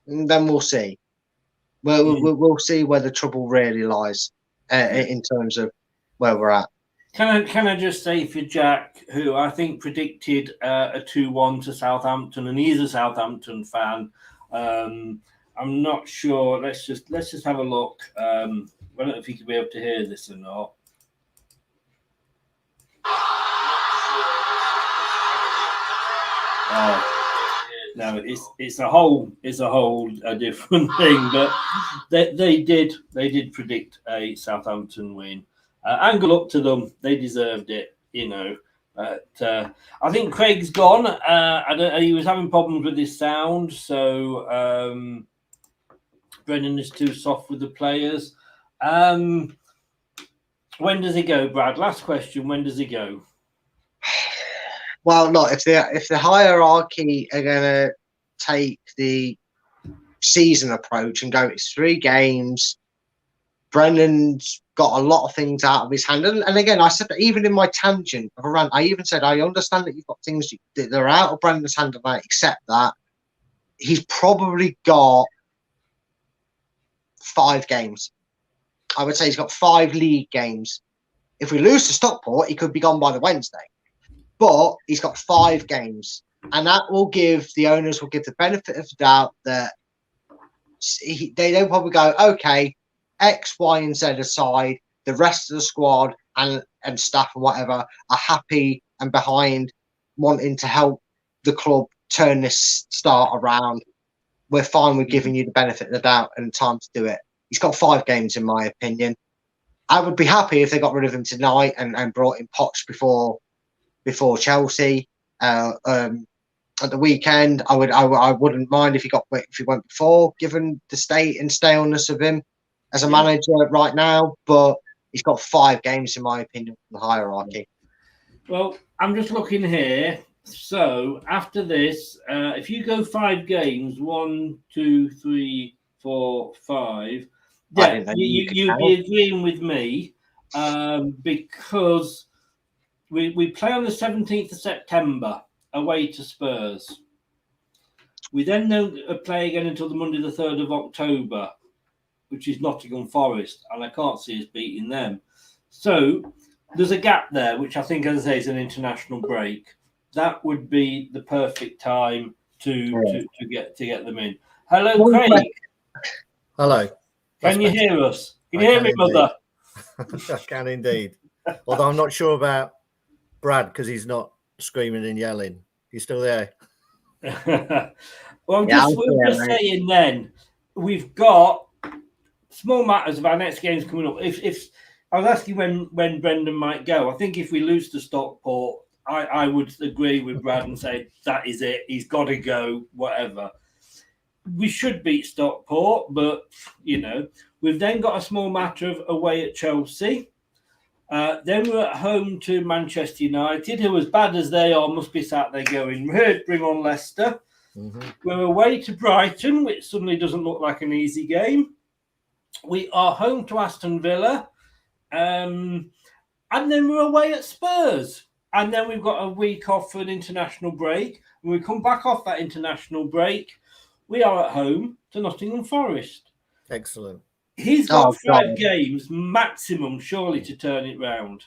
then we'll see. We'll see where the trouble really lies in terms of where we're at. Can I just say for Jack, who I think predicted a 2-1 to Southampton, and he's a Southampton fan. I'm not sure. Let's just have a look. I don't know if you could be able to hear this or not. No, it's a whole different thing. But they did predict a Southampton win. And good luck to them. They deserved it, But I think Craig's gone. He was having problems with his sound, so Brendan is too soft with the players. When does he go, Brad? Last question. When does he go? Well, look, if the hierarchy are going to take the season approach and go, it's 3 games, Brendan's got a lot of things out of his hand. And again, I said that even in my tangent of a rant, I even said, I understand that you've got things that are out of Brendan's hand, and I accept that. He's probably got 5 games. I would say he's got 5 league games. If we lose to Stockport, he could be gone by the Wednesday. but he's got 5 games, and that will give the owners the benefit of the doubt that they'll probably go, okay, X, Y, and Z aside, the rest of the squad and staff and whatever are happy and behind wanting to help the club turn this start around. We're fine with giving you the benefit of the doubt and time to do it. He's got 5 games, in my opinion. I would be happy if they got rid of him tonight and brought in Poch before Chelsea at the weekend. I wouldn't mind if he went before, given the state and staleness of him as a manager right now. But he's got 5 games, in my opinion, from the hierarchy. Well, I'm just looking here. So after this, if you go 5 games, 1, 2, 3, 4, 5. Yeah, you'd be agreeing with me because we play on the 17th of September away to Spurs. We then don't play again until the Monday the 3rd of October, which is Nottingham Forest, and I can't see us beating them. So there's a gap there, which I think, as I say, is an international break. That would be the perfect time to get them in. Hello, Craig. Hello. Can you hear us? Can you hear me, Mother? I can indeed. Although I'm not sure about Brad because he's not screaming and yelling. You still there? Well, we're just saying then, we've got small matters of our next games coming up. If I was asking when Brendan might go, I think if we lose to Stockport, I would agree with Brad and say that is it. He's got to go, whatever. We should beat Stockport, but, we've then got a small matter of away at Chelsea. Then we're at home to Manchester United, who, as bad as they are, must be sat there going, bring on Leicester. Mm-hmm. We're away to Brighton, which suddenly doesn't look like an easy game. We are home to Aston Villa. And then we're away at Spurs. And then we've got a week off for an international break. When we come back off that international break, we are at home to Nottingham Forest. Excellent. He's got 5 games maximum, surely, to turn it round.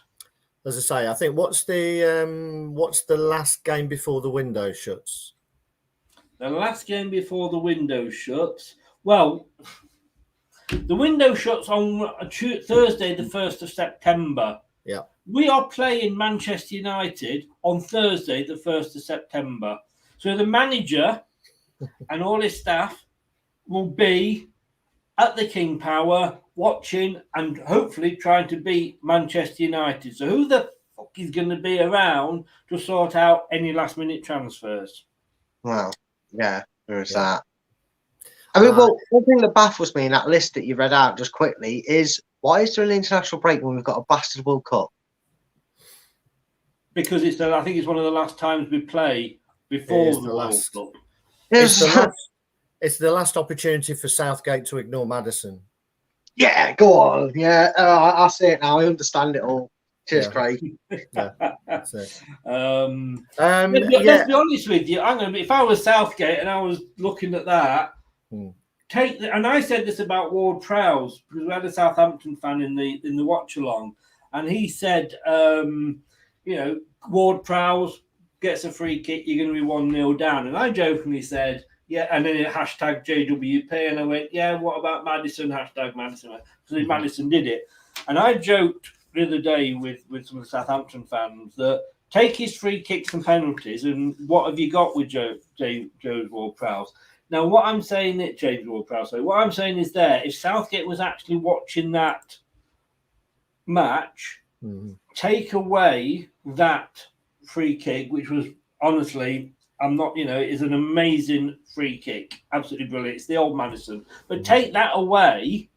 As I say, I think what's the last game before the window shuts? The last game before the window shuts. Well, the window shuts on Thursday, the 1st of September. Yeah. We are playing Manchester United on Thursday, the 1st of September. So the manager and all his staff will be at the King Power watching and hopefully trying to beat Manchester United. So who the fuck is going to be around to sort out any last-minute transfers? Well, yeah, there is that. I mean, one thing that baffles me in that list that you read out just quickly is, why is there an international break when we've got a bastard World Cup? Because I think it's one of the last times we play before the World Cup. It's the last opportunity for Southgate to ignore Maddison. Yeah, go on. Yeah, I see it now. I understand it all. Cheers, Craig. Yeah, that's it. Let's be honest with you. If I was Southgate and I was looking at that, and I said this about Ward Prowse, because we had a Southampton fan in the watch along, and he said, Ward Prowse gets a free kick, you're going to be 1-0 down. And I jokingly said, yeah, and then hashtag JWP, and I went, yeah, what about Maddison? Hashtag Maddison. Because Maddison did it. And I joked the other day with some of the Southampton fans that take his free kicks and penalties, and what have you got with James Ward-Prowse? Now, what I'm saying is, James Ward-Prowse, what I'm saying is if Southgate was actually watching that match, take away that free kick, which was honestly, is an amazing free kick. Absolutely brilliant. It's the old Maddison. But take that away,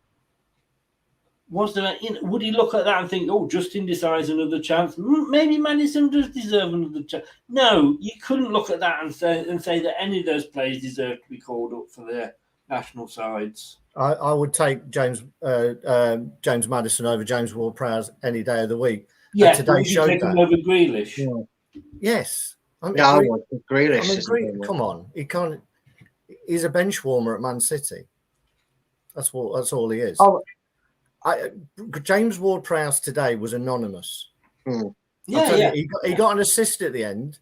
would he look at that and think, Justin decides another chance? Maybe Maddison does deserve another chance. No, you couldn't look at that and say that any of those players deserve to be called up for their national sides. I would take James Maddison over James Ward-Prowse any day of the week. Yeah, today showed that. Him over Grealish. Yeah. Yes. Grealish. Come on, he can't. He's a bench warmer at Man City. That's all he is. James Ward-Prowse today was anonymous. Yeah, he got an assist at the end.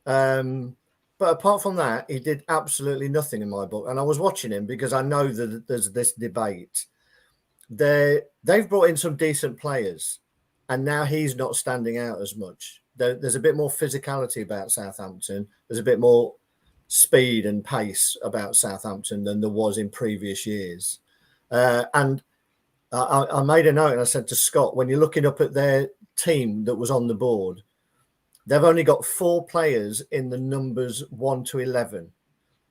But apart from that, he did absolutely nothing in my book. And I was watching him because I know that there's this debate. They've brought in some decent players, and now he's not standing out as much. There's a bit more physicality about Southampton. There's a bit more speed and pace about Southampton than there was in previous years. And I made a note and I said to Scott, when you're looking up at their team that was on the board, they've only got 4 players in the numbers 1 to 11.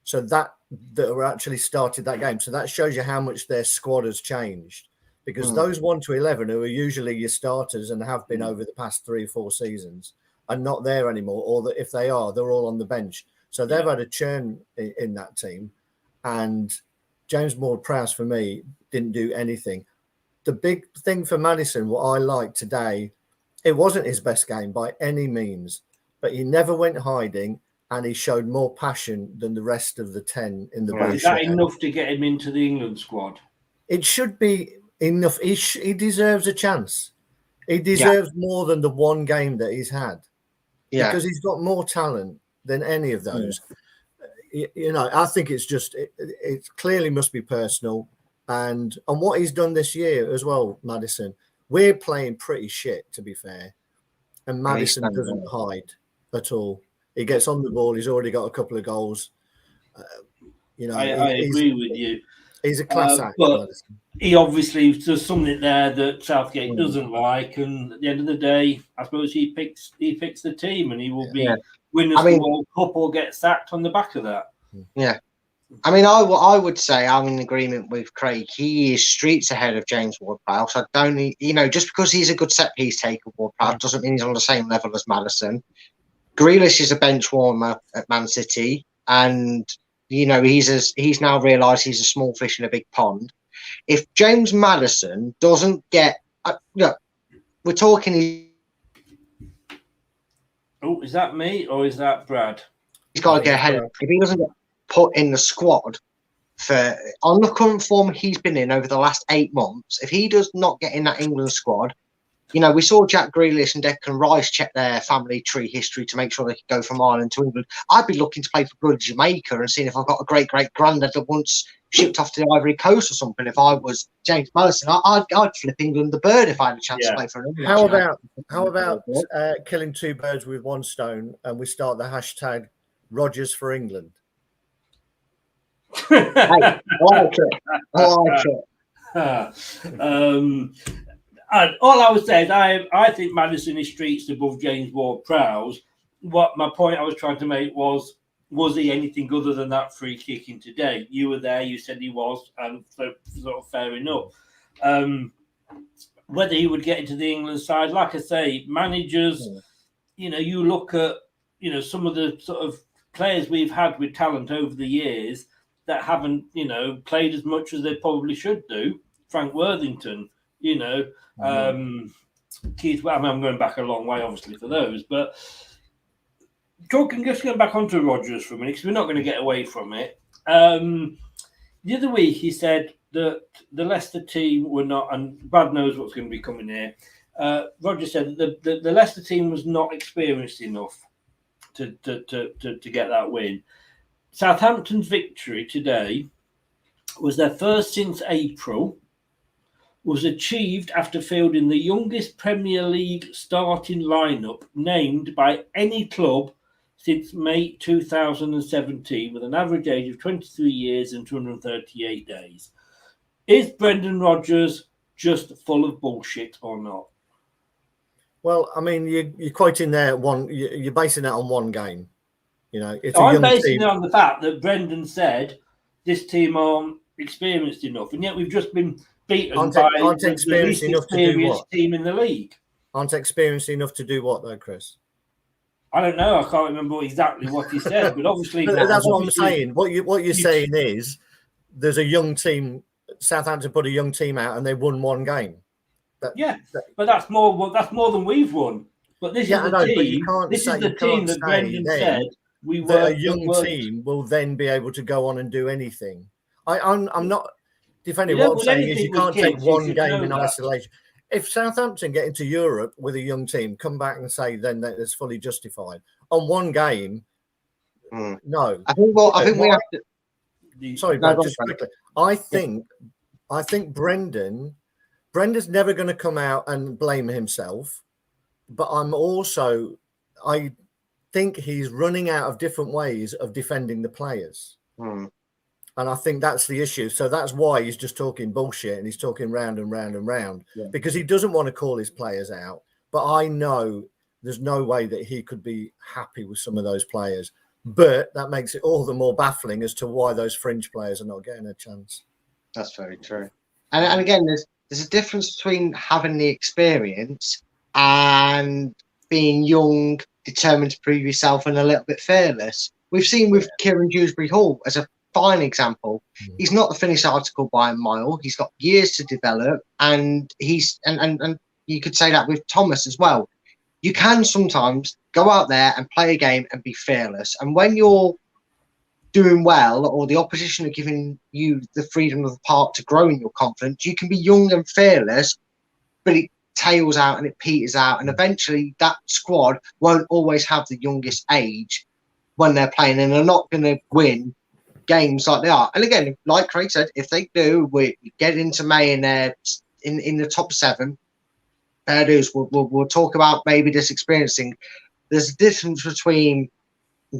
So that were actually started that game. So that shows you how much their squad has changed, because those 1 to 11, who are usually your starters and have been over the past 3 or 4 seasons, are not there anymore. Or that if they are, they're all on the bench. So they've had a churn in that team. And James Ward-Prowse, for me, didn't do anything. The big thing for Maddison, what I liked today, it wasn't his best game by any means, but he never went hiding and he showed more passion than the rest of the 10 in the blue. Is that enough to get him into the England squad? It should be enough. He deserves a chance. He deserves more than the one game that he's had. Yeah. Because he's got more talent than any of those. You know, I think it's just, it clearly must be personal. And what he's done this year as well, Maddison, we're playing pretty shit, to be fair. And Maddison doesn't hide at all. He gets on the ball. He's already got a couple of goals. You know, I agree with you. He's a class act. But he obviously does something there that Southgate doesn't like. And at the end of the day, I suppose he picks the team, and he will be winners the World Cup or get sacked on the back of that. Yeah. I mean, I would say I'm in agreement with Craig. He is streets ahead of James Ward-Prowse. I don't, just because he's a good set piece taker, Ward-Prowse doesn't mean he's on the same level as Maddison. Grealish is a bench warmer at Man City, and he's now realised he's a small fish in a big pond. If James Maddison doesn't get, we're talking. Oh, is that me or is that Brad? He's got to get ahead. If he doesn't get put in the squad on the current form he's been in over the last 8 months, if he does not get in that England squad, we saw Jack Grealish and Declan Rice check their family tree history to make sure they could go from Ireland to England. I'd be looking to play for good Jamaica and seeing if I've got a great granddad that once shipped off to the Ivory Coast or something. If I was James Maddison, I'd flip England the bird if I had a chance to play for England. How about killing 2 birds with 1 stone, and we start the hashtag Rodgers for England? Hey, I like it. And all I would say is I think Maddison is streets above James Ward-Prowse. What my point I was trying to make was he anything other than that free kicking today? You were there, you said he was, and so sort of fair enough. Whether he would get into the England side, like I say, managers, you look at, some of the sort of players we've had with talent over the years that haven't, played as much as they probably should do. Frank Worthington, Keith, I'm going back a long way, obviously, for those. But just going back onto Rodgers for a minute, because we're not going to get away from it. The other week, he said that the Leicester team were not, and Brad knows what's going to be coming here. Rodgers said that the Leicester team was not experienced enough to get that win. Southampton's victory today was their first since April, was achieved after fielding the youngest Premier League starting lineup named by any club since May 2017, with an average age of 23 years and 238 days. Is Brendan Rodgers just full of bullshit or not? Well, I mean, you're quoting there you're basing that on one game. It's I'm basing it on the fact that Brendan said this team aren't experienced enough, and yet we've just been beaten by the least experienced team in the league. Aren't experienced enough to do what, though, Chris? I don't know. I can't remember exactly what he said, but obviously that's what I'm saying. What you're saying is there's a young team. Southampton put a young team out, and they won 1 game. But that's more than we've won. But this is the team. This is the team that Brendan said we were. A young team will then be able to go on and do anything. I'm not defending. What I'm saying is you can't take one game in isolation. if Southampton get into Europe with a young team, come back and say then that it's fully justified on one game. No, I think we have to. Sorry, Brad, just quickly. I think Brendan's never going to come out and blame himself, but I think he's running out of different ways of defending the players. And I think that's the issue. So that's why he's just talking bullshit and he's talking round and round and round because he doesn't want to call his players out. But I know there's no way that he could be happy with some of those players. But that makes it all the more baffling as to why those fringe players are not getting a chance. That's very true. And again, there's a difference between having the experience and being young, determined to prove yourself, and a little bit fearless. We've seen with Kieran Dewsbury Hall as a fine example. He's not the finished article by a mile. He's got years to develop, and and you could say that with Thomas as well. You can sometimes go out there and play a game and be fearless. And when you're doing well, or the opposition are giving you the freedom of the park to grow in your confidence, you can be young and fearless, but it tails out and it peters out. And eventually that squad won't always have the youngest age when they're playing, and they're not going to win games like they are. And again, like Craig said, if they do, we get into May and they're in the top 7, fair dues. We'll talk about maybe this experiencing. There's a difference between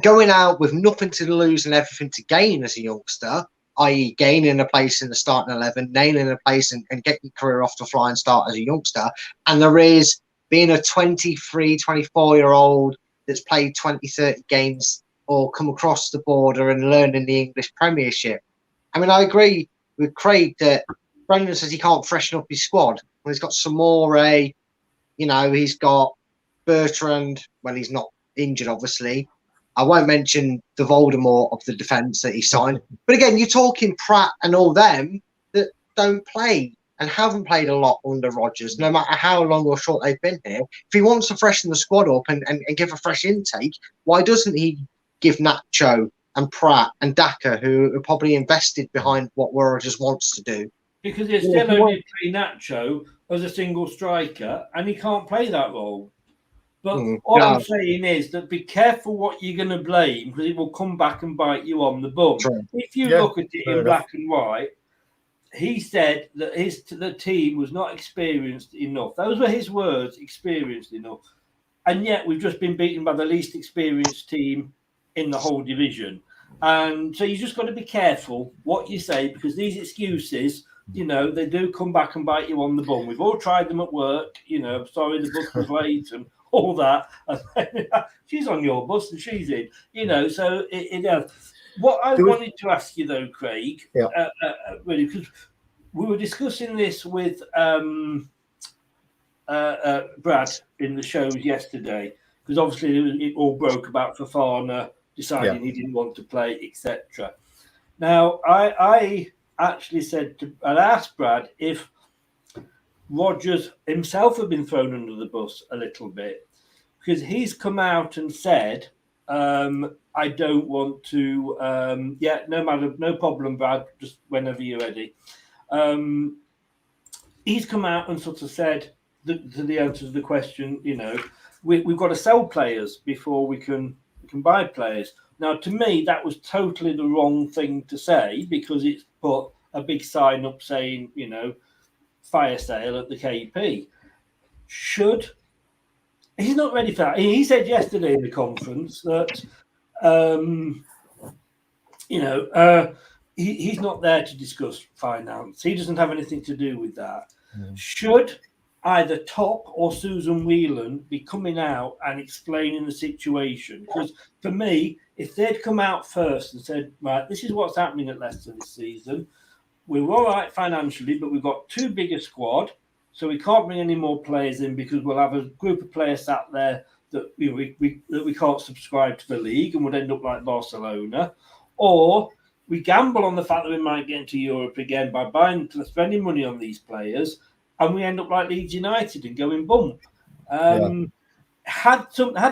going out with nothing to lose and everything to gain as a youngster, i.e. gaining a place in the starting 11, nailing a place and getting your career off the flying start as a youngster. And there is being a 23, 24-year-old that's played 20, 30 games or come across the border and learning the English Premiership. I mean, I agree with Craig that Brendan says he can't freshen up his squad. Well, he's got Samore, he's got Bertrand when he's not injured, obviously. I won't mention the Voldemort of the defence that he signed. But again, you're talking Pratt and all them that don't play and haven't played a lot under Rodgers, no matter how long or short they've been here. If he wants to freshen the squad up and give a fresh intake, why doesn't he give Nacho and Pratt and Daka, who are probably invested behind what Rodgers wants to do? Because he's still only play Nacho as a single striker, and he can't play that role. But all I'm saying is that be careful what you're going to blame, because it will come back and bite you on the bum. True. If you look at it in black and white, he said that the team was not experienced enough. Those were his words, experienced enough. And yet we've just been beaten by the least experienced team in the whole division. And so you just got to be careful what you say, because these excuses, they do come back and bite you on the bum. We've all tried them at work, sorry, the bus was late and all that. She's on your bus and she's in, so it what I wanted to ask you though, Craig, really, because we were discussing this with Brad in the shows yesterday, because obviously it all broke about Fofana deciding he didn't want to play, etc. Now, I actually I asked Brad if Rodgers himself had been thrown under the bus a little bit, because he's come out and said, I don't want to, no problem, Brad, just whenever you're ready. He's come out and sort of said, to the answer to the question, we've got to sell players before we can buy players. Now, to me, that was totally the wrong thing to say, because it's put a big sign up saying, fire sale at the KP. He's not ready for that. He said yesterday in the conference that, he's not there to discuss finance. He doesn't have anything to do with that. Should either Top or Susan Whelan be coming out and explaining the situation? Because for me, if they'd come out first and said, right, this is what's happening at Leicester this season. We're all right financially, but we've got too big a squad, so we can't bring any more players in because we'll have a group of players sat there that we can't subscribe to the league and would end up like Barcelona. Or we gamble on the fact that we might get into Europe again by spending money on these players, and we end up like Leeds United and going bump. Had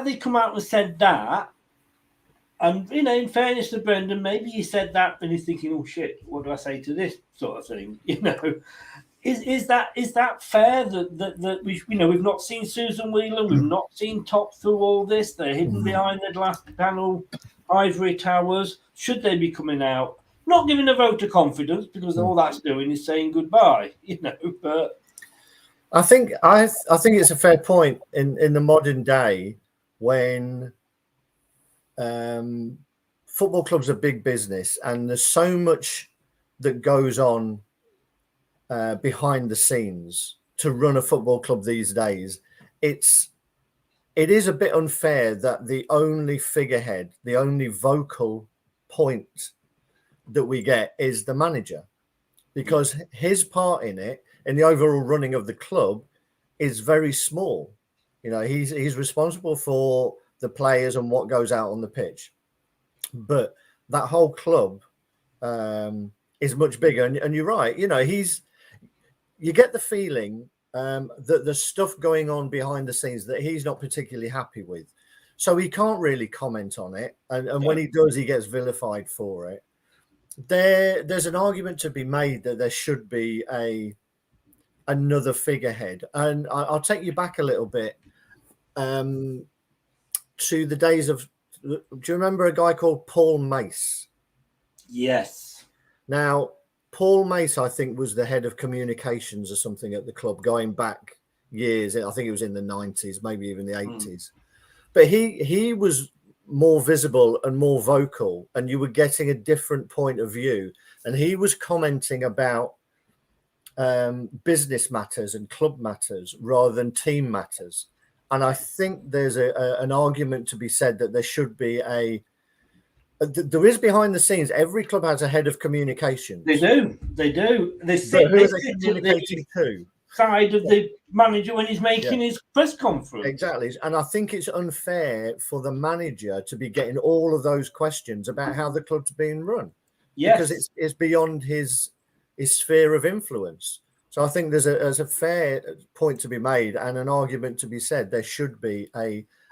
they come out and said that, and in fairness to Brendan, maybe he said that and he's thinking, oh shit, what do I say to this sort of thing? Is that fair that we've not seen Susan Whelan, we've not seen Top through all this? They're hidden behind the glass panel, ivory towers. Should they be coming out? Not giving a vote of confidence, because all that's doing is saying goodbye, But I think it's a fair point in the modern day when football clubs are big business and there's so much that goes on behind the scenes to run a football club these days. It is a bit unfair that the only figurehead, the only vocal point that we get is the manager, because his part in it, in the overall running of the club, is very small. He's responsible for the players and what goes out on the pitch, but that whole club is much bigger. And you're right. You get the feeling that there's stuff going on behind the scenes that he's not particularly happy with, so he can't really comment on it. And when he does, he gets vilified for it. There's an argument to be made that there should be another figurehead, and I'll take you back a little bit to the days of. Do you remember a guy called Paul Mace? Yes. Now, Paul Mace, I think, was the head of communications or something at the club going back years. I think it was in the 90s, maybe even the 80s. But he was more visible and more vocal, and you were getting a different point of view. And he was commenting about business matters and club matters rather than team matters. And I think there's an argument to be said that there should be there is behind the scenes. Every club has a head of communications. They do. They sit who are they communicating to? Side of the manager when he's making his press conference. Exactly. And I think it's unfair for the manager to be getting all of those questions about how the club's being run. Yes. Because it's beyond his sphere of influence. So I think there's a fair point to be made and an argument to be said. There should be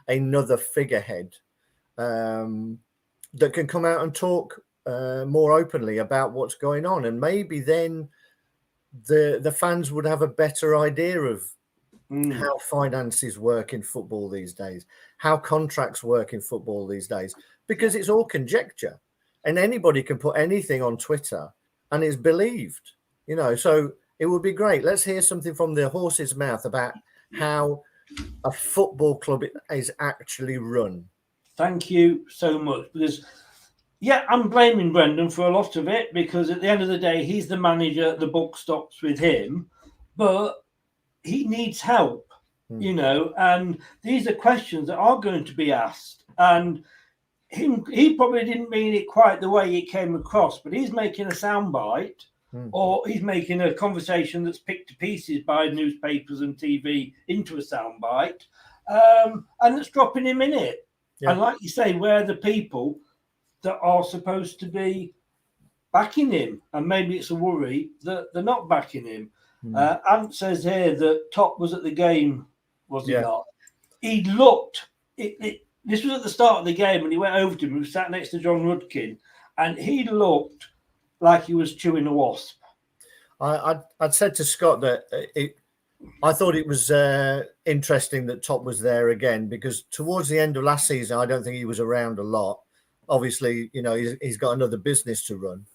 another figurehead that can come out and talk more openly about what's going on, and maybe then the fans would have a better idea of how finances work in football these days, how contracts work in football these days, because it's all conjecture and anybody can put anything on Twitter and it's believed, so it would be great. Let's hear something from the horse's mouth about how a football club is actually run. Thank you so much. Because, I'm blaming Brendan for a lot of it, because at the end of the day, he's the manager. The buck stops with him, but he needs help, and these are questions that are going to be asked. And he probably didn't mean it quite the way it came across, but he's making a soundbite or he's making a conversation that's picked to pieces by newspapers and TV into a soundbite, and it's dropping him in it. Yeah. And like you say, where the people that are supposed to be backing him, and maybe it's a worry that they're not backing him. Ant says here that Top was at the game, was he not? He looked, this was at the start of the game, and he went over to him, he was sat next to John Rudkin, and he looked like he was chewing a wasp. I'd said to Scott that I thought it was interesting that Top was there again, because towards the end of last season, I don't think he was around a lot. Obviously, he's got another business to run.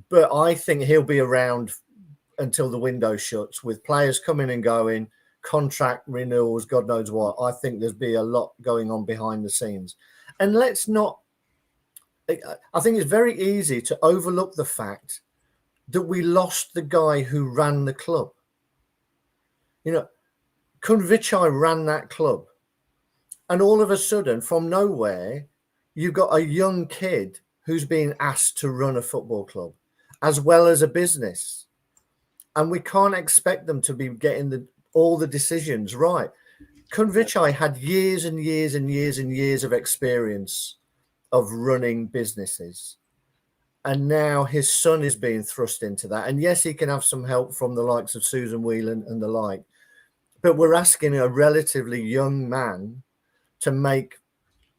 But I think he'll be around until the window shuts, with players coming and going, contract renewals, God knows what. I think there's be a lot going on behind the scenes. And I think it's very easy to overlook the fact that we lost the guy who ran the club. Kunvichai ran that club. And all of a sudden, from nowhere, you've got a young kid who's being asked to run a football club as well as a business. And we can't expect them to be getting all the decisions right. Kunvichai had years and years and years and years of experience of running businesses. And now his son is being thrust into that. And yes, he can have some help from the likes of Susan Whelan and the like. But we're asking a relatively young man to make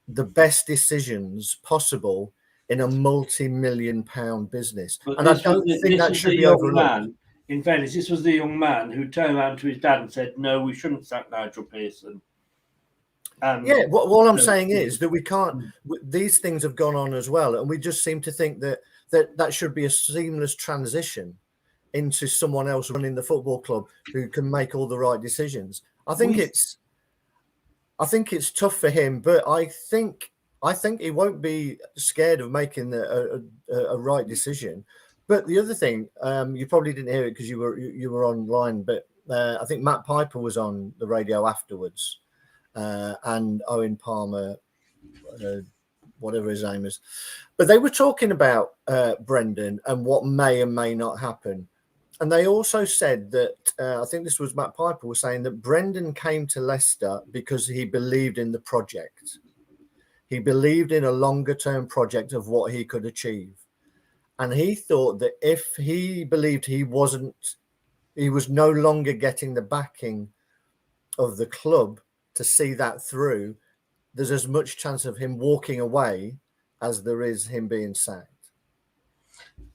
the best decisions possible in a multi-million-pound business. But and I don't think that should be overlooked. in fairness, this was the young man who turned around to his dad and said, "No, we shouldn't sack Nigel Pearson." Yeah, what I'm saying is that we can't. These things have gone on as well, and we just seem to think that should be a seamless transition into someone else running the football club who can make all the right decisions. I think it's tough for him, but I think he won't be scared of making a right decision. But the other thing, you probably didn't hear it because you were online, but I think Matt Piper was on the radio afterwards, and Owen Palmer, whatever his name is, but they were talking about Brendan and what may and may not happen. And they also said that, I think this was Matt Piper was saying that Brendan came to Leicester because he believed in the project. He believed in a longer term project of what he could achieve. And he thought that if he believed he was no longer getting the backing of the club to see that through, there's as much chance of him walking away as there is him being sacked.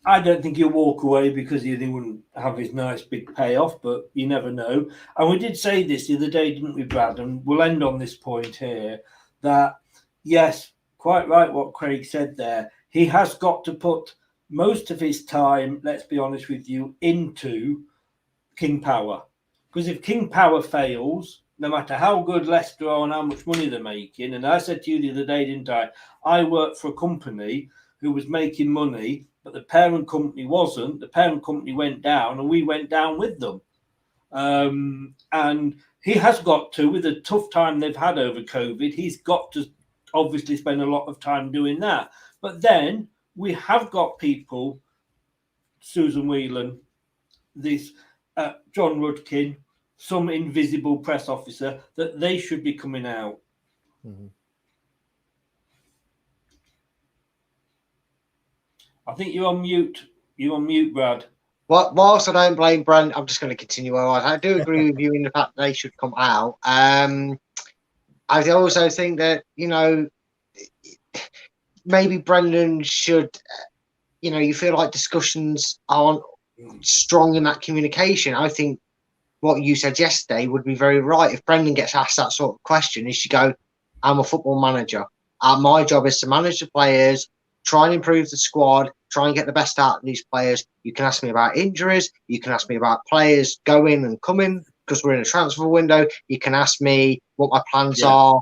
I don't think he'll walk away because he wouldn't have his nice big payoff, but you never know. And we did say this the other day, didn't we, Brad? And we'll end on this point here, that, yes, quite right what Craig said there. He has got to put most of his time, let's be honest with you, into King Power. Because if King Power fails, no matter how good Leicester are and how much money they're making, and I said to you the other day, didn't I worked for a company who was making money, but the parent company wasn't. The parent company went down and we went down with them. And he has got to, with the tough time they've had over COVID, he's got to obviously spend a lot of time doing that. But then we have got people, Susan Whelan, this John Rudkin, some invisible press officer, that they should be coming out. Mm-hmm. I think you're on mute. You're on mute, Brad. Whilst I don't blame Brent, I'm just going to continue. I do agree with you in the fact they should come out. I also think that, maybe Brendan should, you feel like discussions aren't strong in that communication. I think what you said yesterday would be very right. If Brendan gets asked that sort of question, he should go, I'm a football manager. My job is to manage the players, try and improve the squad, try and get the best out of these players. You can ask me about injuries. You can ask me about players going and coming because we're in a transfer window. You can ask me what my plans are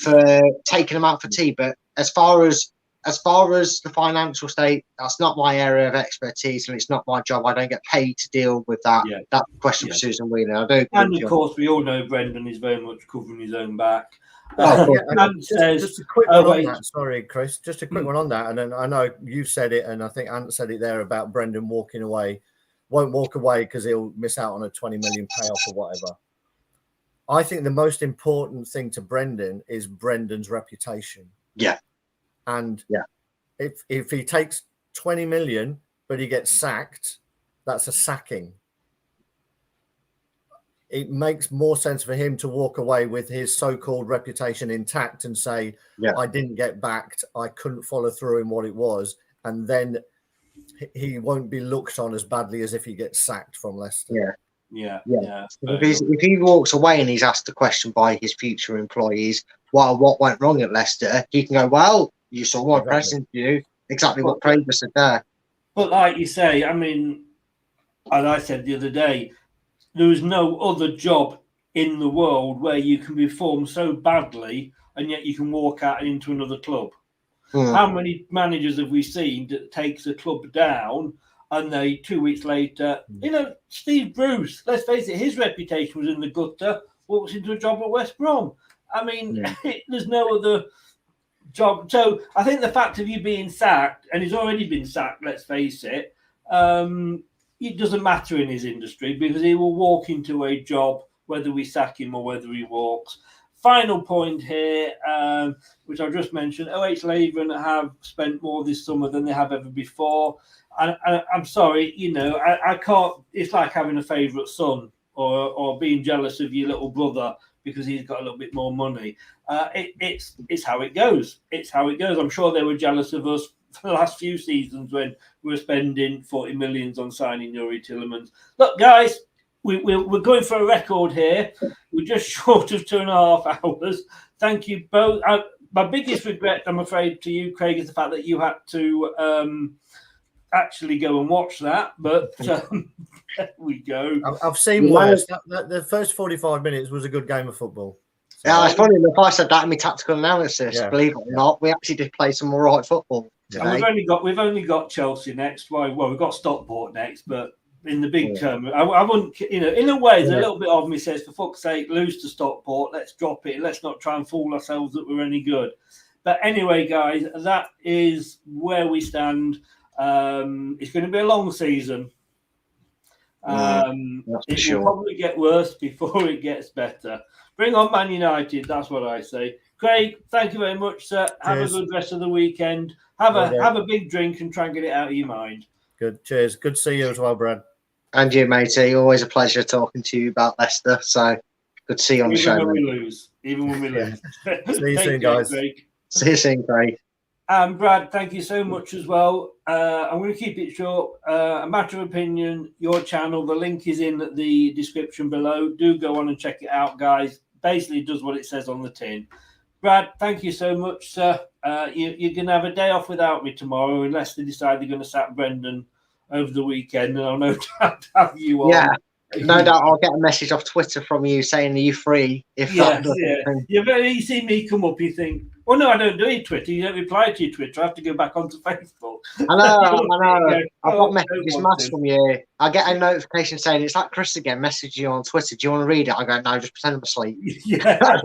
for taking them out for tea. But as far as the financial state, that's not my area of expertise, and it's not my job. I don't get paid to deal with that. Yeah. That question for Susan Wheeler. I do. And of course, we all know Brendan is very much covering his own back. Just a quick one on that. Sorry, Chris. Just a quick one on that. And then I know you said it, and I think Ant said it there about Brendan walking away. Won't walk away because he'll miss out on a 20 million payoff or whatever. I think the most important thing to Brendan is Brendan's reputation. Yeah. And if he takes 20 million but he gets sacked, that's a sacking. It makes more sense for him to walk away with his so-called reputation intact and say, I didn't get backed, I couldn't follow through in what it was, and then he won't be looked on as badly as if he gets sacked from Leicester. Yeah. If he walks away and he's asked the question by his future employees, what went wrong at Leicester, he can go, well, you saw what present you, exactly what Craig said there. But like you say, I mean, as I said the other day, there is no other job in the world where you can perform so badly and yet you can walk out into another club. How many managers have we seen that takes a club down and they 2 weeks later, Steve Bruce, let's face it, his reputation was in the gutter, walks into a job at West Brom. I mean, there's no other job. So I think the fact of you being sacked, and he's already been sacked, let's face it, it doesn't matter in his industry because he will walk into a job whether we sack him or whether he walks. Final point here, which I just mentioned, OH Leyland have spent more this summer than they have ever before. And I'm sorry, I can't, it's like having a favourite son or being jealous of your little brother because he's got a little bit more money. It's how it goes. It's how it goes. I'm sure they were jealous of us for the last few seasons when we were spending 40 millions on signing Yuri Tillemans. Look, guys, we're going for a record here. We're just short of 2.5 hours. Thank you both. My biggest regret, I'm afraid, to you, Craig, is the fact that you had to actually go and watch that. But there we go. I've seen worse. The first 45 minutes was a good game of football. So, yeah, it's funny enough. I said that in my tactical analysis. Yeah. Believe it or not, we actually did play some all right football. Yeah. We've only got Chelsea next. Well, we've got Stockport next, but in the big term, I wouldn't. In a way, there's a little bit of me says, for fuck's sake, lose to Stockport. Let's drop it. Let's not try and fool ourselves that we're any good. But anyway, guys, that is where we stand. It's going to be a long season. It will probably get worse before it gets better. Bring on Man United. That's what I say. Craig, thank you very much, sir. Have a good rest of the weekend. Have a big drink and try and get it out of your mind. Good. Cheers. Good to see you as well, Brad. And you, matey. Always a pleasure talking to you about Leicester. So good to see you on the show. Even when we lose. See you soon, guys. Craig. See you soon, Craig. And Brad, thank you so much as well. I'm going to keep it short. A matter of opinion, your channel, the link is in the description below. Do go on and check it out, guys. Basically does what it says on the tin. Brad, thank you so much, sir. You're going to have a day off without me tomorrow unless they decide they're going to sack Brendan over the weekend, and I'll no doubt have you on. Yeah, no doubt I'll get a message off Twitter from you saying, are you free? If you see me come up, you think, well, no, I don't do your Twitter. You don't reply to your Twitter. I have to go back onto Facebook. I know. I've got messages mass from you. I get a notification saying, it's like Chris again, message you on Twitter. Do you want to read it? I go, no, just pretend I'm asleep. Yeah.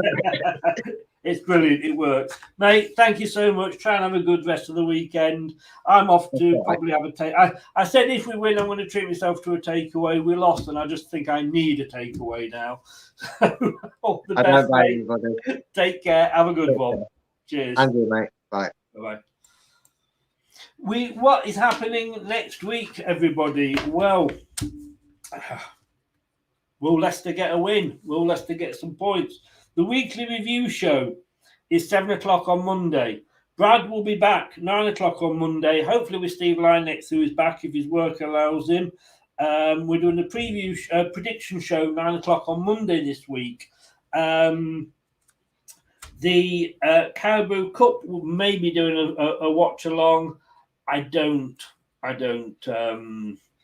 It's brilliant. It works. Mate, thank you so much. Try and have a good rest of the weekend. I'm off to probably have a take. I said if we win, I'm going to treat myself to a takeaway. We lost, and I just think I need a takeaway now. So, all the best, mate. Take care. Have a good one. Cheers. And you, mate. Bye. Bye-bye. What is happening next week, everybody? Well, will Leicester get a win? Will Leicester get some points? The weekly review show is 7 o'clock on Monday. Brad will be back 9 o'clock on Monday, hopefully with Steve Lynex, who is back if his work allows him. We're doing a prediction show 9 o'clock on Monday this week. The Caribou Cup will maybe doing a watch along. I don't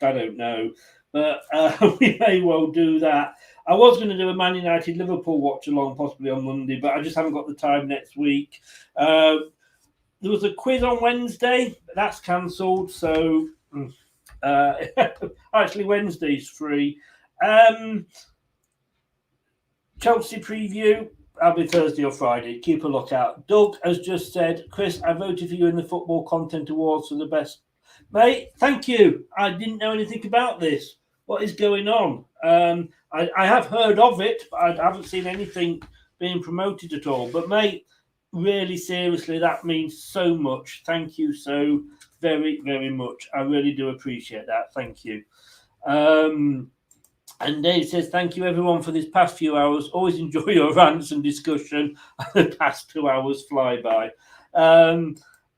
know, but we may well do that. I was going to do a Man United Liverpool watch along possibly on Monday, but I just haven't got the time next week. There was a quiz on Wednesday, but that's cancelled. So actually Wednesday's free. Chelsea preview. I'll be Thursday or Friday. Keep a lookout. Doug has just said, Chris, I voted for you in the Football Content Awards for the best. Mate, thank you. I didn't know anything about this. What is going on? I have heard of it, but I haven't seen anything being promoted at all. But, mate, really seriously, that means so much. Thank you so very, very much. I really do appreciate that. Thank you. And Dave says, thank you, everyone, for this past few hours. Always enjoy your rants and discussion. The past 2 hours fly by.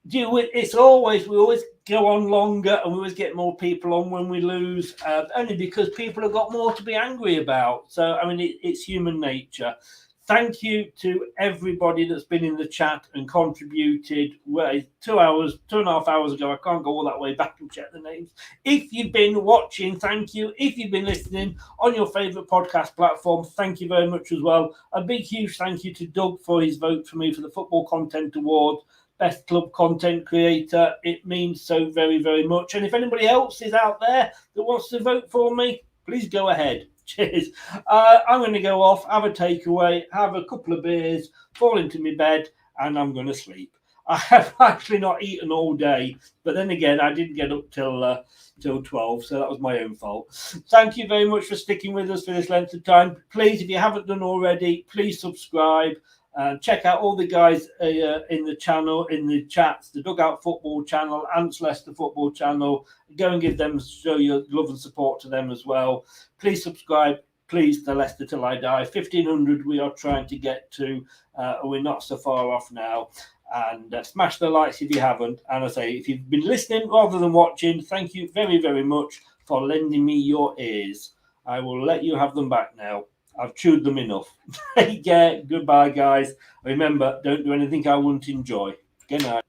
We always go on longer and we always get more people on when we lose, only because people have got more to be angry about. So, I mean, it's human nature. Thank you to everybody that's been in the chat and contributed. Well, 2.5 hours ago, I can't go all that way back and check the names. If you've been watching, thank you. If you've been listening on your favourite podcast platform, thank you very much as well. A big, huge thank you to Doug for his vote for me for the Football Content Award. Best club content creator. It means so very, very much. And if anybody else is out there that wants to vote for me, please go ahead. Cheers. I'm going to go off, have a takeaway, have a couple of beers, fall into my bed, and I'm going to sleep. I have actually not eaten all day, but then again, I didn't get up till 12, so that was my own fault. Thank you very much for sticking with us for this length of time. Please, if you haven't done already, please subscribe. Check out all the guys in the channel, in the chats, the Dugout Football channel, Ants Leicester Football channel. Go and show your love and support to them as well. Please subscribe. Please, the Leicester Till I Die. 1,500 we are trying to get to. We're not so far off now. And smash the likes if you haven't. And I say, if you've been listening rather than watching, thank you very, very much for lending me your ears. I will let you have them back now. I've chewed them enough. Take care. Goodbye, guys. Remember, don't do anything I won't enjoy. Good night.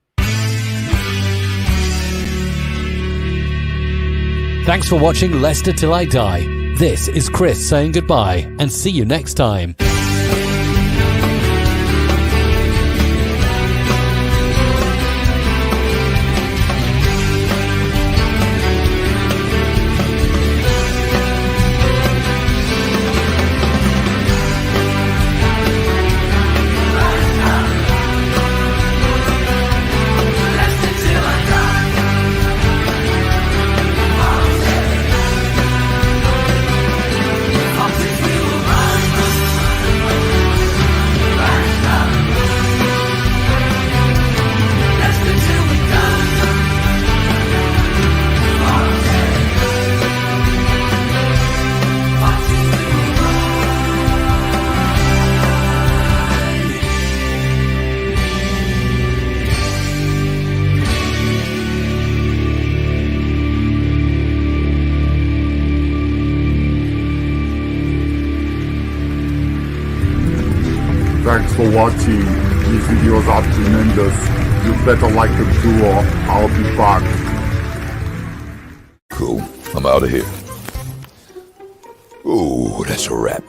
Thanks for watching Leicester Till I Die. This is Chris saying goodbye and see you next time. Thanks for watching. These videos are tremendous. You better like them too or I'll be back. Cool. I'm out of here. Ooh, that's a wrap.